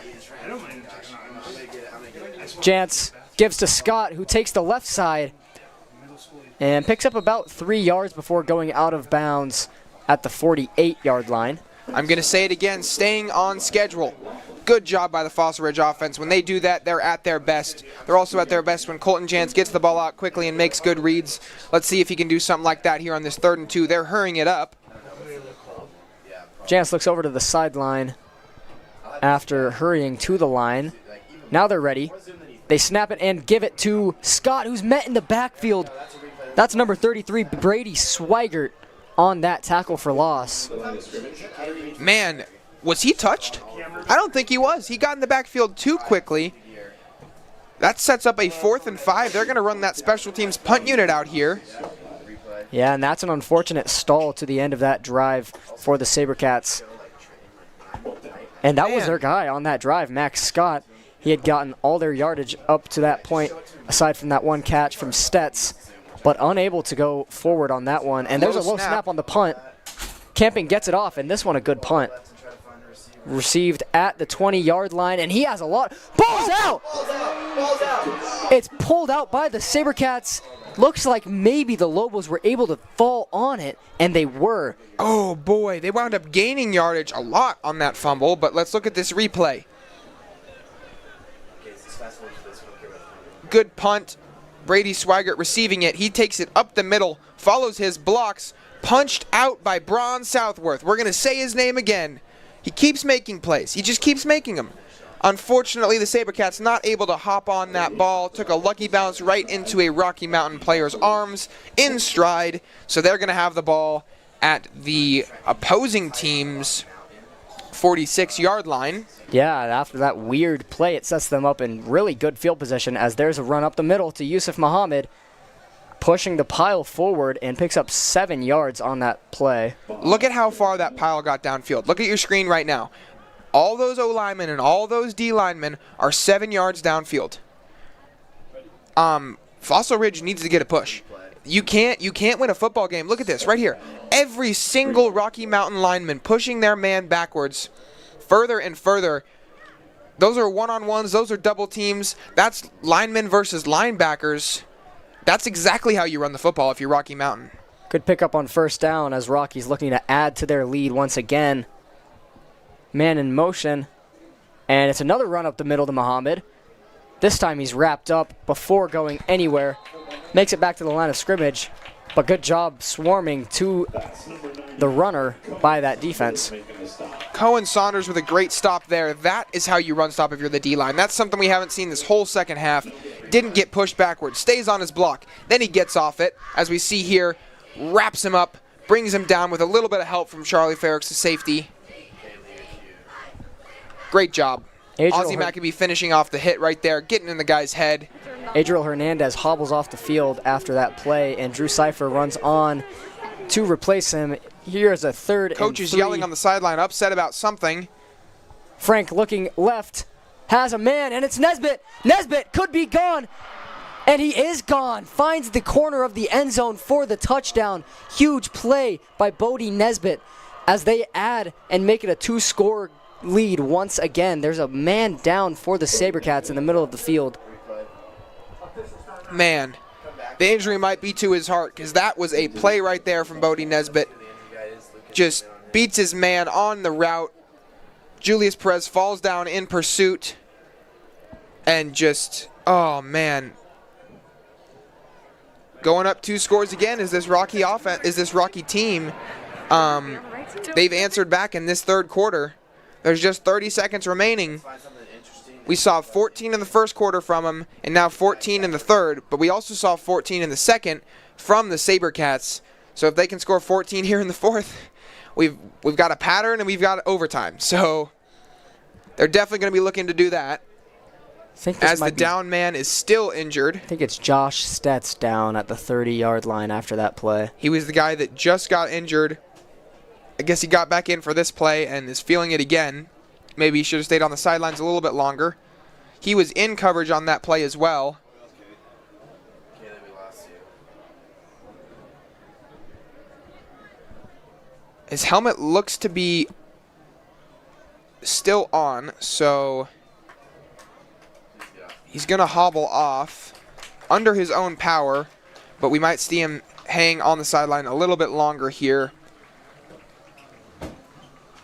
Jantz gives to Scott, who takes the left side and picks up about 3 yards before going out of bounds at the 48-yard line. I'm going to say it again, staying on schedule. Good job by the Fossil Ridge offense. When they do that, they're at their best. They're also at their best when Colton Jantz gets the ball out quickly and makes good reads. Let's see if he can do something like that here on this 3rd and 2. They're hurrying it up. Jantz looks over to the sideline after hurrying to the line. Now they're ready. They snap it and give it to Scott, who's met in the backfield. That's number 33, Brady Swigert, on that tackle for loss. Man, was he touched? I don't think he was. He got in the backfield too quickly. That sets up a 4th and 5. They're going to run that special teams punt unit out here. Yeah, and that's an unfortunate stall to the end of that drive for the Sabercats. And that was their guy on that drive, Max Scott. He had gotten all their yardage up to that point, aside from that one catch from Stets, but unable to go forward on that one. And there's a low snap on the punt. Camping gets it off, and this one a good punt. Received at the 20-yard line, and he has a lot. Ball's out! It's pulled out by the Sabercats. Looks like maybe the Lobos were able to fall on it, and they were. Oh boy, they wound up gaining yardage a lot on that fumble, but let's look at this replay. Good punt. Brady Swigert receiving it. He takes it up the middle, follows his blocks, punched out by Braun Southworth. We're going to say his name again. He keeps making plays. He just keeps making them. Unfortunately, the Sabercats not able to hop on that ball. Took a lucky bounce right into a Rocky Mountain player's arms in stride. So they're going to have the ball at the opposing team's 46-yard line. Yeah, after that weird play, it sets them up in really good field position as there's a run up the middle to Yusuf Muhammad, pushing the pile forward and picks up 7 yards on that play. Look at how far that pile got downfield. Look at your screen right now. All those O linemen and all those D linemen are 7 yards downfield. Fossil Ridge needs to get a push. You can't win a football game. Look at this right here. Every single Rocky Mountain lineman pushing their man backwards further and further. Those are one-on-ones. Those are double teams. That's linemen versus linebackers. That's exactly how you run the football if you're Rocky Mountain. Good pickup on first down as Rocky's looking to add to their lead once again. Man in motion. And it's another run up the middle to Muhammad. This time he's wrapped up before going anywhere. Makes it back to the line of scrimmage. But good job swarming to the runner by that defense. Cohen Saunders with a great stop there. That is how you run stop if you're the D-line. That's something we haven't seen this whole second half. Didn't get pushed backwards. Stays on his block. Then he gets off it, as we see here. Wraps him up. Brings him down with a little bit of help from Charlie Ferricks, the safety. Great job. Ozzie Maccabee finishing off the hit right there, getting in the guy's head. Adriel Hernandez hobbles off the field after that play, and Drew Cipher runs on to replace him. Here's a 3rd and 3. Coach is yelling on the sideline, upset about something. Frank looking left, has a man, and it's Nesbitt. Nesbitt could be gone, and he is gone. Finds the corner of the end zone for the touchdown. Huge play by Bodie Nesbitt as they add and make it a 2-score lead once again. There's a man down for the Sabercats in the middle of the field. Man, the injury might be to his heart because that was a play right there from Bodie Nesbitt. Just beats his man on the route. Julius Perez falls down in pursuit and just, oh man. Going up 2 scores again is this Rocky offense, is this Rocky team. They've answered back in this third quarter. There's just 30 seconds remaining. We saw 14 in the first quarter from them, and now 14 in the third, but we also saw 14 in the second from the Sabercats. So if they can score 14 here in the fourth, we've got a pattern and we've got overtime. So they're definitely going to be looking to do that. As the down man is still injured. I think it's Josh Stetz down at the 30-yard line after that play. He was the guy that just got injured. I guess he got back in for this play and is feeling it again. Maybe he should have stayed on the sidelines a little bit longer. He was in coverage on that play as well. His helmet looks to be still on, so he's going to hobble off under his own power, but we might see him hang on the sideline a little bit longer here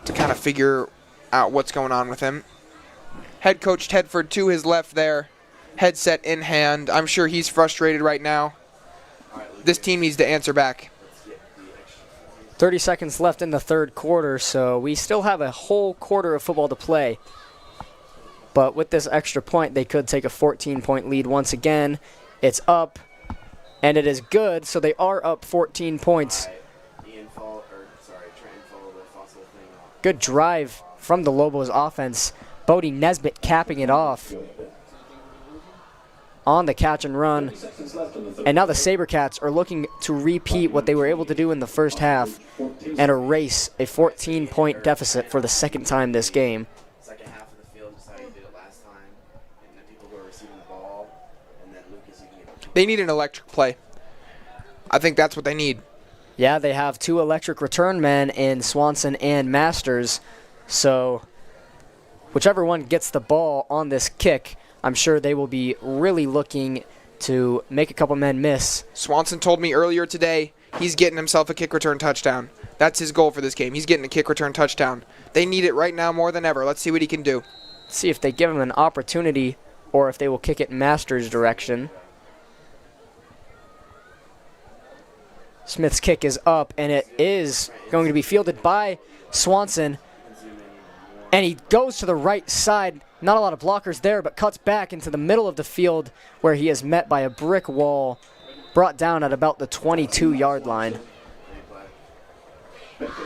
to kind of figure out what's going on with him. Head coach Tedford to his left there, headset in hand. I'm sure he's frustrated right now. This team needs to answer back. 30 seconds left in the third quarter, so we still have a whole quarter of football to play. But with this extra point, they could take a 14-point lead once again. It's up, and it is good, so they are up 14 points. Good drive from the Lobos offense. Bodie Nesbitt capping it off on the catch and run. And now the Sabercats are looking to repeat what they were able to do in the first half and erase a 14-point deficit for the second time this game. Second half of the field, just how you did it last time. And then people who are receiving the ball, and then Lucas, you can get. They need an electric play. I think that's what they need. Yeah, they have 2 electric return men in Swanson and Masters. So whichever one gets the ball on this kick, I'm sure they will be really looking to make a couple men miss. Swanson told me earlier today he's getting himself a kick return touchdown. That's his goal for this game. He's getting a kick return touchdown. They need it right now more than ever. Let's see what he can do. See if they give him an opportunity or if they will kick it Masters' direction. Smith's kick is up, and it is going to be fielded by Swanson. And he goes to the right side. Not a lot of blockers there, but cuts back into the middle of the field where he is met by a brick wall, brought down at about the 22-yard line.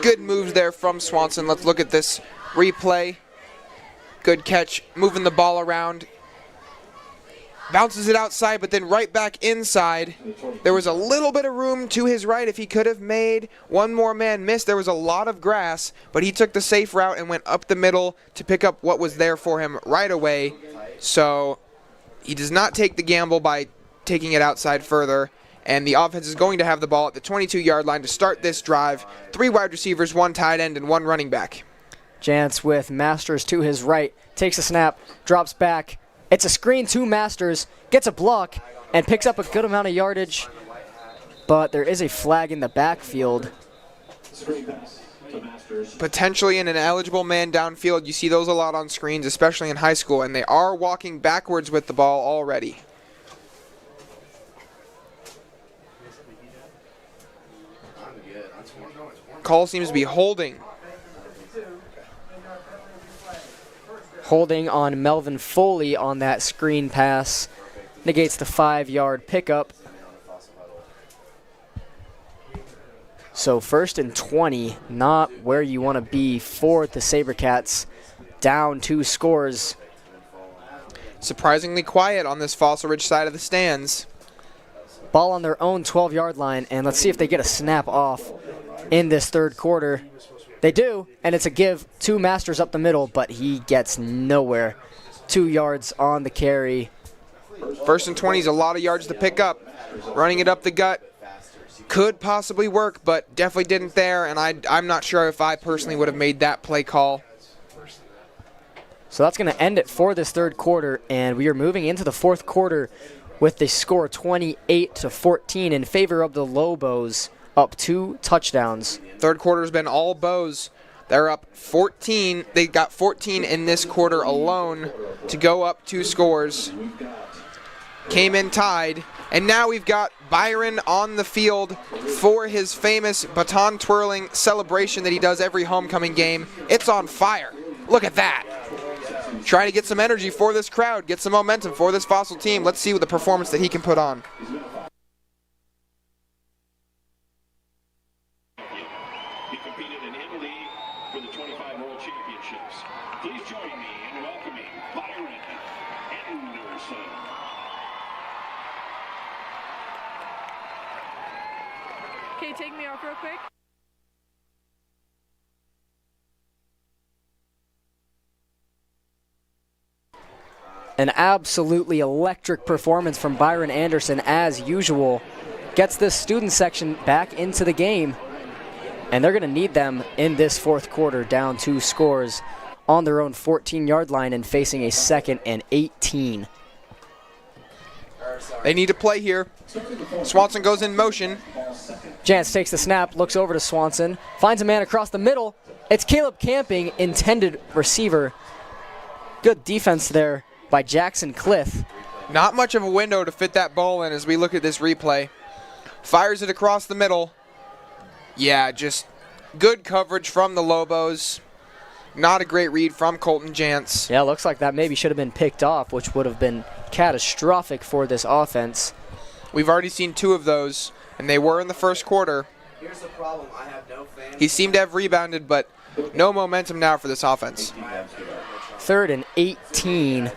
Good moves there from Swanson. Let's look at this replay. Good catch, moving the ball around. Bounces it outside, but then right back inside. There was a little bit of room to his right if he could have made one more man miss. There was a lot of grass, but he took the safe route and went up the middle to pick up what was there for him right away. So he does not take the gamble by taking it outside further. And the offense is going to have the ball at the 22-yard line to start this drive. 3 wide receivers, 1 tight end, and 1 running back. Jantz with Masters to his right, takes a snap, drops back. It's a screen to Masters, gets a block, and picks up a good amount of yardage. But there is a flag in the backfield. Potentially an ineligible man downfield. You see those a lot on screens, especially in high school, and they are walking backwards with the ball already. Call seems to be holding. Holding on Melvin Foley on that screen pass. Negates the 5-yard pickup. So 1st and 20, not where you want to be for the Sabercats. Down 2 scores. Surprisingly quiet on this Fossil Ridge side of the stands. Ball on their own 12-yard line, and let's see if they get a snap off in this third quarter. They do, and it's a give to Masters up the middle, but he gets nowhere. 2 yards on the carry. 1st and 20 is a lot of yards to pick up. Running it up the gut could possibly work, but definitely didn't there, and I'm not sure if I personally would have made that play call. So that's going to end it for this third quarter, and we are moving into the fourth quarter with the score 28-14 in favor of the Lobos, up 2 touchdowns. Third quarter's been all Bows. They're up 14. They got 14 in this quarter alone to go up 2 scores. Came in tied. And now we've got Byron on the field for his famous baton twirling celebration that he does every homecoming game. It's on fire. Look at that. Trying to get some energy for this crowd, get some momentum for this Fossil team. Let's see what the performance that he can put on. He competed in Italy for the 25 World Championships. Please join me in welcoming Byron Anderson. Okay, take me off real quick. An absolutely electric performance from Byron Anderson as usual. Gets this student section back into the game. And they're going to need them in this fourth quarter, down 2 scores on their own 14-yard line and facing a 2nd and 18. They need to play here. Swanson goes in motion. Jantz takes the snap, looks over to Swanson, finds a man across the middle. It's Caleb Camping, intended receiver. Good defense there by Jackson Cliff. Not much of a window to fit that ball in as we look at this replay. Fires it across the middle. Yeah, just good coverage from the Lobos. Not a great read from Colton Jantz. Yeah, looks like that maybe should have been picked off, which would have been catastrophic for this offense. We've already seen 2 of those, and they were in the first quarter. Here's the problem. I have no fans. He seemed to have rebounded, but no momentum now for this offense. 3rd and 18.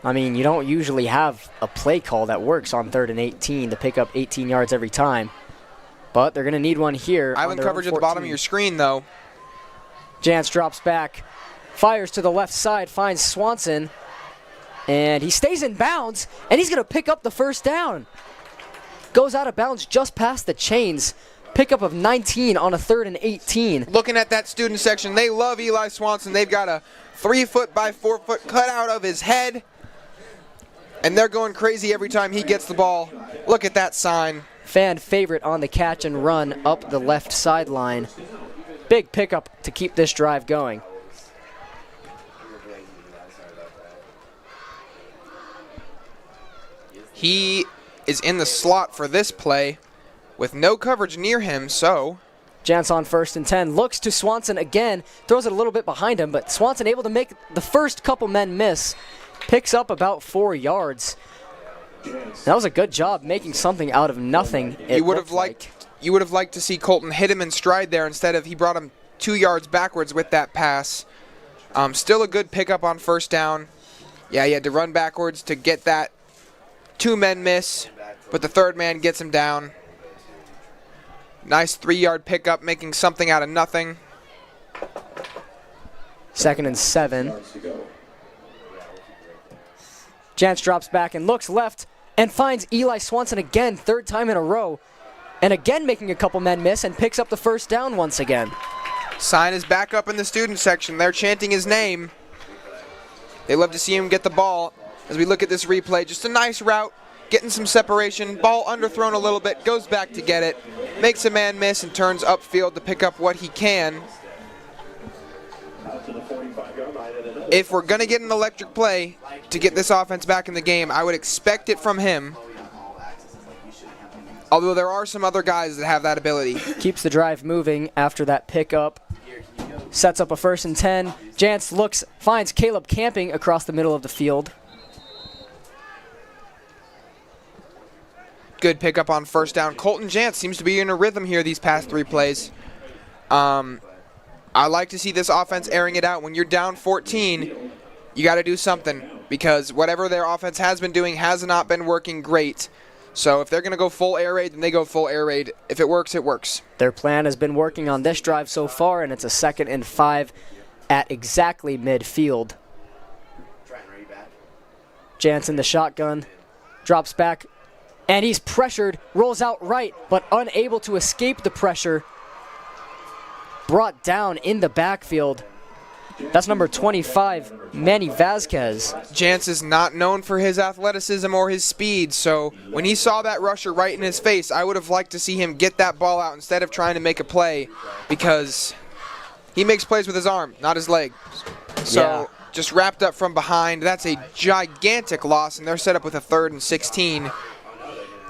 I mean, you don't usually have a play call that works on 3rd and 18 to pick up 18 yards every time. But they're going to need one here. Island coverage at the bottom of your screen, though. Jantz drops back, fires to the left side, finds Swanson, and he stays in bounds, and he's going to pick up the first down. Goes out of bounds just past the chains. Pickup of 19 on a 3rd and 18. Looking at that student section, they love Eli Swanson. They've got a 3-foot by 4-foot cutout of his head, and they're going crazy every time he gets the ball. Look at that sign. Fan favorite on the catch and run up the left sideline. Big pickup to keep this drive going. He is in the slot for this play with no coverage near him, so Jantz on 1st and 10, looks to Swanson again, throws it a little bit behind him, but Swanson able to make the first couple men miss, picks up about 4 yards. That was a good job making something out of nothing. You would have liked to see Colton hit him in stride there instead of he brought him 2 yards backwards with that pass. Still a good pickup on 1st down. Yeah, he had to run backwards to get that 2 men miss, but the 3rd man gets him down. Nice 3-yard pickup, making something out of nothing. 2nd and 7. Jantz drops back and looks left and finds Eli Swanson again, 3rd time in a row, and again making a couple men miss and picks up the first down once again. Sign is back up in the student section. They're chanting his name. They love to see him get the ball. As we look at this replay, just a nice route, getting some separation, ball underthrown a little bit, goes back to get it, makes a man miss and turns upfield to pick up what he can. If we're going to get an electric play to get this offense back in the game, I would expect it from him. Although there are some other guys that have that ability. Keeps the drive moving after that pickup. Sets up a 1st and 10. Jantz looks, finds Caleb Camping across the middle of the field. Good pickup on 1st down. Colton Jantz seems to be in a rhythm here these past 3 plays. I like to see this offense airing it out. When you're down 14, you got to do something because whatever their offense has been doing has not been working great. So if they're going to go full air raid, then they go full air raid. If it works, it works. Their plan has been working on this drive so far, and it's a 2nd and 5 at exactly midfield. Jantz in the shotgun, drops back, and he's pressured, rolls out right, but unable to escape the pressure. Brought down in the backfield. That's number 25, Manny Vasquez. Jantz is not known for his athleticism or his speed, so when he saw that rusher right in his face, I would have liked to see him get that ball out instead of trying to make a play because He makes plays with his arm, not his leg. So Yeah. just wrapped up from behind. That's a gigantic loss, and they're set up with a 3rd and 16.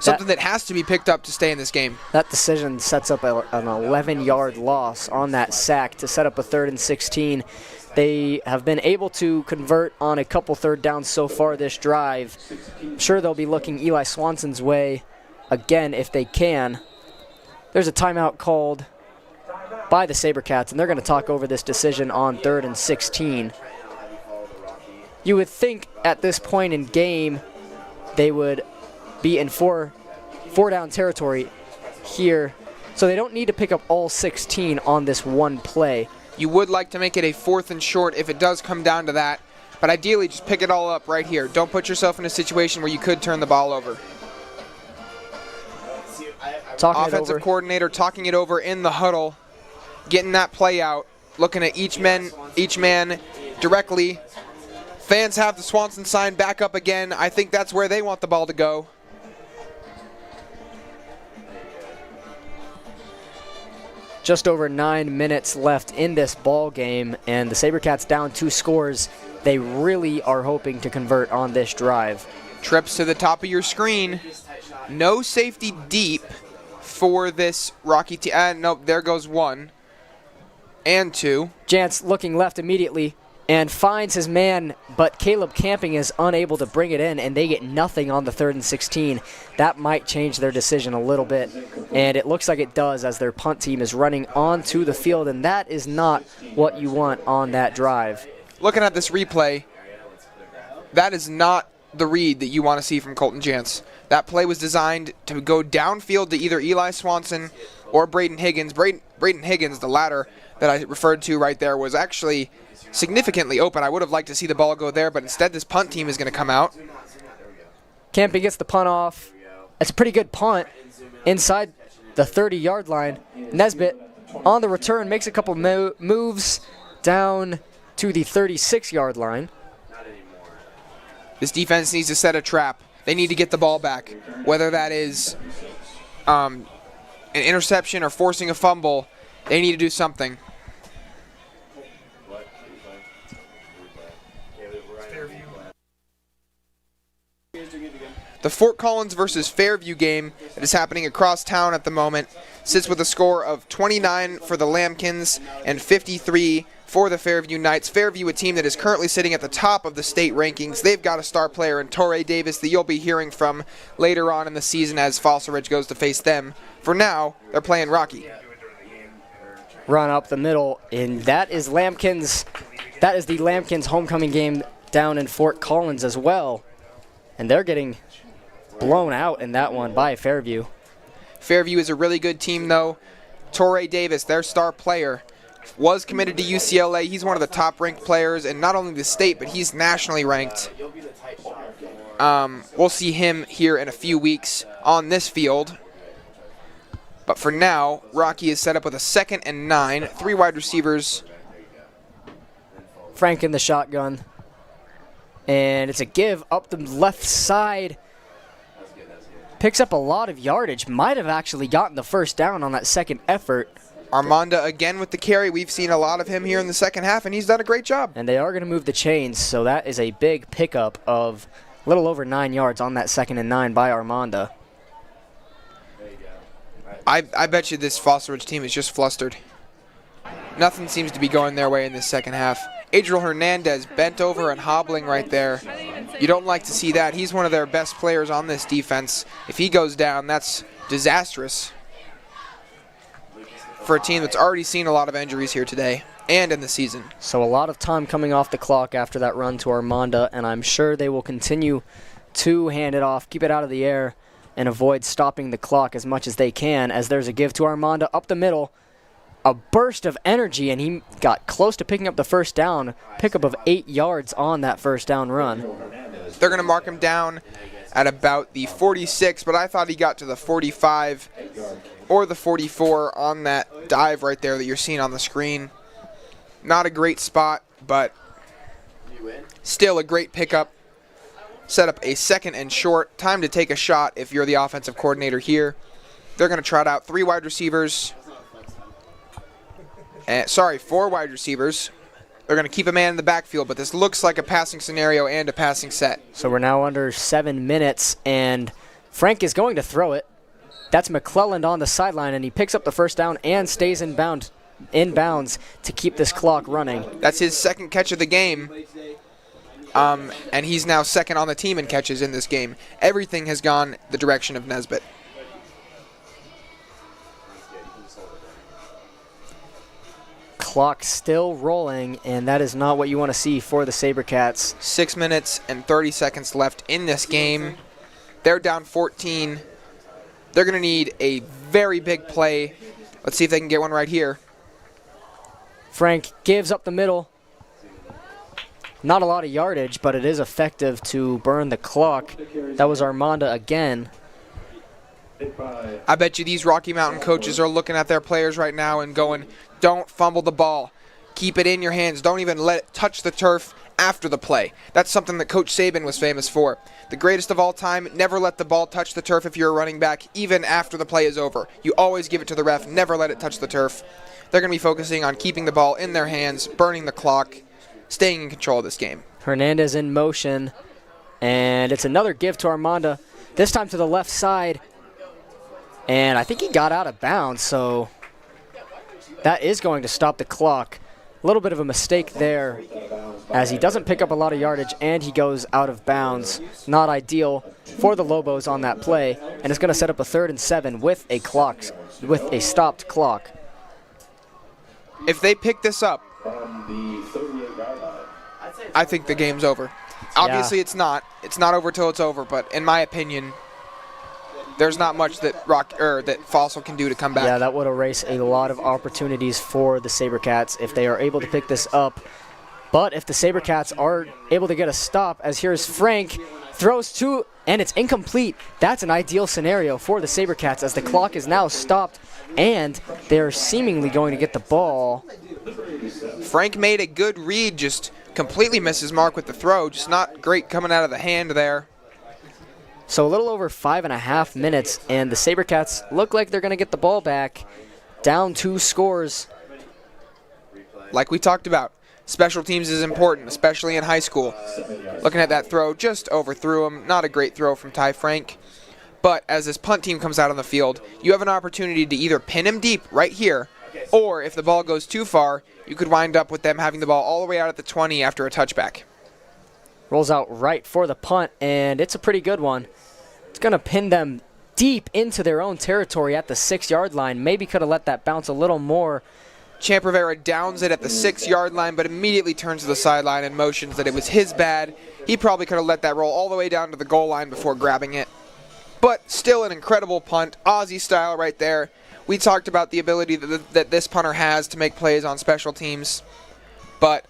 Something that has to be picked up to stay in this game. That decision sets up an 11-yard loss on that sack to set up a 3rd and 16. They have been able to convert on a couple 3rd downs so far this drive. I'm sure they'll be looking Eli Swanson's way again if they can. There's a timeout called by the Sabercats, and they're going to talk over this decision on 3rd and 16. You would think at this point in game they would be in four down territory here, so they don't need to pick up all 16 on this one play. You would like to make it a 4th and short if it does come down to that, but ideally just pick it all up right here. Don't put yourself in a situation where you could turn the ball over. Offensive coordinator talking it over in the huddle, getting that play out, looking at each man directly. Fans have the Swanson sign back up again. I think that's where they want the ball to go. Just over 9 minutes left in this ball game, and the Sabercats down 2 scores. They really are hoping to convert on this drive. Trips to the top of your screen. No safety deep for this Rocky team. Nope, there goes 1 and 2. Jantz looking left immediately and finds his man, but Caleb Camping is unable to bring it in, and they get nothing on the 3rd and 16. That might change their decision a little bit, and it looks like it does as their punt team is running onto the field, and that is not what you want on that drive. Looking at this replay, that is not the read that you want to see from Colton Jantz. That play was designed to go downfield to either Eli Swanson or Braden Higgins. Braden Higgins, the latter that I referred to right there, was actually significantly open. I would have liked to see the ball go there, but instead this punt team is going to come out. Camping gets the punt off. It's a pretty good punt inside the 30-yard line. Nesbitt on the return makes a couple moves down to the 36-yard line. This defense needs to set a trap. They need to get the ball back, whether that is an interception or forcing a fumble. They need to do something. The Fort Collins versus Fairview game that is happening across town at the moment sits with a score of 29 for the Lambkins and 53 for the Fairview Knights. Fairview, a team that is currently sitting at the top of the state rankings. They've got a star player in Torrey Davis that you'll be hearing from later on in the season as Fossil Ridge goes to face them. For now, they're playing Rocky. Run up the middle, and that is Lambkins. That is the Lambkins homecoming game down in Fort Collins as well. And they're getting blown out in that one by Fairview. Fairview is a really good team, though. Torrey Davis, their star player, was committed to UCLA. He's one of the top-ranked players in not only the state, but he's nationally ranked. We'll see him here in a few weeks on this field. But for now, Rocky is set up with a 2nd and 9, 3 wide receivers. Frank in the shotgun. And it's a give up the left side. Picks up a lot of yardage. Might have actually gotten the first down on that second effort. Armanda again with the carry. We've seen a lot of him here in the second half, and he's done a great job. And they are going to move the chains, so that is a big pickup of a little over 9 yards on that 2nd and 9 by Armanda. I bet you this Fossil Ridge team is just flustered. Nothing seems to be going their way in this second half. Adriel Hernandez bent over and hobbling right there. You don't like to see that. He's one of their best players on this defense. If he goes down, that's disastrous for a team that's already seen a lot of injuries here today and in the season. So a lot of time coming off the clock after that run to Armanda, and I'm sure they will continue to hand it off, keep it out of the air, and avoid stopping the clock as much as they can, as there's a give to Armanda up the middle. A burst of energy, and he got close to picking up the first down. Pickup of 8 yards on that first down run. They're going to mark him down at about the 46, but I thought he got to the 45 or the 44 on that dive right there that you're seeing on the screen. Not a great spot, but still a great pickup. Set up a 2nd and short. Time to take a shot if you're the offensive coordinator here. They're going to trot out 3 wide receivers. 4 wide receivers. They're going to keep a man in the backfield, but this looks like a passing scenario and a passing set. So we're now under 7 minutes, and Frank is going to throw it. That's McClelland on the sideline, and he picks up the first down and stays in bounds to keep this clock running. That's his second catch of the game, and he's now second on the team in catches in this game. Everything has gone the direction of Nesbitt. Clock still rolling, and that is not what you want to see for the Sabercats. 6 minutes and 30 seconds left in this game. They're down 14. They're going to need a very big play. Let's see if they can get one right here. Frank gives up the middle. Not a lot of yardage, but it is effective to burn the clock. That was Armanda again. I bet you these Rocky Mountain coaches are looking at their players right now and going, don't fumble the ball. Keep it in your hands. Don't even let it touch the turf after the play. That's something that Coach Saban was famous for. The greatest of all time, never let the ball touch the turf if you're a running back, even after the play is over. You always give it to the ref, never let it touch the turf. They're going to be focusing on keeping the ball in their hands, burning the clock, staying in control of this game. Hernandez in motion, and it's another give to Armanda, this time to the left side. And I think he got out of bounds, so that is going to stop the clock. A little bit of a mistake there, as he doesn't pick up a lot of yardage and he goes out of bounds. Not ideal for the Lobos on that play, and it's going to set up a 3rd and 7 with a stopped clock. If they pick this up, I think the game's over. Obviously, it's not. It's not over till it's over, but in my opinion, there's not much that Fossil can do to come back. Yeah, that would erase a lot of opportunities for the Sabercats if they are able to pick this up. But if the Sabercats are able to get a stop, as here's Frank, throws to, and it's incomplete. That's an ideal scenario for the Sabercats as the clock is now stopped, and they're seemingly going to get the ball. Frank made a good read, just completely misses mark with the throw. Just not great coming out of the hand there. So a little over 5.5 minutes, and the Sabercats look like they're going to get the ball back. Down 2 scores. Like we talked about, special teams is important, especially in high school. Looking at that throw, just overthrew him. Not a great throw from Ty Frank. But as this punt team comes out on the field, you have an opportunity to either pin him deep right here, or if the ball goes too far, you could wind up with them having the ball all the way out at the 20 after a touchback. Rolls out right for the punt, and it's a pretty good one. It's going to pin them deep into their own territory at the 6-yard line. Maybe could have let that bounce a little more. Champ Rivera downs it at the 6-yard line, but immediately turns to the sideline and motions that it was his bad. He probably could have let that roll all the way down to the goal line before grabbing it. But still an incredible punt, Aussie style right there. We talked about the ability that this punter has to make plays on special teams, but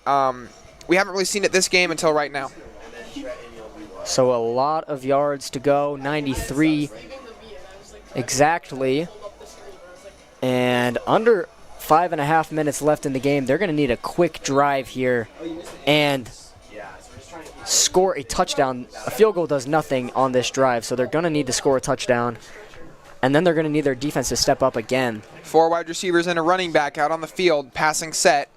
we haven't really seen it this game until right now. So a lot of yards to go, 93 exactly. And under 5.5 minutes left in the game, they're going to need a quick drive here and score a touchdown. A field goal does nothing on this drive, so they're going to need to score a touchdown. And then they're going to need their defense to step up again. 4 wide receivers and a running back out on the field, passing set.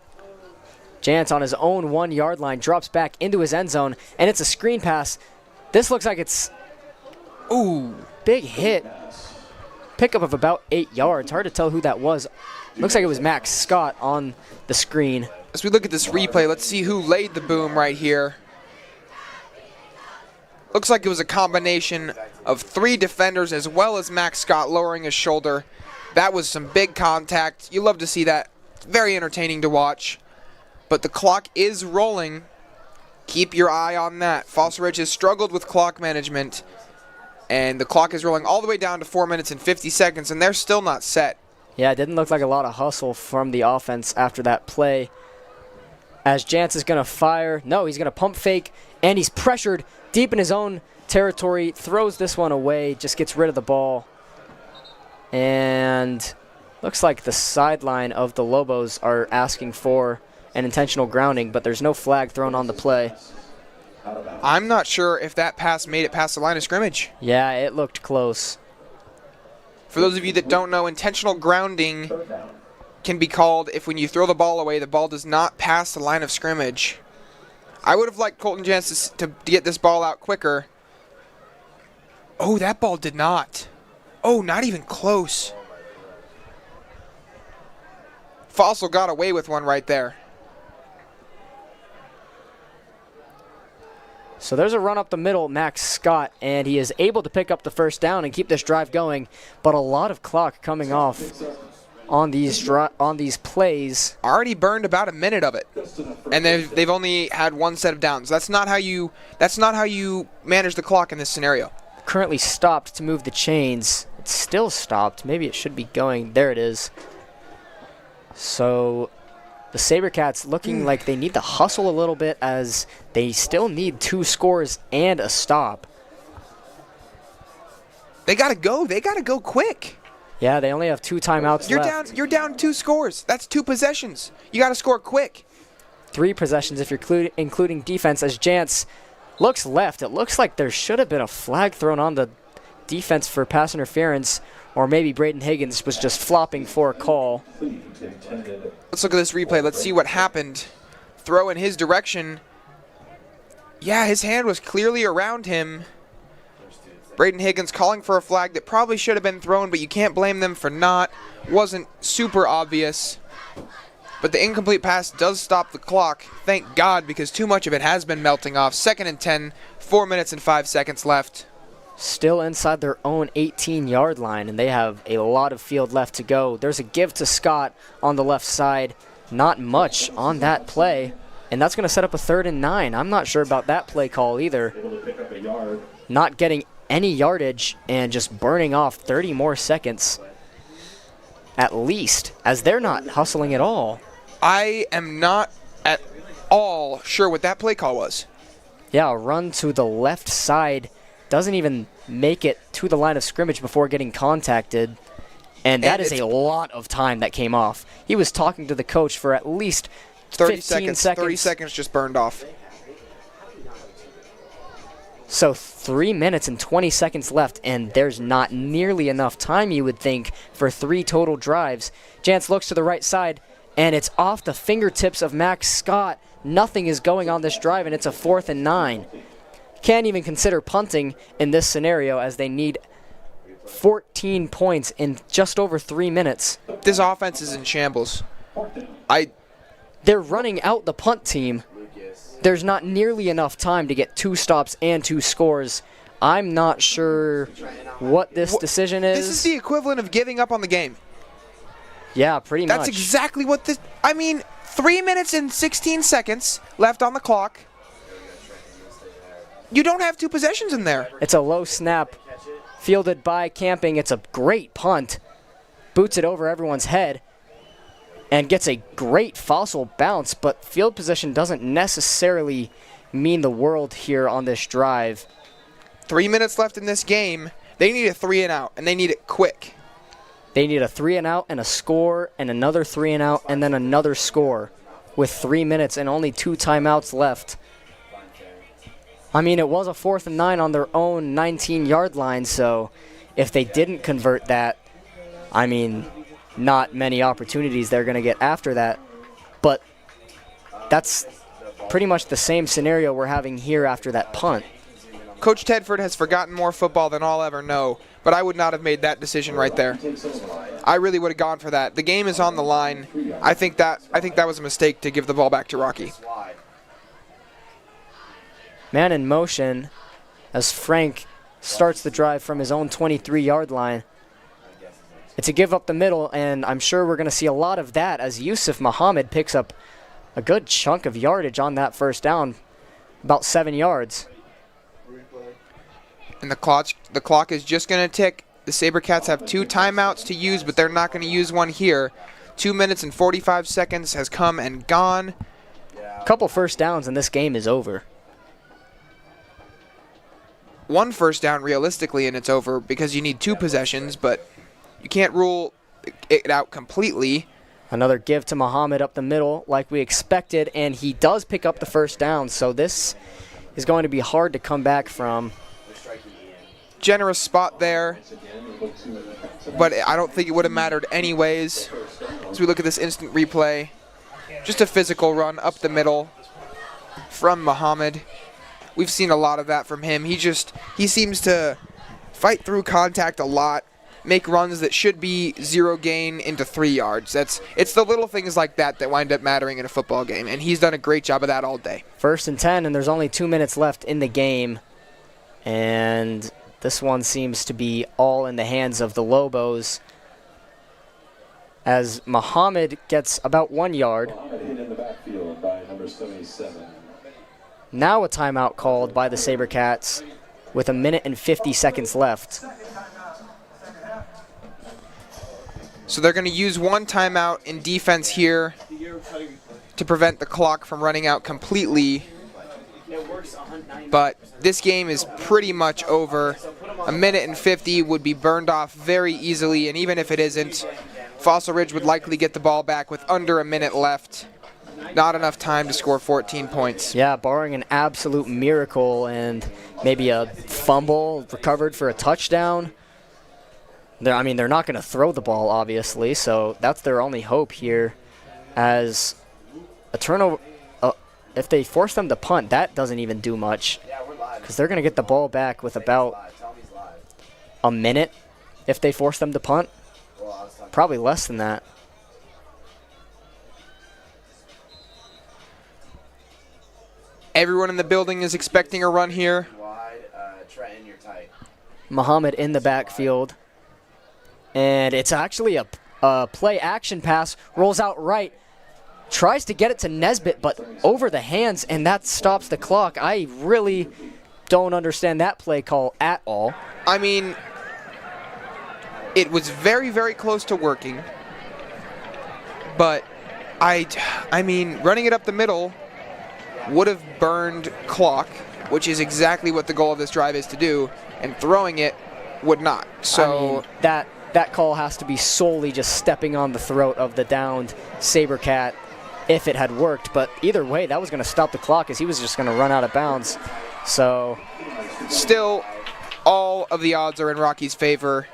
Jantz on his own 1-yard line drops back into his end zone, and it's a screen pass. This looks like it's, big hit. Pickup of about 8 yards. Hard to tell who that was. Looks like it was Max Scott on the screen. As we look at this replay, let's see who laid the boom right here. Looks like it was a combination of 3 defenders as well as Max Scott lowering his shoulder. That was some big contact. You love to see that. It's very entertaining to watch. But the clock is rolling. Keep your eye on that. Fossil Ridge has struggled with clock management, and the clock is rolling all the way down to 4 minutes and 50 seconds, and they're still not set. Yeah, it didn't look like a lot of hustle from the offense after that play. As Jantz is going to fire. No, he's going to pump fake, and he's pressured deep in his own territory. Throws this one away, just gets rid of the ball. And looks like the sideline of the Lobos are asking for an intentional grounding, but there's no flag thrown on the play. I'm not sure if that pass made it past the line of scrimmage. Yeah, it looked close. For those of you that don't know, intentional grounding can be called if when you throw the ball away, the ball does not pass the line of scrimmage. I would have liked Colton Jantz to get this ball out quicker. Oh, that ball did not. Oh, not even close. Fossil got away with one right there. So there's a run up the middle, Max Scott, and he is able to pick up the first down and keep this drive going, but a lot of clock coming off on these plays. Already burned about a minute of it, and they've only had one set of downs. That's not how you manage the clock in this scenario. Currently stopped to move the chains. It's still stopped. Maybe it should be going. There it is. So the Sabercats looking like they need to hustle a little bit as they still need 2 scores and a stop. They gotta go. They gotta go quick. Yeah, they only have 2 timeouts left. You're down 2 scores. That's 2 possessions. You gotta score quick. 3 possessions if you're including defense as Jantz looks left. It looks like there should have been a flag thrown on the defense for pass interference, or maybe Braden Higgins was just flopping for a call. Let's look at this replay. Let's see what happened. Throw in his direction. Yeah, his hand was clearly around him. Braden Higgins calling for a flag that probably should have been thrown, but you can't blame them for not. Wasn't super obvious. But the incomplete pass does stop the clock. Thank God, because too much of it has been melting off. 2nd and 10, 4 minutes and 5 seconds left. Still inside their own 18-yard line, and they have a lot of field left to go. There's a give to Scott on the left side. Not much on that play, and that's going to set up a 3rd and 9. I'm not sure about that play call either. Not getting any yardage and just burning off 30 more seconds at least, as they're not hustling at all. I am not at all sure what that play call was. Yeah, a run to the left side. Doesn't even make it to the line of scrimmage before getting contacted. And that is a lot of time that came off. He was talking to the coach for at least 30 15 seconds. 30 seconds just burned off. So 3 minutes and 20 seconds left, and there's not nearly enough time, you would think, for 3 total drives. Jantz looks to the right side, and it's off the fingertips of Max Scott. Nothing is going on this drive, and it's a 4th and 9. Can't even consider punting in this scenario as they need 14 points in just over 3 minutes. This offense is in shambles. They're running out the punt team. There's not nearly enough time to get 2 stops and 2 scores. I'm not sure what this decision is. This is the equivalent of giving up on the game. Yeah, pretty much. That's exactly what this... I mean, 3 minutes and 16 seconds left on the clock. You don't have 2 possessions in there. It's a low snap fielded by Camping. It's a great punt. Boots it over everyone's head and gets a great Fossil bounce, but field position doesn't necessarily mean the world here on this drive. 3 minutes left in this game. They need a 3 and out, and they need it quick. They need a 3 and out and a score and another 3 and out and then another score with 3 minutes and only 2 timeouts left. I mean, it was a 4th and 9 on their own 19-yard line, so if they didn't convert that, I mean, not many opportunities they're going to get after that. But that's pretty much the same scenario we're having here after that punt. Coach Tedford has forgotten more football than I'll ever know, but I would not have made that decision right there. I really would have gone for that. The game is on the line. I think that was a mistake to give the ball back to Rocky. Man in motion as Frank starts the drive from his own 23-yard line. It's a give up the middle, and I'm sure we're going to see a lot of that as Yusuf Muhammad picks up a good chunk of yardage on that first down, about 7 yards. And the clock is just going to tick. The Sabercats have 2 timeouts to use, but they're not going to use one here. 2 minutes and 45 seconds has come and gone. A couple first downs and this game is over. 1 first down realistically and it's over because you need 2 possessions, but you can't rule it out completely. Another give to Muhammad up the middle like we expected, and he does pick up the first down, so this is going to be hard to come back from. Generous spot there, but I don't think it would have mattered anyways. as we look at this instant replay. Just a physical run up the middle from Muhammad. We've seen a lot of that from him. He seems to fight through contact a lot, make runs that should be 0 gain into 3 yards. It's the little things like that that wind up mattering in a football game, and he's done a great job of that all day. 1st and 10, and there's only 2 minutes left in the game. And this one seems to be all in the hands of the Lobos, as Muhammad gets about 1 yard. Now a timeout called by the Sabercats with 1 minute and 50 seconds left. So they're going to use one timeout in defense here to prevent the clock from running out completely. But this game is pretty much over. 1 minute and 50 would be burned off very easily, and even if it isn't, Fossil Ridge would likely get the ball back with under a minute left. Not enough time to score 14 points. Yeah, barring an absolute miracle and maybe a fumble recovered for a touchdown. I mean, they're not going to throw the ball, obviously, so that's their only hope here. As a turnover, if they force them to punt, that doesn't even do much, because they're going to get the ball back with about a minute if they force them to punt. Probably less than that. Everyone in the building is expecting a run here. Muhammad in the backfield. And it's actually a play action pass. Rolls out right. Tries to get it to Nesbitt, but over the hands, and that stops the clock. I really don't understand that play call at all. I mean, it was very, very close to working. But, I mean, running it up the middle would have burned clock, which is exactly what the goal of this drive is to do, and throwing it would not. So I mean, that call has to be solely just stepping on the throat of the downed Sabercat if it had worked. But either way, that was going to stop the clock, as he was just going to run out of bounds. So still, all of the odds are in Rocky's favor.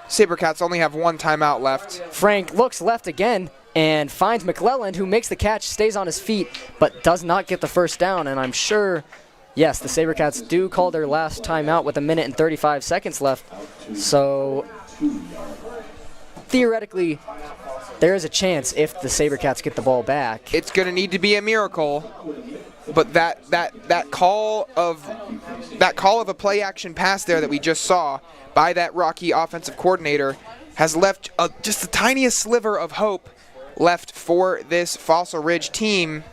Sabercats only have one timeout left. Frank looks left again and finds McClelland, who makes the catch, stays on his feet, but does not get the first down. And I'm sure, yes, the Sabercats do call their last timeout with 1 minute and 35 seconds left. So theoretically, there is a chance if the Sabercats get the ball back. It's going to need to be a miracle, but that call of a play action pass there that we just saw by that Rocky offensive coordinator has left just the tiniest sliver of hope left for this Fossil Ridge team.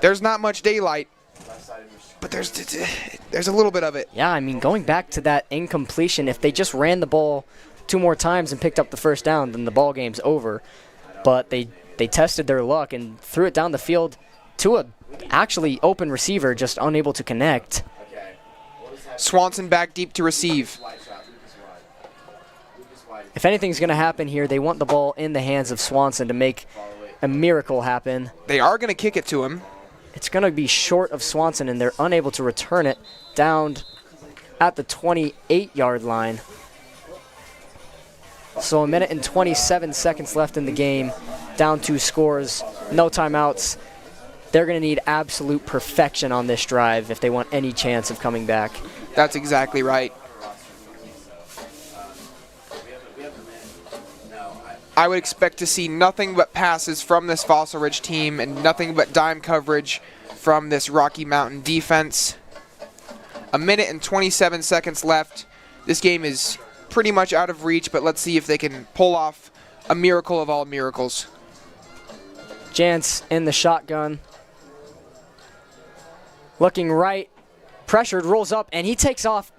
There's not much daylight, but there's a little bit of it. Yeah, I mean, going back to that incompletion, if they just ran the ball 2 more times and picked up the first down, then the ball game's over. But they tested their luck and threw it down the field to a actually open receiver, just unable to connect. Swanson back deep to receive. If anything's going to happen here, they want the ball in the hands of Swanson to make a miracle happen. They are going to kick it to him. It's going to be short of Swanson, and they're unable to return it down at the 28-yard line. So 1 minute and 27 seconds left in the game, down 2 scores, no timeouts. They're going to need absolute perfection on this drive if they want any chance of coming back. That's exactly right. I would expect to see nothing but passes from this Fossil Ridge team and nothing but dime coverage from this Rocky Mountain defense. 1 minute and 27 seconds left. This game is pretty much out of reach, but let's see if they can pull off a miracle of all miracles. Jantz in the shotgun. Looking right, pressured, rolls up, and he takes off.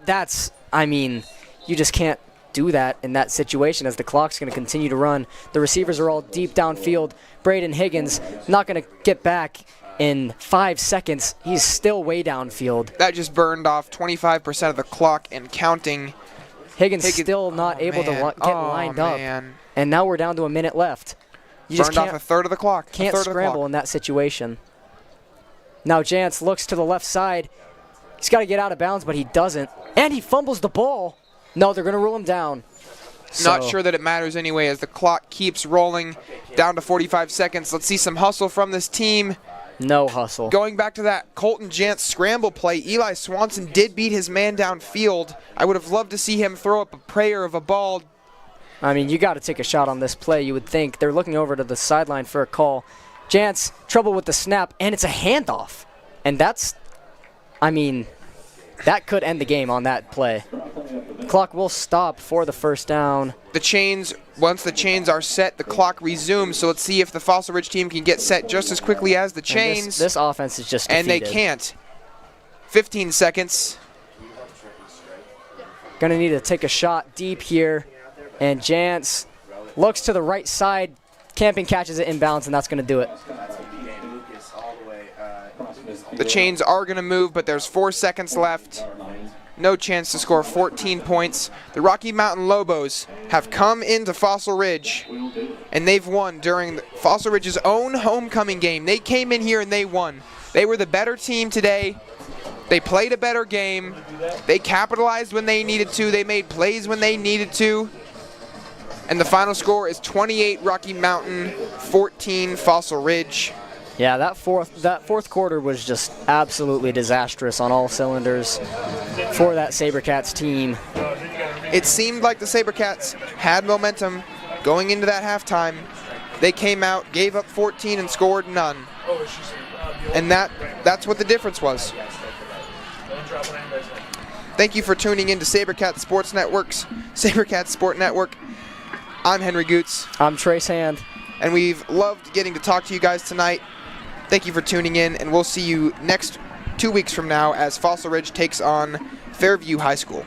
I mean, you just can't do that in that situation, as the clock's going to continue to run. The receivers are all deep downfield. Braden Higgins not going to get back in 5 seconds. He's still way downfield. That just burned off 25% of the clock and counting. Higgins still not able to get lined up. And now we're down to a minute left. You burned off a third of the clock. Can't scramble in that situation. Now Jantz looks to the left side. He's got to get out of bounds, but he doesn't. And he fumbles the ball. No, they're going to rule him down. Not So- sure that it matters anyway as the clock keeps rolling down to 45 seconds. Let's see some hustle from this team. No hustle. Going back to that Colton Jantz scramble play, Eli Swanson did beat his man downfield. I would have loved to see him throw up a prayer of a ball. I mean, you got to take a shot on this play, you would think. They're looking over to the sideline for a call. Jantz, trouble with the snap, and it's a handoff. And that's, I mean, that could end the game on that play. Clock will stop for the first down. The chains, once the chains are set, the clock resumes. So let's see if the Fossil Ridge team can get set just as quickly as the chains. This offense is just and defeated. they can't. 15 seconds. Gonna need to take a shot deep here. And Jantz looks to the right side. Camping catches it inbounds, and that's gonna do it. The chains are going to move, but there's 4 seconds left. No chance to score 14 points. The Rocky Mountain Lobos have come into Fossil Ridge, and they've won during Fossil Ridge's own homecoming game. They came in here and they won. They were the better team today. They played a better game. They capitalized when they needed to. They made plays when they needed to. And the final score is 28 Rocky Mountain, 14 Fossil Ridge. Yeah, that fourth quarter was just absolutely disastrous on all cylinders for that Sabercats team. It seemed like the Sabercats had momentum going into that halftime. They came out, gave up 14, and scored none. And that's what the difference was. Thank you for tuning in to Sabercat Sports Sport Network. I'm Henry Goots. I'm Trace Hand. And we've loved getting to talk to you guys tonight. Thank you for tuning in, and we'll see you next 2 weeks from now as Fossil Ridge takes on Fairview High School.